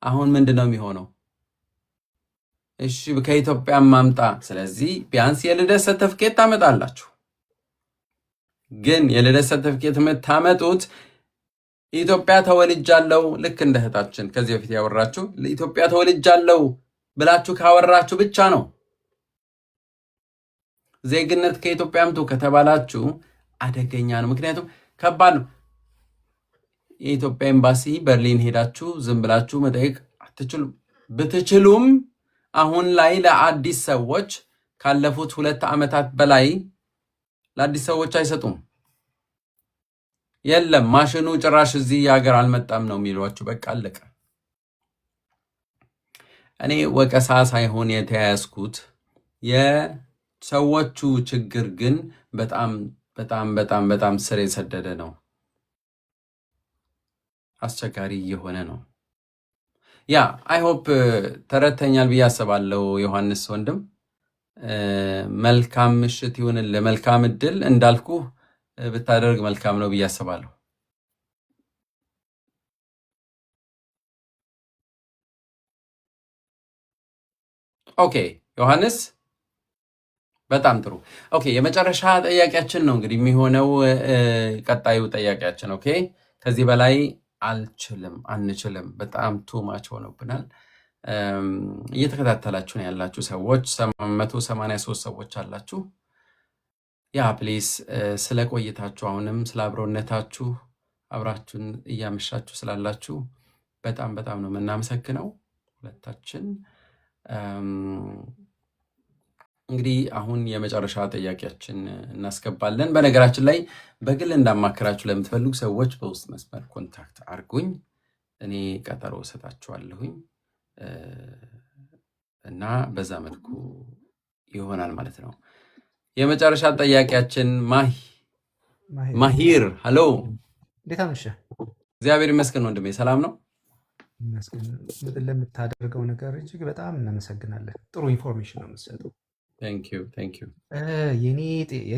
አሁን ምንድን ነው የሚሆነው? እሺ ከኢትዮጵያ ማምጣ። ስለዚህ ቢያንስ የልደት ሰርተፍኬት ታመጣላችሁ። ግን የልደት ሰርተፍኬት የምታመጡት ኢትዮጵያ ተወልጃለሁ፣ ልክ እንደ እህታችን ከዚህ በፊት ያወራችሁ ኢትዮጵያ ተወልጃለሁ ብላችሁ ካወራችሁ ብቻ ነው። ዜግነት ከኢትዮጵያ አምጡ ከተባላችሁ አደገኛ ነው። ምክንያቱም ከባድ ነው። የኢትዮጵያ ኤምባሲ በርሊን ሄዳችሁ ዝም ብላችሁ መጠየቅ አትችሉም። ብትችሉም አሁን ላይ ለአዲስ ሰዎች ካለፉት 2 ዓመታት በላይ ለአዲስ ሰዎች አይሰጡም። የለም ማሽኑ ጭራሽ እዚህ ሀገር አልመጣም ነው የሚሏችሁ። በቃ አለቀ። እኔ ወቀሳ ሳይሆን የተያያዝኩት የሰዎቹ ችግር ግን በጣም በጣም በጣም በጣም ስር የሰደደ ነው። አስቸጋሪ እየሆነ ነው። ያ አይ ሆፕ ተረድተኛል ብዬ አስባለሁ። ዮሐንስ ወንድም መልካም ምሽት ይሁንልህ። መልካም እድል እንዳልኩ ብታደርግ መልካም ነው ብዬ አስባለሁ። ኦኬ ዮሐንስ በጣም ጥሩ። ኦኬ የመጨረሻ ጥያቄያችን ነው እንግዲህ የሚሆነው ቀጣዩ ጥያቄያችን። ኦኬ ከዚህ በላይ አንችልም። በጣም ቱማች ሆኖብናል። እየተከታተላችሁ ነው ያላችሁ ሰዎች 183 ሰዎች አላችሁ። ያ ፕሊስ ስለ ቆይታችሁ አሁንም ስለ አብሮነታችሁ አብራችሁን እያመሻችሁ ስላላችሁ በጣም ነው የምናመሰግነው ሁለታችን። እንግዲህ አሁን የመጨረሻ ጥያቄያችን እናስገባለን። በነገራችን ላይ በግል እንዳማከራችሁ ለምትፈልጉ ሰዎች በውስጥ መስመር ኮንታክት አድርጉኝ፣ እኔ ቀጠሮ እሰጣችኋለሁኝ እና በዛ መልኩ ይሆናል ማለት ነው። የመጨረሻ ጥያቄያችን ማሂር ሄሎ፣ እንዴት አመሸህ? እግዚአብሔር ይመስገን ወንድሜ፣ ሰላም ነው? ለምታደርገው ነገር እጅግ በጣም እናመሰግናለን። ጥሩ ኢንፎርሜሽን ነው የምትሰጠው። ቴንክ ዩ። የኔ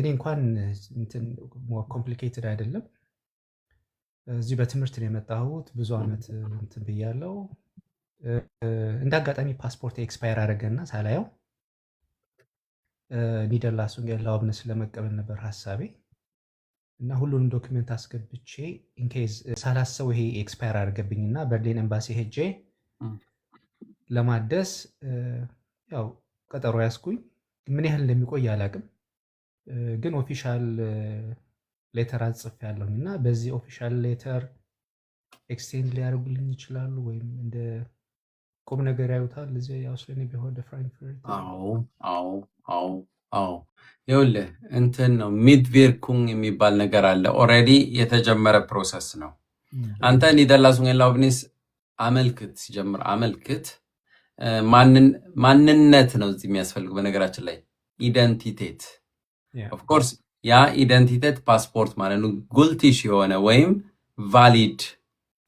እንኳን ኮምፕሊኬትድ አይደለም። እዚህ በትምህርት ነው የመጣሁት። ብዙ ዓመት እንትን ብያለሁ። እንደ አጋጣሚ ፓስፖርት ኤክስፓየር አደረገና ሳላየው ኒደርላንድሱን ላውብነስ ለመቀበል ነበር ሀሳቤ እና ሁሉንም ዶክመንት አስገብቼ ኢንኬዝ ሳላሰው ይሄ ኤክስፓየር አደረገብኝና በርሊን ኤምባሲ ሄጄ ለማደስ ያው ቀጠሮ ያስኩኝ። ምን ያህል እንደሚቆይ አላውቅም፣ ግን ኦፊሻል ሌተር አጽፌያለሁኝ እና በዚህ ኦፊሻል ሌተር ኤክስቴንድ ሊያደርጉልኝ ይችላሉ ወይም እንደ ቁም ነገር ያዩታል። እዚህ ያው ስለኔ ቢሆን ፍራንክፈርት አዎ ይኸውልህ እንትን ነው ሚድቪርኩንግ የሚባል ነገር አለ። ኦልሬዲ የተጀመረ ፕሮሰስ ነው። አንተ ኒደርላንድሱን ላውብኒስ አመልክት። ማንነት ነው እዚህ የሚያስፈልግ። በነገራችን ላይ ኢደንቲቴት ኦፍኮርስ ያ ኢደንቲቴት ፓስፖርት ማለት ነው። ጉልቲሽ የሆነ ወይም ቫሊድ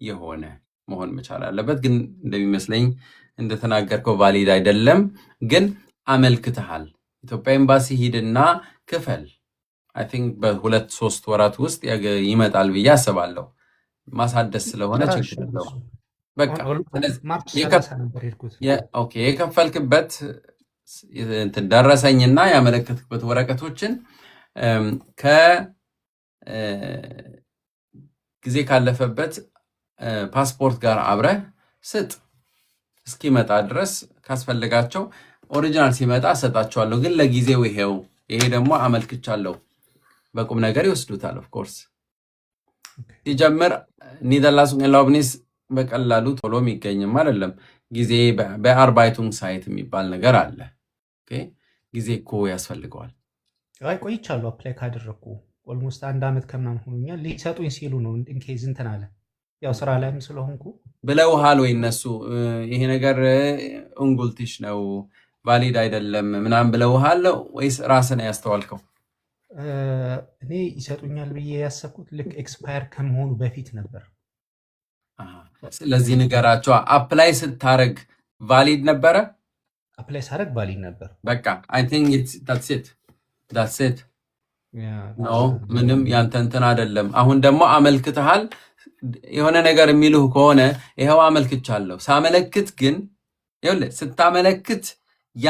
የሆነ መሆን መቻል አለበት። ግን እንደሚመስለኝ እንደተናገርከው ቫሊድ አይደለም፣ ግን አመልክተሃል። ኢትዮጵያ ኤምባሲ ሂድና ክፈል። አይ ቲንክ በ2-3 ወራት ውስጥ ይመጣል ብዬ አስባለሁ። ማሳደስ ስለሆነ ችግር የለውም። በቃ የከፈልክበት ደረሰኝና ያመለከትክበት ወረቀቶችን ከጊዜ ካለፈበት ፓስፖርት ጋር አብረህ ስጥ። እስኪመጣ ድረስ ካስፈልጋቸው ኦሪጂናል ሲመጣ እሰጣቸዋለሁ። ግን ለጊዜው ይሄ ደግሞ አመልክቻለሁ በቁም ነገር ይወስዱታል። ኦፍኮርስ ሲጀምር ኒደርላንድሱን ላውብኒስ በቀላሉ ቶሎ የሚገኝም አይደለም። ጊዜ በአርባይቱን ሳይት የሚባል ነገር አለ። ጊዜ እኮ ያስፈልገዋል። ቆይቻለሁ አፕላይ ካደረግኩ ኦልሞስት 1 ዓመት ከምናምን ሆኖኛል። ሊሰጡኝ ሲሉ ነው ኢንኬዝ እንትን አለ። ያው ስራ ላይም ስለሆንኩ ብለውሃል ወይ እነሱ ይሄ ነገር እንጉልትሽ ነው ቫሊድ አይደለም ምናምን ብለውሃል ወይስ ራስህ ነው ያስተዋልከው? እኔ ይሰጡኛል ብዬ ያሰብኩት ልክ ኤክስፓየር ከመሆኑ በፊት ነበር። ስለዚህ ንገራቸው። አፕላይ ስታረግ ቫሊድ ነበረ? አፕላይ ሳረግ ቫሊድ ነበር። በቃ አይ ቲንክ that's it ኖ ምንም ያንተ እንትን አይደለም። አሁን ደግሞ አመልክተሃል። የሆነ ነገር የሚልህ ከሆነ ይኸው አመልክቻለሁ። ሳመለክት ግን ይኸውልህ ስታመለክት ያ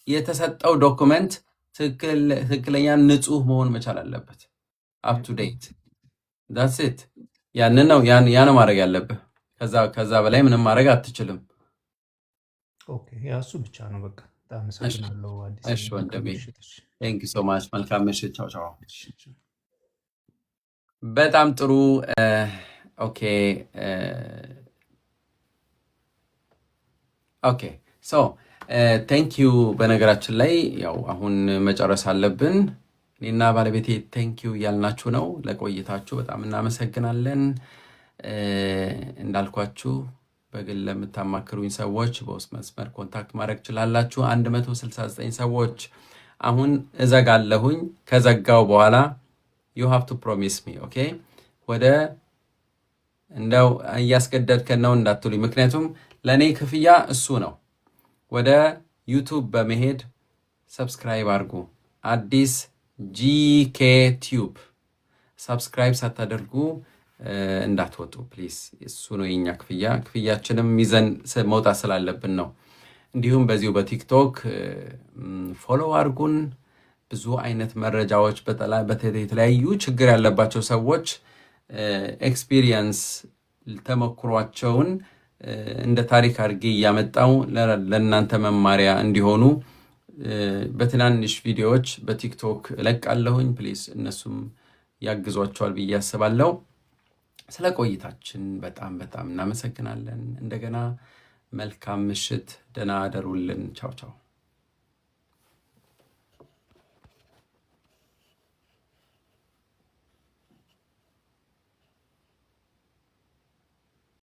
የተሰጠው ዶክመንት ትክክለኛ ንጹህ መሆን መቻል አለበት። አፕ ቱ ዴት that's it ያን ነው ማድረግ ያለብህ። ከዛ በላይ ምንም ማድረግ አትችልም። ኦኬ ያ እሱ ብቻ ነው በቃ። በጣም አመሰግናለሁ አዲስ። እሺ ወንድሜ ቴንክ ዩ ሶ ማች። መልካም ምሽት። ቻው ቻው። በጣም ጥሩ። ኦኬ ሶ ቴንክ ዩ። በነገራችን ላይ ያው አሁን መጨረስ አለብን። እኔና ባለቤቴ ቴንክ ዩ እያልናችሁ ነው። ለቆይታችሁ በጣም እናመሰግናለን። እንዳልኳችሁ በግል ለምታማክሩኝ ሰዎች በውስጥ መስመር ኮንታክት ማድረግ ትችላላችሁ። 169 ሰዎች አሁን እዘጋለሁኝ። ከዘጋው በኋላ you have to promise me ኦኬ። ወደ እንደው እያስገደድከን ነው እንዳትሉኝ፣ ምክንያቱም ለእኔ ክፍያ እሱ ነው። ወደ ዩቱብ በመሄድ ሰብስክራይብ አድርጉ። አዲስ ጂኬ ቲዩብ ሰብስክራይብ ሳታደርጉ እንዳትወጡ ፕሊዝ። እሱ ነው የኛ ክፍያ። ክፍያችንም ይዘን መውጣት ስላለብን ነው። እንዲሁም በዚሁ በቲክቶክ ፎሎ አድርጉን። ብዙ አይነት መረጃዎች በተለያዩ ችግር ያለባቸው ሰዎች ኤክስፒሪየንስ ተመክሯቸውን እንደ ታሪክ አድርጌ እያመጣው ለእናንተ መማሪያ እንዲሆኑ በትናንሽ ቪዲዮዎች በቲክቶክ እለቃለሁኝ። ፕሊዝ እነሱም ያግዟቸዋል ብዬ አስባለሁ። ስለ ቆይታችን በጣም በጣም እናመሰግናለን። እንደገና መልካም ምሽት፣ ደህና አደሩልን። ቻው ቻው።